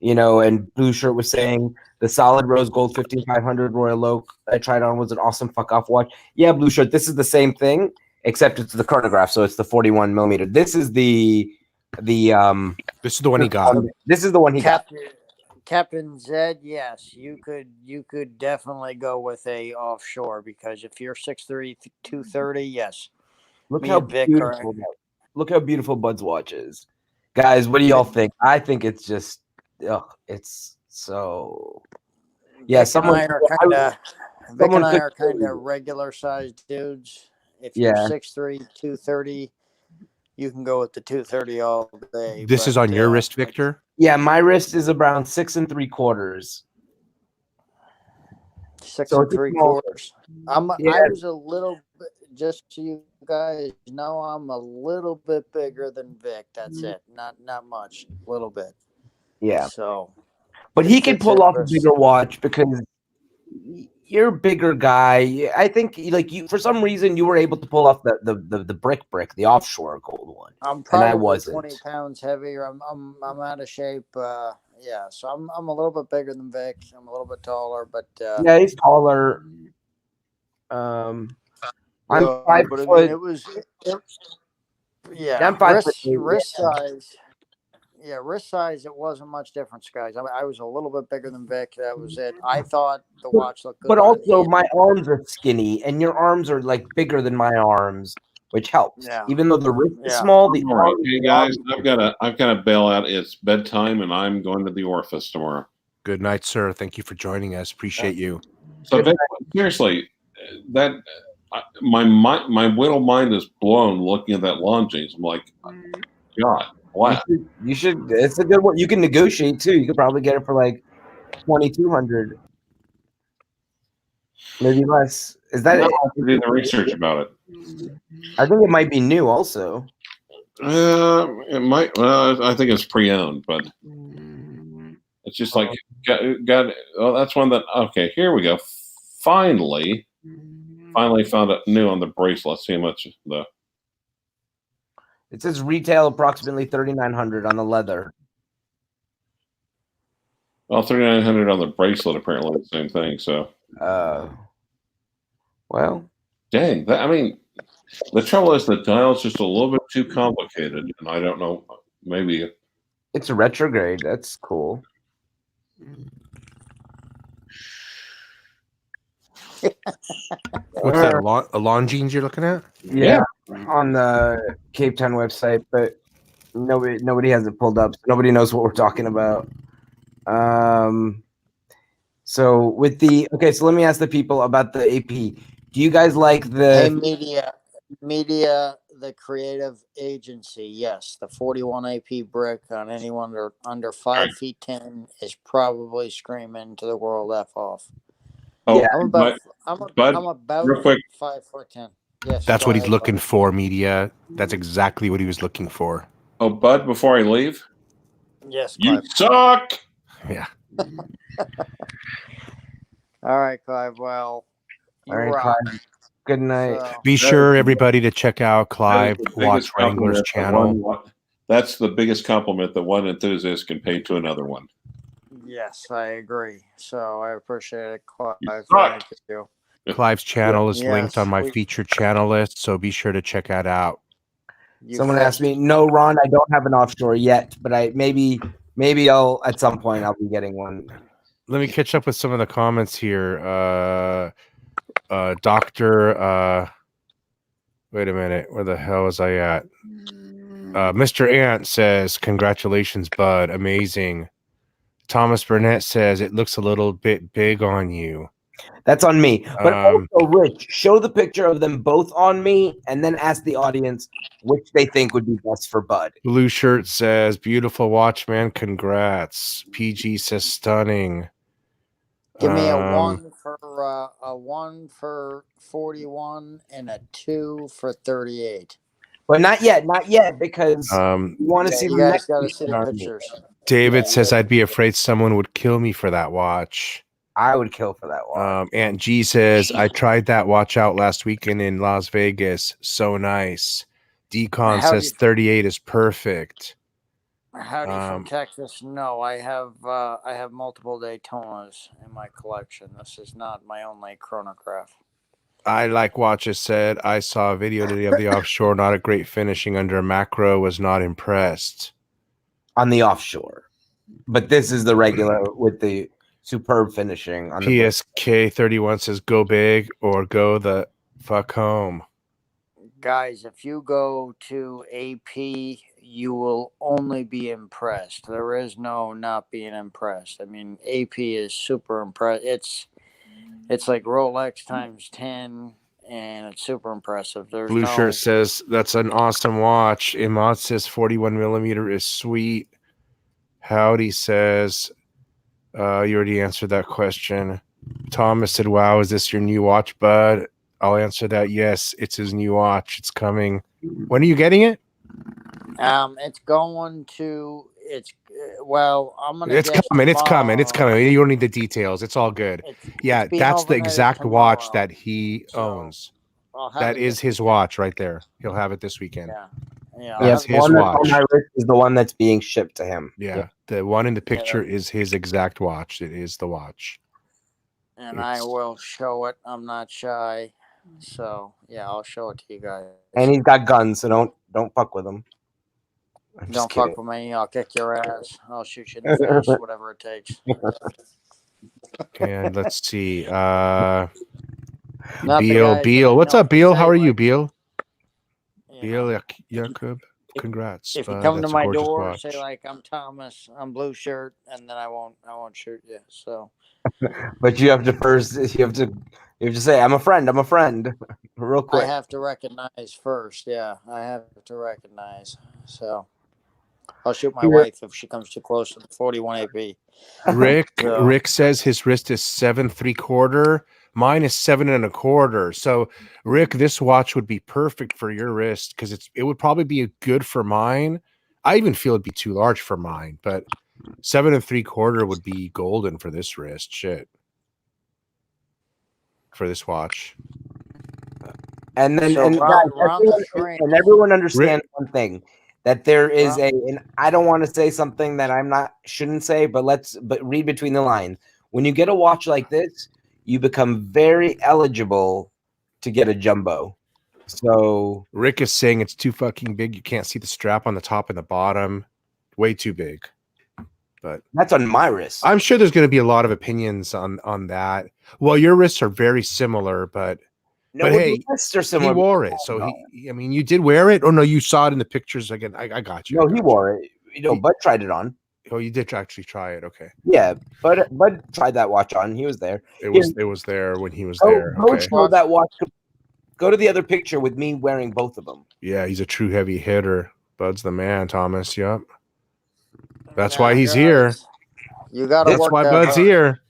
And Blue Shirt was saying the solid rose gold 15500 Royal Oak I tried on was an awesome fuck off watch. Yeah, Blue Shirt, this is the same thing, except it's the chronograph, so it's the 41 millimeter. This is the This is the one he got. This is the one he got. Captain Zed, yes, you could definitely go with a offshore, because if you're 6'3", 230, yes. Look Me how and Vic beautiful look how beautiful Bud's watch is. Guys, what do y'all think? I think it's just it's so Vic and I are kind of regular sized dudes. If you're 6'3", 230, you can go with the 230 all day. This is on your wrist, Victor? Yeah, my wrist is around 6 3/4. 6 So it's 3/4. I Yeah. was a little bit, just so you guys know, I'm a little bit bigger than Vic. That's it. Not much. A little bit. Yeah. So, But he can fits pull in off a wrist. bigger watch because you're a bigger guy. I think you for some reason you were able to pull off the brick, the offshore gold one. I'm probably and I wasn't. 20 pounds heavier. I'm out of shape. Yeah, so I'm a little bit bigger than Vic. I'm a little bit taller, but Yeah, he's taller. I'm 5 but foot. I mean, it was I'm 5 foot wrist size. Yeah, wrist size. It wasn't much difference, guys. I was a little bit bigger than Vic. That was it. I thought the watch looked good. But on also, him. my arms are skinny, and your arms are like bigger than my arms, which helps. Yeah. Even though the wrist is Yeah. small, the All right, arms. hey guys, I've got to bail out. It's bedtime, and I'm going to the orifice tomorrow. Good night, sir. Thank you for joining us. Appreciate you. So Vic, seriously, that my little mind is blown looking at that Longines. I'm like, God, wow. You should. It's a good one. You can negotiate too. You could probably get it for like 2,200, maybe less. Is that? I'll have to do the research about it. I think it might be new also. It might. Well, I think it's pre-owned, but it's just like got. Oh, that's one that. Okay, here we go. Finally found it new on the bracelet. Let's see how much the. It says retail approximately 3,900 on the leather. Well, 3,900 on the bracelet. Apparently, the same thing. So. Well. Dang. I mean, the trouble is the dial's just a little bit too complicated, and I don't know. Maybe it's a retrograde. That's cool. What's that? A Longines you're looking at? Yeah, on the Cape Town website, but nobody has it pulled up. So nobody knows what we're talking about. So with so let me ask the people about the AP. Do you guys like the media, the creative agency? Yes, the 41 AP brick on anyone under 5'10" is probably screaming to the world F off. Oh, yeah, I'm about real quick. 5'10". Yes, that's what he's looking Bud. for. Media. That's exactly what he was looking for. Oh, Bud, before I leave. Yes, you Clive. suck. Yeah. All right, Clive. Well, you all right, rock. Clive. Good night. So, Be sure, everybody, to check out Clive That is the Watch biggest Wrangler's compliment that channel. that's the biggest compliment that one enthusiast can pay to another one. yes, I agree. So I appreciate it, Clive. suck. Thank you. Clive's channel is Yes, linked on my we- featured channel list, so be sure to check that out. You Someone fixed- asked me, no, Ron, I don't have an offshore yet, but I maybe I'll at some point I'll be getting one. Let me catch up with some of the comments here. Doctor, wait a minute, where the hell was I at? Mr. Ant says, "Congratulations, bud, amazing." Thomas Burnett says, "It looks a little bit big on you." That's on me. But Um, also, Rich, show the picture of them both on me, and then ask the audience which they think would be best for Bud. Blue Shirt says, "Beautiful watch, man. Congrats." PG says, "Stunning." Give me a 1 for 41 and a 2 for 38. But not yet, because you want to see You the guys next got to see the picture on me. pictures. David says, "I'd be afraid someone would kill me for that watch." I would kill for that watch. Aunt G says, "I tried that watch out last weekend in Las Vegas. So nice." Decon Howdy. says 38 is perfect. Howdy from Texas. No, I have multiple Daytonas in my collection. This is not my only chronograph. I like watches said, "I saw a video today of the offshore. Not a great finishing under a macro. Was not impressed." On the offshore. But this is the regular with the superb finishing on the PSK 31 says, "Go big or go the fuck home." Guys, if you go to AP, you will only be impressed. There is no not being impressed. I mean, AP is super impressed. It's like Rolex times 10, and it's super impressive. There's Blue no Shirt says, "That's an awesome watch." Imad says 41 millimeter is sweet. Howdy says, "You already answered that question." Thomas said, "Wow, is this your new watch, bud?" I'll answer that. Yes, it's his new watch. It's coming. When are you getting it? It's going to. Well, I'm gonna. It's guess coming. It's coming. It's tomorrow. coming. You don't need the details. It's all good. Yeah, being that's the overnighted exact watch tomorrow. that he So, owns. I'll have That it is this his weekend. watch right there. He'll have it this weekend. Yeah. That's the his one that's on watch. my wrist is the one that's being shipped to him. Yeah, the one in the picture is his exact watch. It is the watch. And I will show it. I'm not shy. So yeah, I'll show it to you guys. And he's got guns, so don't fuck with him. I'm just Don't kidding. fuck with me. I'll kick your ass. I'll shoot you in the face. Whatever it takes. And let's see. Not the Beal, guys Beal. that I What's know up, to Beal? say, How are you, like, Beal? you Beal know, Jakob. Congrats. if you bud. come to That's a my gorgeous door, watch. say like I'm Thomas, I'm Blue Shirt, and then I won't shoot you. So But you have to say, I'm a friend. Real quick. I have to recognize first. Yeah, I have to recognize. So I'll shoot my wife if she comes too close to the 41 AP. Rick says his wrist is 7.75. Mine is 7.25. So Rick, this watch would be perfect for your wrist because it would probably be good for mine. I even feel it'd be too large for mine, but 7.75 would be golden for this wrist. Shit. For this watch. And then So and guys, everyone understands one thing, that there is and I don't want to say something that shouldn't say, but read between the lines. When you get a watch like this, you become very eligible to get a jumbo. So Rick is saying it's too fucking big. You can't see the strap on the top and the bottom. Way too big. But that's on my wrist. I'm sure there's going to be a lot of opinions on that. Well, your wrists are very similar, but hey, he wore it. So I mean, you did wear it? Or no, you saw it in the pictures again. I got you. No, he wore it. Bud tried it on. Oh, you did actually try it. Okay. Yeah, Bud tried that watch on. He was there. It was there when he was there. Okay. That watch. Go to the other picture with me wearing both of them. Yeah, he's a true heavy hitter. Bud's the man, Thomas. Yep. That's why he's here. You got to That's work why that Bud's hard. here.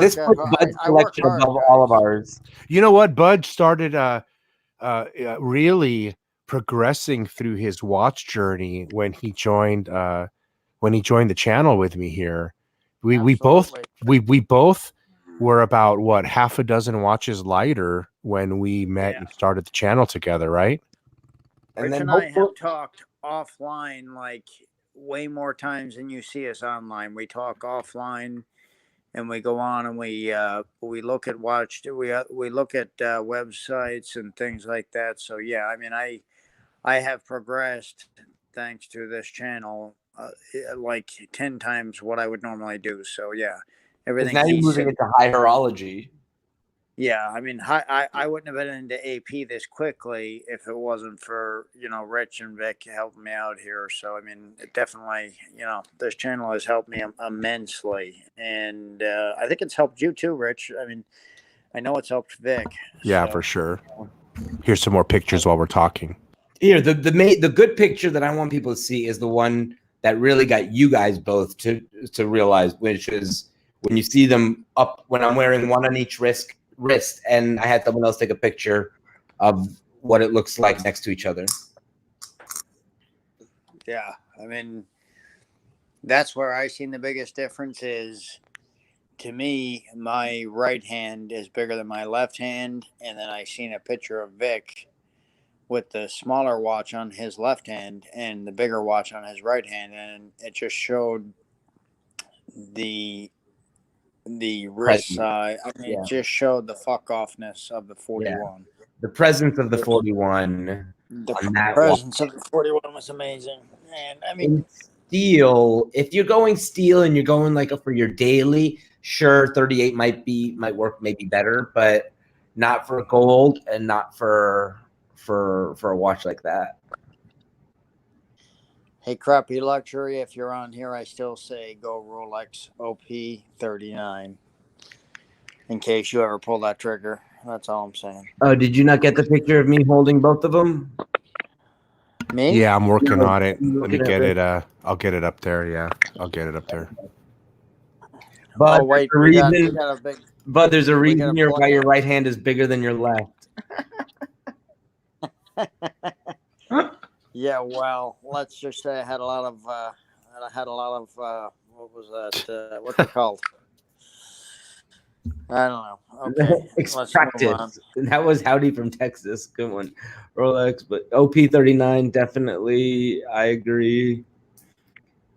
This puts Bud's collection above all of ours. You know what? Bud started really progressing through his watch journey when he joined the channel with me here. We both we're about what, half a dozen watches lighter when we met and started the channel together, right? And Rich then and I hopefully- have talked offline like way more times than you see us online. We talk offline, and we go on and we look at we look at websites and things like that. So yeah, I mean, I have progressed thanks to this channel, like 10 times what I would normally do. So yeah, 'cause everything now you're he's moving said. into high horology. Yeah, I mean, I wouldn't have been into AP this quickly if it wasn't for, Rich and Vic helping me out here. So, I mean, it definitely, this channel has helped me immensely. And I think it's helped you too, Rich. I mean, I know it's helped Vic. Yeah, so. for sure. Here's some more pictures while we're talking. Here, the good picture that I want people to see is the one that really got you guys both to realize, which is when you see them up when I'm wearing one on each wrist, and I had someone else take a picture of what it looks like next to each other. Yeah, I mean, that's where I seen the biggest difference is, to me, my right hand is bigger than my left hand, and then I seen a picture of Vic with the smaller watch on his left hand and the bigger watch on his right hand, and it just showed the wrist size. I mean, Yeah. it just showed the fuck offness of the 41. The presence of the 41. The on that presence of the 41 was amazing, and I mean, in steel, if you're going steel and you're going like for your daily, sure, 38 might work maybe better, but not for gold and not for a watch like that. hey, Crappy Luxury, if you're on here, I still say go Rolex OP.30. In case you ever pull that trigger, that's all I'm saying. Oh, did you not get the picture of me holding both of them? Me? Yeah, I'm working on it. I'm Let me looking at get it. it. I'll get it up there. Yeah, I'll get it up there. But Oh wait, there's a we reason. got a big. But there's a we reason gotta why your right hand is bigger than your left. Yeah, well, let's just say I had a lot of what was that? What's it called? I don't know. Okay, let's move on. Practice. And that was Howdy from Texas. Good one. Rolex, but OP.39 definitely. I agree.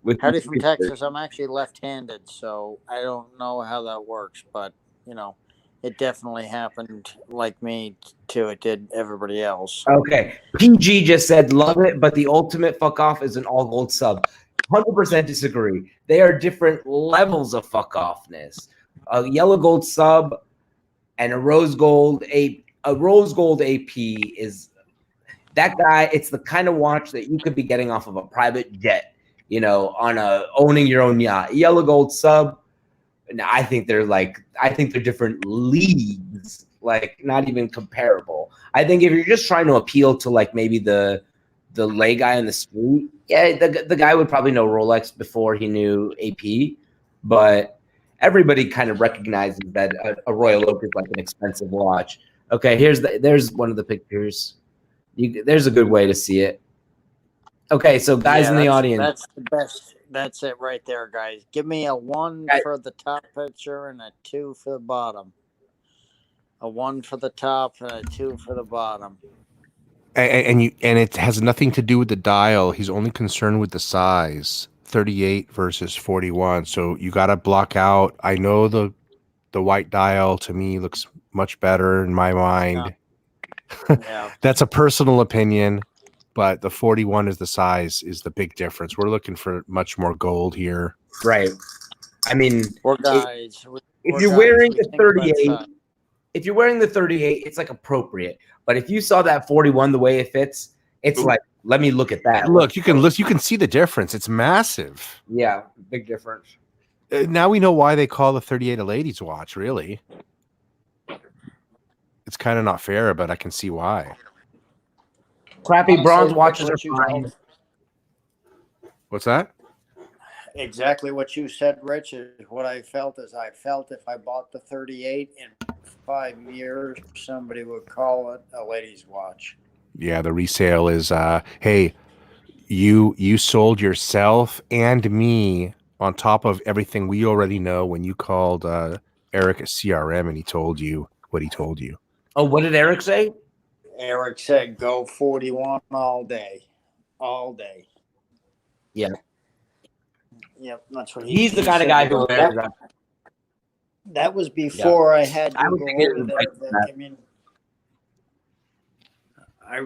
With Howdy from Texas. I'm actually left-handed, so I don't know how that works, but it definitely happened like me too. It did everybody else. Okay. PG just said, love it, but the ultimate fuck off is an all gold sub. 100% disagree. They are different levels of fuck offness. A yellow gold sub and a rose gold AP is that guy. It's the kind of watch that you could be getting off of a private jet, on owning your own yacht. Yellow gold sub. And I think they're different leagues, like not even comparable. I think if you're just trying to appeal to like maybe the lay guy in the street, yeah, the guy would probably know Rolex before he knew AP, but everybody kind of recognizes that a Royal Oak is like an expensive watch. Okay, there's one of the pictures. There's a good way to see it. Okay, so guys in the audience, that's the best. That's it right there, guys. Give me a 1 for the top picture and a 2 for the bottom. A 1 for the top and a 2 for the bottom. And it has nothing to do with the dial. He's only concerned with the size. 38 versus 41. So you got to block out. I know the white dial to me looks much better in my mind. Yeah. That's a personal opinion, but the 41 is the big difference. We're looking for much more gold here. right? I mean, if you're wearing the 38, if you're wearing the 38, it's like appropriate. But if you saw that 41 the way it fits, it's like, let me look at that. Look, you can see the difference. It's massive. Yeah, big difference. Now we know why they call the 38 a ladies' watch, really. It's kind of not fair, but I can see why. Crappy bronze watches are fine. What's that? Exactly what you said, Rich, is what I felt. Is I felt if I bought the 38 in 5 years, somebody would call it a ladies' watch. Yeah, the resale is hey, you sold yourself and me on top of everything we already know when you called Eric at CRM, and he told you what he told you. Oh, what did Eric say? Eric said go 41 all day. All day. Yeah. Yep, that's what He's the he kind of said guy to who go. wears that. That was before I had to I would go think it over was there. like Vic. that. I mean, I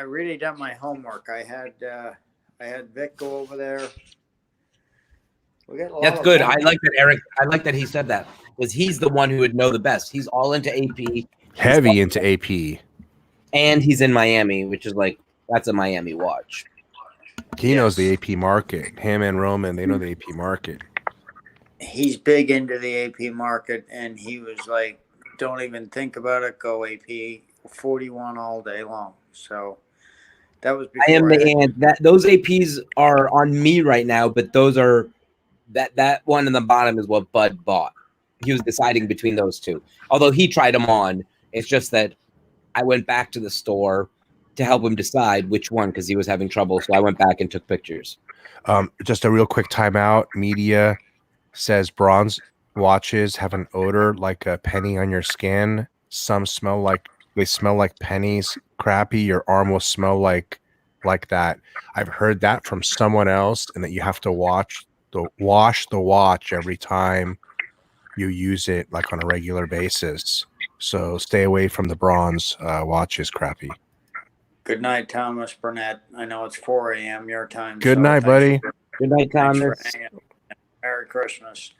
really done my homework. I had Vic go over there. We got a lot That's of good. fun. I like that, Eric. I like that he said that because he's the one who would know the best. He's all into AP. Heavy into AP. And he's in Miami, which is like, that's a Miami watch. He knows the AP market. Him and Roman, they know the AP market. He's big into the AP market, and he was like, don't even think about it. Go AP 41 all day long. So that was before I am the ant. That those APs are on me right now, but those are that one in the bottom is what Bud bought. He was deciding between those two. Although he tried them on. It's just that I went back to the store to help him decide which one because he was having trouble. So I went back and took pictures. Just a real quick timeout. Media says bronze watches have an odor like a penny on your skin. Some smell like pennies. Crappy. Your arm will smell like that. I've heard that from someone else, and that you have to wash the watch every time you use it, like on a regular basis. So stay away from the bronze watches. Crappy. Good night, Thomas Burnett. I know it's 4 a.m. your time. Good night, buddy. Good night, Thomas. Merry Christmas.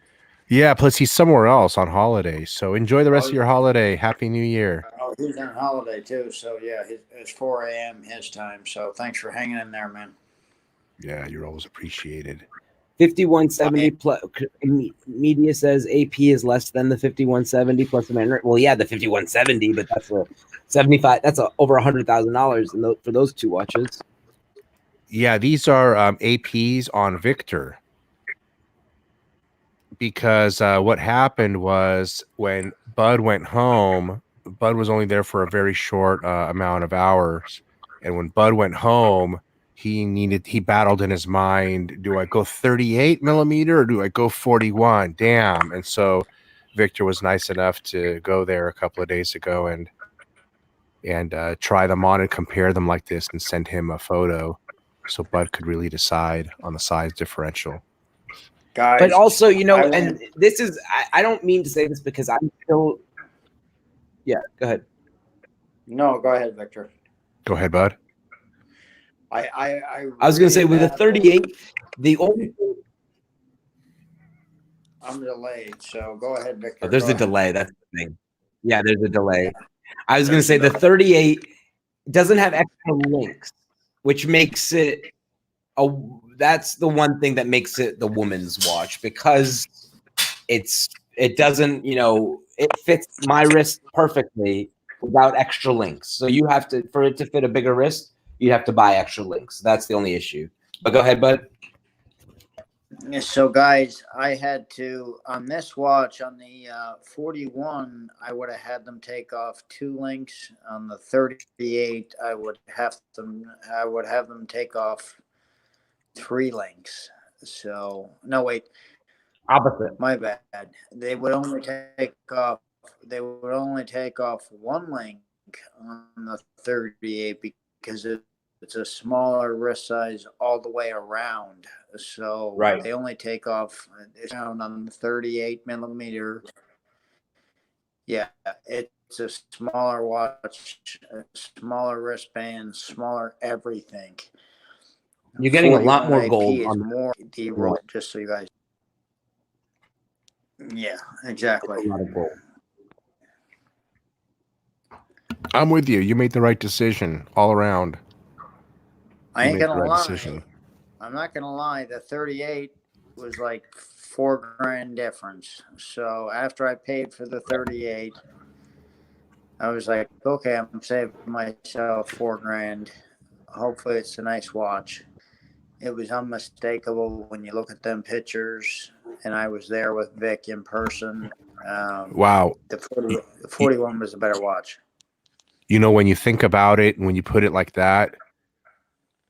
Yeah, plus he's somewhere else on holiday. So enjoy the rest of your holiday. Happy New Year. Oh, he's on holiday too. So yeah, it's 4 a.m. his time. So thanks for hanging in there, man. Yeah, you're always appreciated. 5170 plus media says AP is less than the 5170 plus the Panerai. Well, yeah, the 5170, but that's a 75. That's over $100,000 for those two watches. Yeah, these are APs on Victor. Because what happened was when Bud went home, Bud was only there for a very short amount of hours. And when Bud went home, he battled in his mind, do I go 38 millimeter or do I go 41? Damn. And so Victor was nice enough to go there a couple of days ago and try them on and compare them like this and send him a photo so Bud could really decide on the size differential. Guys, but also, and this is, I don't mean to say this because I'm still, yeah, go ahead. No, go ahead, Victor. Go ahead, Bud. I was going to say with the 38, the only I'm delayed, so go ahead, Victor. Oh, there's a delay. That's the thing. Yeah, there's a delay. I was going to say the 38 doesn't have extra links, which makes it that's the one thing that makes it the woman's watch because it doesn't, it fits my wrist perfectly without extra links. So you have to, for it to fit a bigger wrist, you have to buy extra links. That's the only issue. But go ahead, Bud. So, guys, I had to, on this watch, on the 41, I would have had them take off 2 links. On the 38, I would have them take off 3 links. So, no, wait. Opposite. My bad. They would only take off 1 link on the 38 because it's a smaller wrist size all the way around. So right. They only take off down on the 38 millimeter. Yeah, it's a smaller watch, a smaller wristband, smaller everything. You're getting a lot more gold on more D-roll, just so you guys. Yeah, exactly. A lot of gold. I'm with you. You made the right decision all around. I ain't gonna lie. I'm not gonna lie. The 38 was like $4,000 difference. So after I paid for the 38, I was like, okay, I'm saving myself $4,000. Hopefully, it's a nice watch. It was unmistakable when you look at them pictures, and I was there with Vic in person. Wow, the 41 was a better watch. When you think about it, when you put it like that,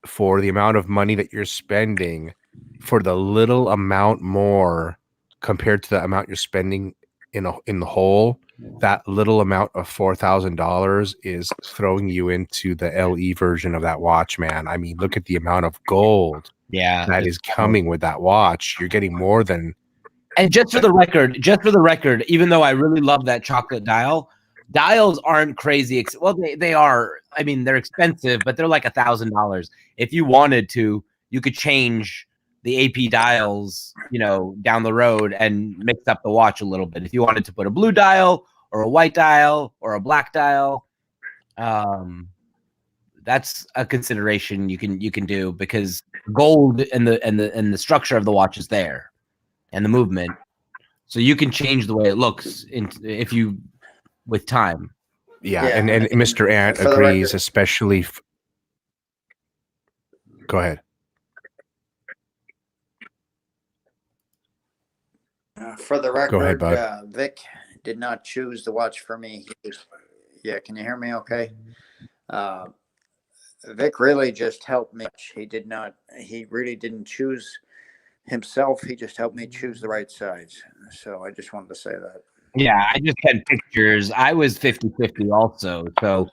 for the amount of money that you're spending, for the little amount more compared to the amount you're spending in the hole, that little amount of $4,000 is throwing you into the LE version of that watch, man. I mean, look at the amount of gold that is coming with that watch. You're getting more than. And just for the record, even though I really love that chocolate dial, dials aren't crazy. Well, they are. I mean, they're expensive, but they're like $1,000. If you wanted to, you could change the AP dials, down the road and mix up the watch a little bit. If you wanted to put a blue dial or a white dial or a black dial, that's a consideration you can do, because gold and the structure of the watch is there, and the movement, so you can change the way it looks if you with time. Yeah, and Mr. Ant agrees, especially. Go ahead. For the record, go ahead, bud. Vic did not choose the watch for me. Yeah, can you hear me okay? Vic really just helped me. He really didn't choose himself. He just helped me choose the right size. So I just wanted to say that. Yeah, I just had pictures. I was 50-50 also. So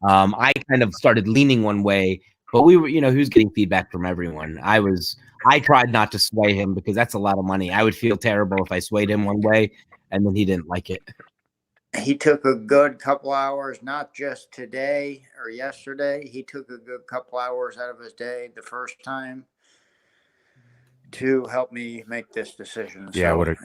I kind of started leaning one way, but we were, he was getting feedback from everyone. I tried not to sway him, because that's a lot of money. I would feel terrible if I swayed him one way and then he didn't like it. He took a good couple hours, not just today or yesterday. He took a good couple hours out of his day the first time to help me make this decision. Yeah, what a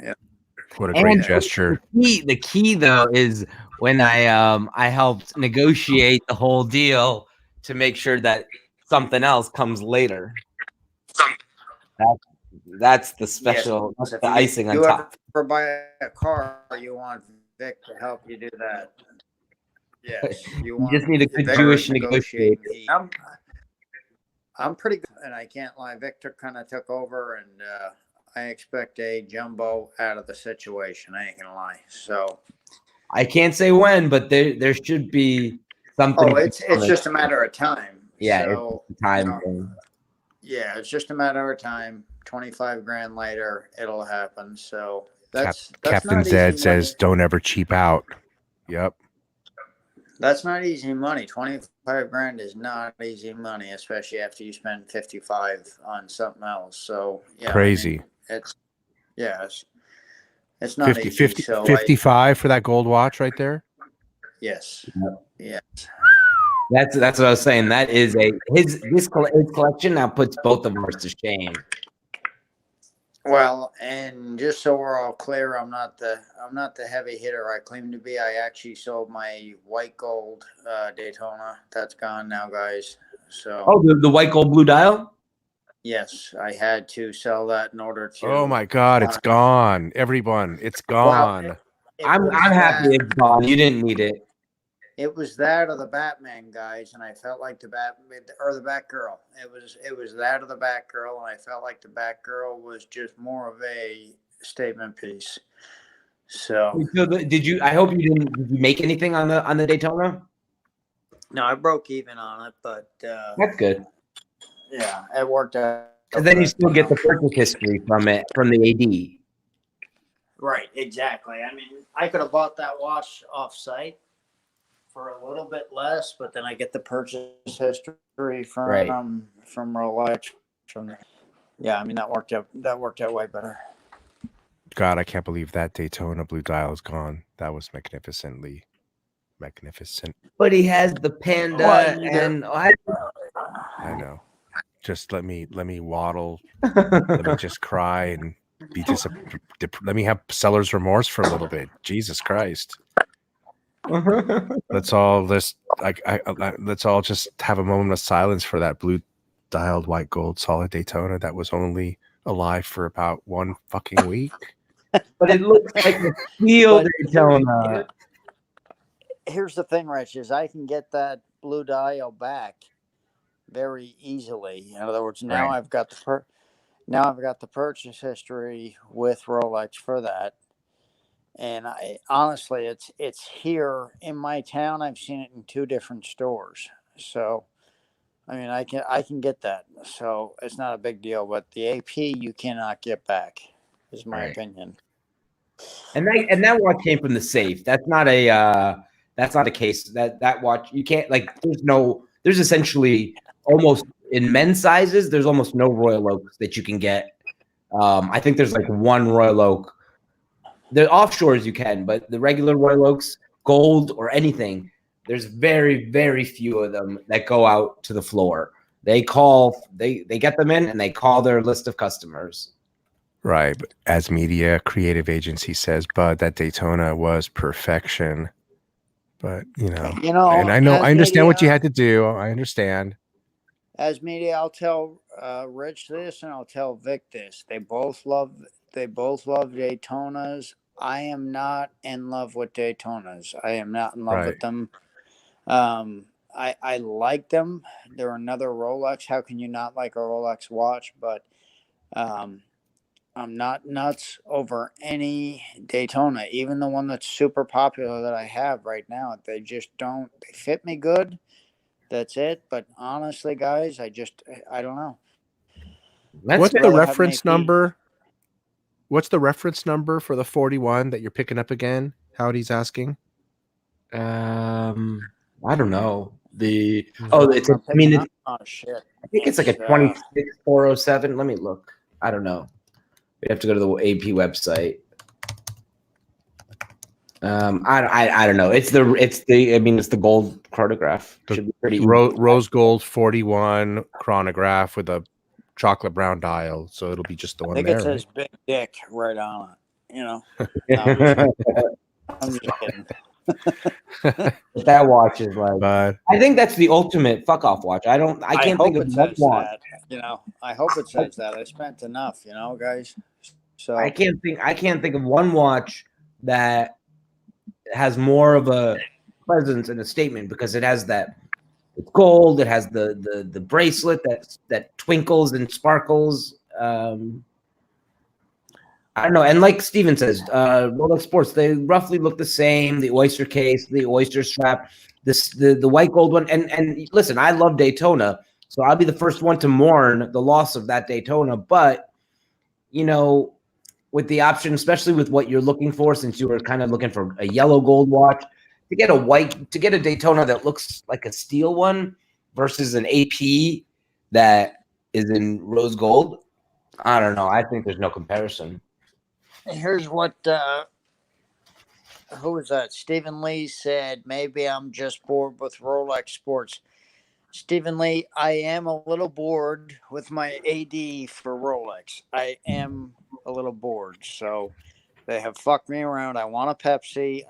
great gesture. The key though is when I helped negotiate the whole deal to make sure that something else comes later. That's the special, yes. That's the icing on top. If you ever buy a car, you want Vic to help you do that. Yes, you just need a good Jewish negotiator. I'm pretty good, and I can't lie. Victor kind of took over, and I expect a jumbo out of the situation. I ain't gonna lie. So I can't say when, but there should be something. Oh, it's just a matter of time. Yeah, so, it's time thing. Yeah, it's just a matter of time. 25 grand later, it'll happen. So that's Captain Zed says, "Don't ever cheap out." Yep. That's not easy money. 25 grand is not easy money, especially after you spend 55 on something else. So yeah, crazy. I mean, it's not 50, easy. 50, so 55 for that gold watch right there. Yes. Yes. That's what I was saying. That is his collection now puts both of ours to shame. Well, and just so we're all clear, I'm not the heavy hitter I claim to be. I actually sold my white gold Daytona. That's gone now, guys. So the white gold blue dial? Yes, I had to sell that in order to. Oh my God, it's gone. Everyone, it's gone. Well, I'm happy it's gone. You didn't need it. It was that or the Batman, guys, and I felt like the Batman or the Batgirl. It was that or the Batgirl, and I felt like the Batgirl was just more of a statement piece. So did you? I hope you didn't. Did you make anything on the Daytona? No, I broke even on it, but that's good. Yeah, it worked out. Because then you still get the purchase history from the AD. Right, exactly. I mean, I could have bought that watch off-site for a little bit less, but then I get the purchase history from Rolex. Yeah, I mean that worked out way better. God, I can't believe that Daytona blue dial is gone. That was magnificent. But he has the Panda, and I know. Just let me waddle. Let me just cry and be let me have seller's remorse for a little bit. Jesus Christ. Let's all let's all just have a moment of silence for that blue dialed white gold solid Daytona that was only alive for about 1 fucking week. But it looks like a steel Daytona. Here's the thing, Rich, is I can get that blue dial back very easily. In other words, now I've got the purchase history with Rolex for that. And honestly, it's here in my town. I've seen it in 2 different stores. So, I mean, I can get that. So it's not a big deal. But the AP you cannot get back, is my opinion. And that watch came from the safe. That's not a case. That watch, you can't, like, there's essentially almost, in men's sizes, there's almost no Royal Oaks that you can get. I think there's like one Royal Oak. The offshores you can, but the regular Royal Oaks, gold or anything, there's very, very few of them that go out to the floor. They get them in and they call their list of customers. Right. But as media creative agency says, Bud, that Daytona was perfection. But, and I understand what you had to do. I understand. As media, I'll tell Rich this and I'll tell Vic this. They both love Daytonas. I am not in love with Daytonas. I am not in love with them. I like them. They're another Rolex. How can you not like a Rolex watch? But I'm not nuts over any Daytona, even the one that's super popular that I have right now. They just don't. They fit me good. That's it. But honestly, guys, I don't know. What's the reference number? What's the reference number for the 41 that you're picking up again? Howdy's asking. I don't know. Shit. I think it's like a 26407. Let me look. I don't know. We have to go to the AP website. I don't know. It's the gold chronograph. Should be pretty rose gold 41 chronograph with a chocolate brown dial, so it'll be just the one there. I think it says Big Dick right on it. No, I'm just kidding. That watch is like. But I think that's the ultimate fuck off watch. I can't think of one watch. I hope it says that. I spent enough, guys. So I can't think of one watch that has more of a presence and a statement, because it has that. It's gold. It has the bracelet that twinkles and sparkles. I don't know. And like Steven says, Rolex Sports, they roughly look the same. The oyster case, the oyster strap, the white gold one. And listen, I love Daytona, so I'll be the first one to mourn the loss of that Daytona. But, with the option, especially with what you're looking for, since you were kind of looking for a yellow gold watch, to get a Daytona that looks like a steel one versus an AP that is in rose gold, I don't know. I think there's no comparison. Here's what who was that? Stephen Lee said, maybe I'm just bored with Rolex Sports. Stephen Lee, I am a little bored with my AD for Rolex. I am a little bored. So they have fucked me around. I want a Pepsi.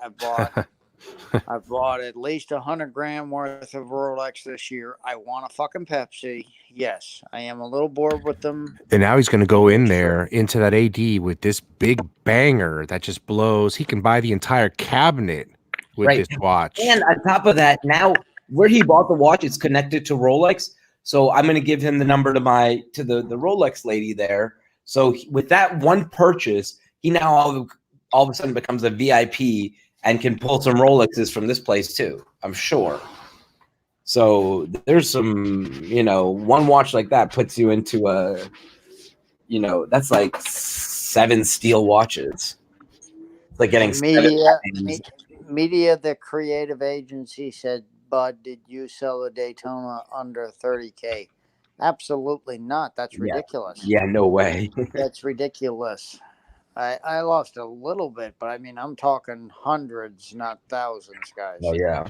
I bought at least 100 gram worth of Rolex this year. I want a fucking Pepsi. Yes, I am a little bored with them. And now he's going to go in there into that AD with this big banger that just blows. He can buy the entire cabinet with this watch. And on top of that, now where he bought the watch, it's connected to Rolex. So I'm going to give him the number to the Rolex lady there. So with that one purchase, he now all of a sudden becomes a VIP and can pull some Rolexes from this place too, I'm sure. So there's some, one watch like that puts you into that's like 7 steel watches. It's like getting media, the creative agency said, Bud, did you sell a Daytona under 30K? Absolutely not. That's ridiculous. Yeah, no way. That's ridiculous. I lost a little bit, but I mean, I'm talking hundreds, not thousands, guys. Oh yeah.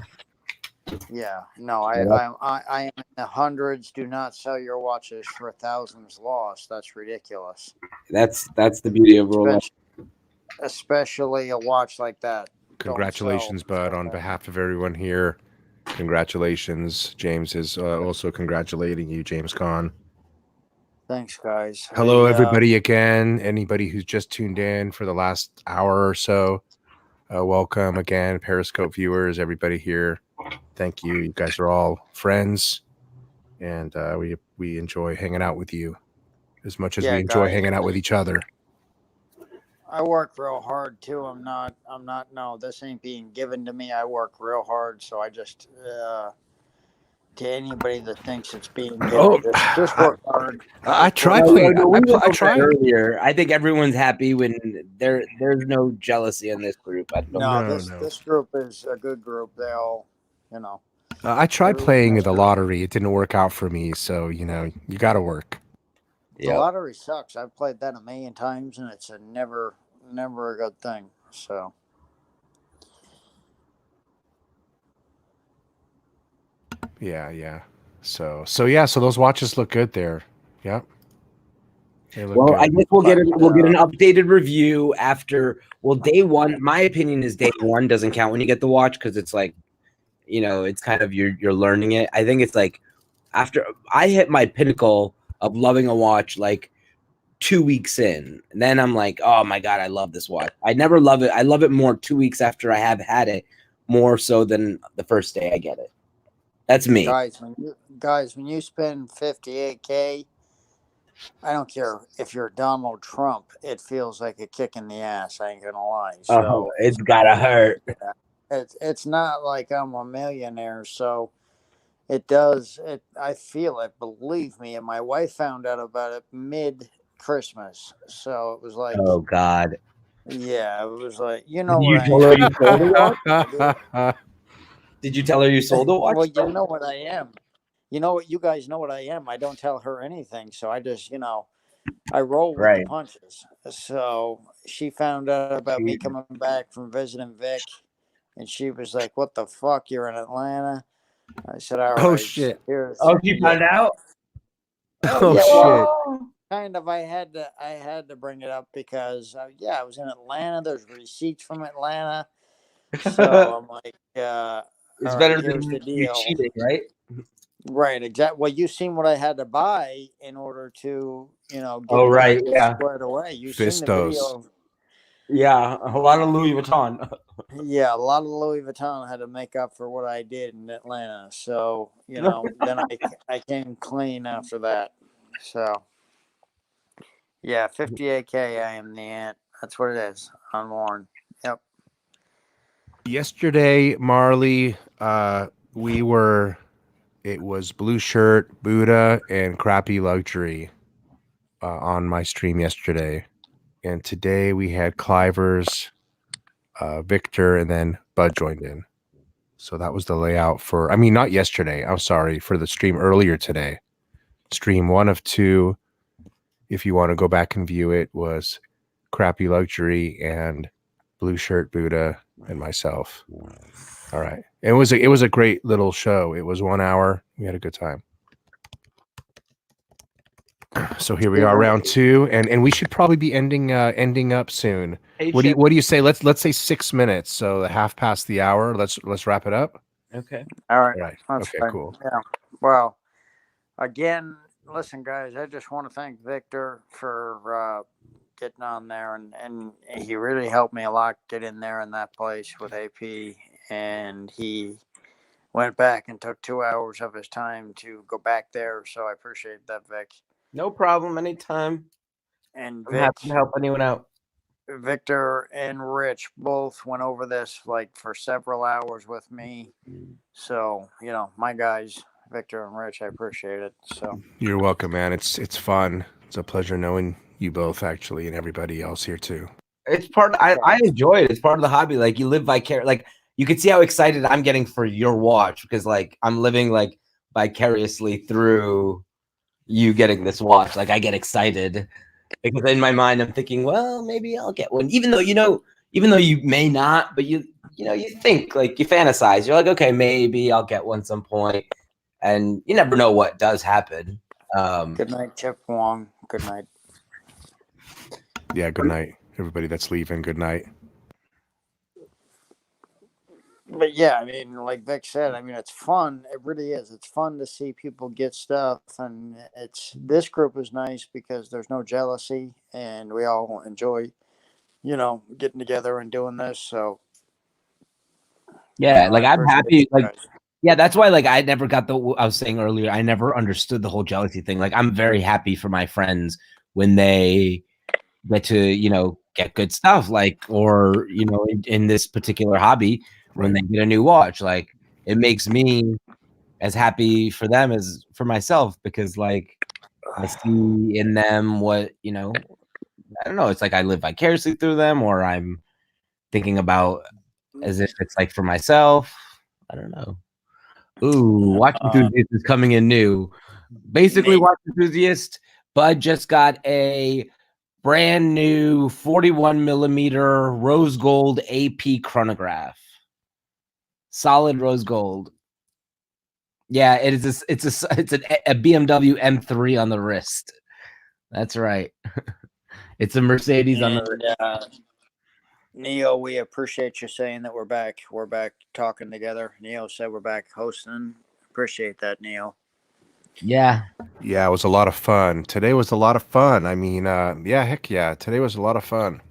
Yeah. No, I am in the hundreds. Do not sell your watches for thousands lost. That's ridiculous. That's the beauty of Rolex. Especially a watch like that. Congratulations, Bud, on behalf of everyone here. Congratulations. James is also congratulating you, James Kahn. Thanks, guys. Hello, everybody again. Anybody who's just tuned in for the last hour or so, welcome again. Periscope viewers, everybody here. Thank you. You guys are all friends, and we enjoy hanging out with you as much as we enjoy hanging out with each other. I work real hard too. No, this ain't being given to me. I work real hard, so I just to anybody that thinks it's being Oh, gimmick. Just work hard. I Just tried work playing. hard. We went I over tried. it earlier. I think everyone's happy when there's no jealousy in this group. I don't No, No, this no. this group is a good group. They all, you know. I tried Everyone playing has the their- lottery. It didn't work out for me. So you got to work. The lottery sucks. I've played that a million times, and it's never a good thing. So Yeah. So those watches look good there. Yep. They look Well, good. I guess we'll get an updated review after. Well, day one. My opinion is day one doesn't count when you get the watch because it's like, it's kind of you're learning it. I think it's like after I hit my pinnacle of loving a watch like 2 weeks in, and then I'm like, oh my god, I love this watch. I never love it. I love it more 2 weeks after I have had it, more so than the first day I get it. That's me. guys, when you spend $58K, I don't care if you're Donald Trump. It feels like a kick in the ass. I ain't gonna lie. So It's gotta hurt. it's not like I'm a millionaire. So it does. I feel it. Believe me. And my wife found out about it mid-Christmas. So it was like, Oh god. yeah, it was like, Did what you I tell her am. you sold a watch? Did you tell her you sold a watch? Well, you know what I am. You know what? You guys know what I am. I don't tell her anything. So I just, I roll with the punches. So she found out about me coming back from visiting Vic, and she was like, "What the fuck? You're in Atlanta?" I said, "All right." Oh shit. She found out. Oh yeah, shit. well, kind of. I had to bring it up because I was in Atlanta. There's receipts from Atlanta, so I'm like, It's all better right, than here's the you deal. cheating, right? Right, exactly. Well, you seen what I had to buy in order to, get squared away. You seen the video. Yeah, a lot of Louis Vuitton. Yeah, a lot of Louis Vuitton had to make up for what I did in Atlanta. So, then I came clean after that. So, yeah, 58K, I am the ant. That's what it is. Unworn. Yep. Yesterday, Marley, it was Blue Shirt, Buddha, and Crappy Luxury on my stream yesterday. And today we had Clivers, Victor, and then Bud joined in. So that was the layout not yesterday. I'm sorry, for the stream earlier today. Stream 1 of 2, if you want to go back and view it, was Crappy Luxury and Blue Shirt, Buddha, and myself. All right. It was a great little show. It was 1 hour. We had a good time. So here we are, round 2, and we should probably be ending up soon. Hey, what do you say? Let's say 6 minutes. So half past the hour. Let's wrap it up. Okay. All right. That's okay. Fine. Cool. Yeah. Well, again, listen, guys. I just want to thank Victor for getting on there, and he really helped me a lot get in there in that place with AP, and he went back and took 2 hours of his time to go back there. So I appreciate that, Vic. No problem. Anytime. And I'm happy to help anyone out. Victor and Rich both went over this like for several hours with me. So, my guys, Victor and Rich, I appreciate it. So you're welcome, man. It's fun. It's a pleasure knowing you both, actually, and everybody else here too. It's I enjoy it. It's part of the hobby. Like you live vicariously. Like you can see how excited I'm getting for your watch because like I'm living like vicariously through you getting this watch. Like I get excited because in my mind I'm thinking, well, maybe I'll get one, even though you may not, but you think, like, you fantasize. You're like, okay, maybe I'll get one some point, and you never know what does happen. Good night, Chip Wong. Good night. Yeah, good night, everybody that's leaving. Good night. But yeah, like Vic said, it's fun. It really is. It's fun to see people get stuff, and this group is nice because there's no jealousy, and we all enjoy, getting together and doing this. So yeah, like I'm happy. Like, yeah, that's why. Like, I never got I was saying earlier, I never understood the whole jealousy thing. Like, I'm very happy for my friends when they get to get good stuff, like, or in this particular hobby. When they get a new watch, like it makes me as happy for them as for myself, because like I see in them what, you know, I don't know, it's like I live vicariously through them, or I'm thinking about as if it's like for myself. I don't know. Ooh, watch enthusiast is coming in new. Basically, watch enthusiast. Bud just got a brand new 41 millimeter rose gold AP chronograph. Solid rose gold. Yeah, it is. It's a BMW M3 on the wrist. That's right. It's a Mercedes on the wrist. Neo, we appreciate you saying that we're back. We're back talking together. Neo said we're back hosting. Appreciate that, Neo. Yeah. Yeah, it was a lot of fun. Today was a lot of fun. I mean, yeah, heck yeah. Today was a lot of fun.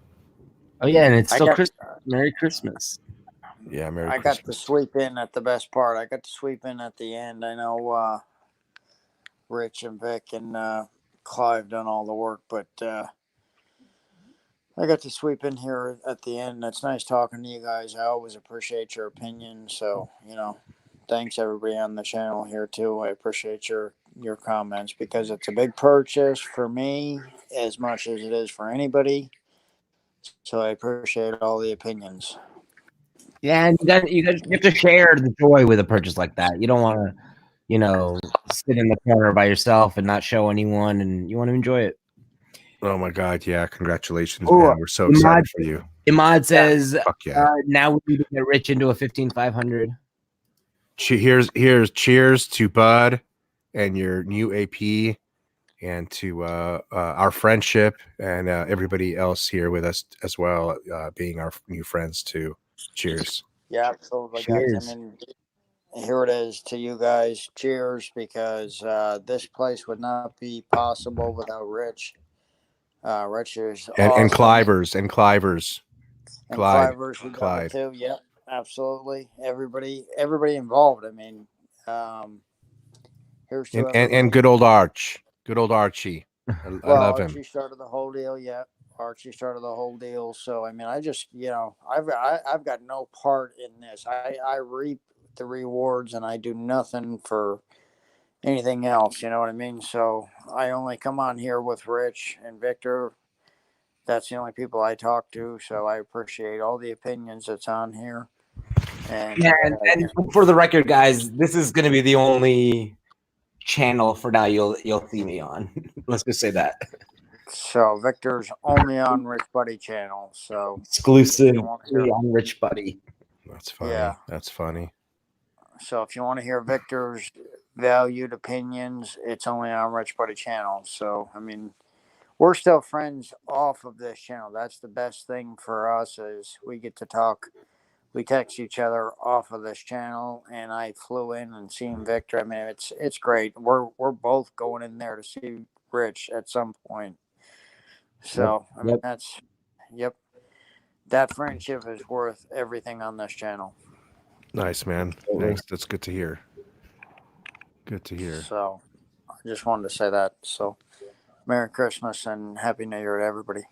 Oh yeah, and it's still Christmas. Merry Christmas. Yeah, Merry I Christmas. got to sweep in at the best part. I got to sweep in at the end. I know Rich and Vic and Clive done all the work, but I got to sweep in here at the end. It's nice talking to you guys. I always appreciate your opinion. So, you know, thanks everybody on the channel here too. I appreciate your comments because it's a big purchase for me as much as it is for anybody. So I appreciate all the opinions. Yeah, and you have to share the joy with a purchase like that. You don't want to, you know, sit in the corner by yourself and not show anyone, and you want to enjoy it. Oh my God! Yeah, congratulations, man. We're so excited for you. Imad says, Fuck yeah. now we need to get Rich into a 15500. Here's cheers to Bud and your new AP, and to our friendship, and everybody else here with us as well, being our new friends too. Cheers. Yeah, absolutely, Cheers. guys. I mean, here it is to you guys. Cheers, because this place would not be possible without Rich. Rich is And awesome. Clivers. And Clivers, we got it too. Yep, absolutely. Everybody involved. I mean, here's to and good old Archie. I love him. Archie started the whole deal. Yeah, Archie started the whole deal. So I mean, I just, you know, I've got no part in this. I reap the rewards and I do nothing for anything else. You know what I mean? So I only come on here with Rich and Victor. That's the only people I talk to. So I appreciate all the opinions that's on here. And yeah, and for the record, guys, this is going to be the only channel for now you'll see me on. Let's just say that. So Victor's only on Rich Buddy channel. So exclusively on Rich Buddy. That's funny. Yeah. That's funny. So if you want to hear Victor's valued opinions, it's only on Rich Buddy channel. So I mean, we're still friends off of this channel. That's the best thing for us is we get to talk. We text each other off of this channel, and I flew in and seen Victor. I mean, it's great. We're both going in there to see Rich at some point. So I mean, that friendship is worth everything on this channel. Nice, man. Thanks. That's good to hear. Good to hear. So I just wanted to say that. So Merry Christmas and Happy New Year to everybody.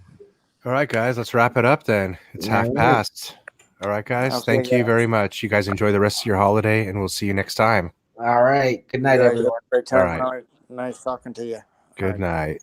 All right, guys, let's wrap it up then. It's half past. All right, guys. Okay, thank you very much. You guys enjoy the rest of your holiday, and we'll see you next time. All right. Good night, everyone. Great time. All right. Nice talking to you. Good night.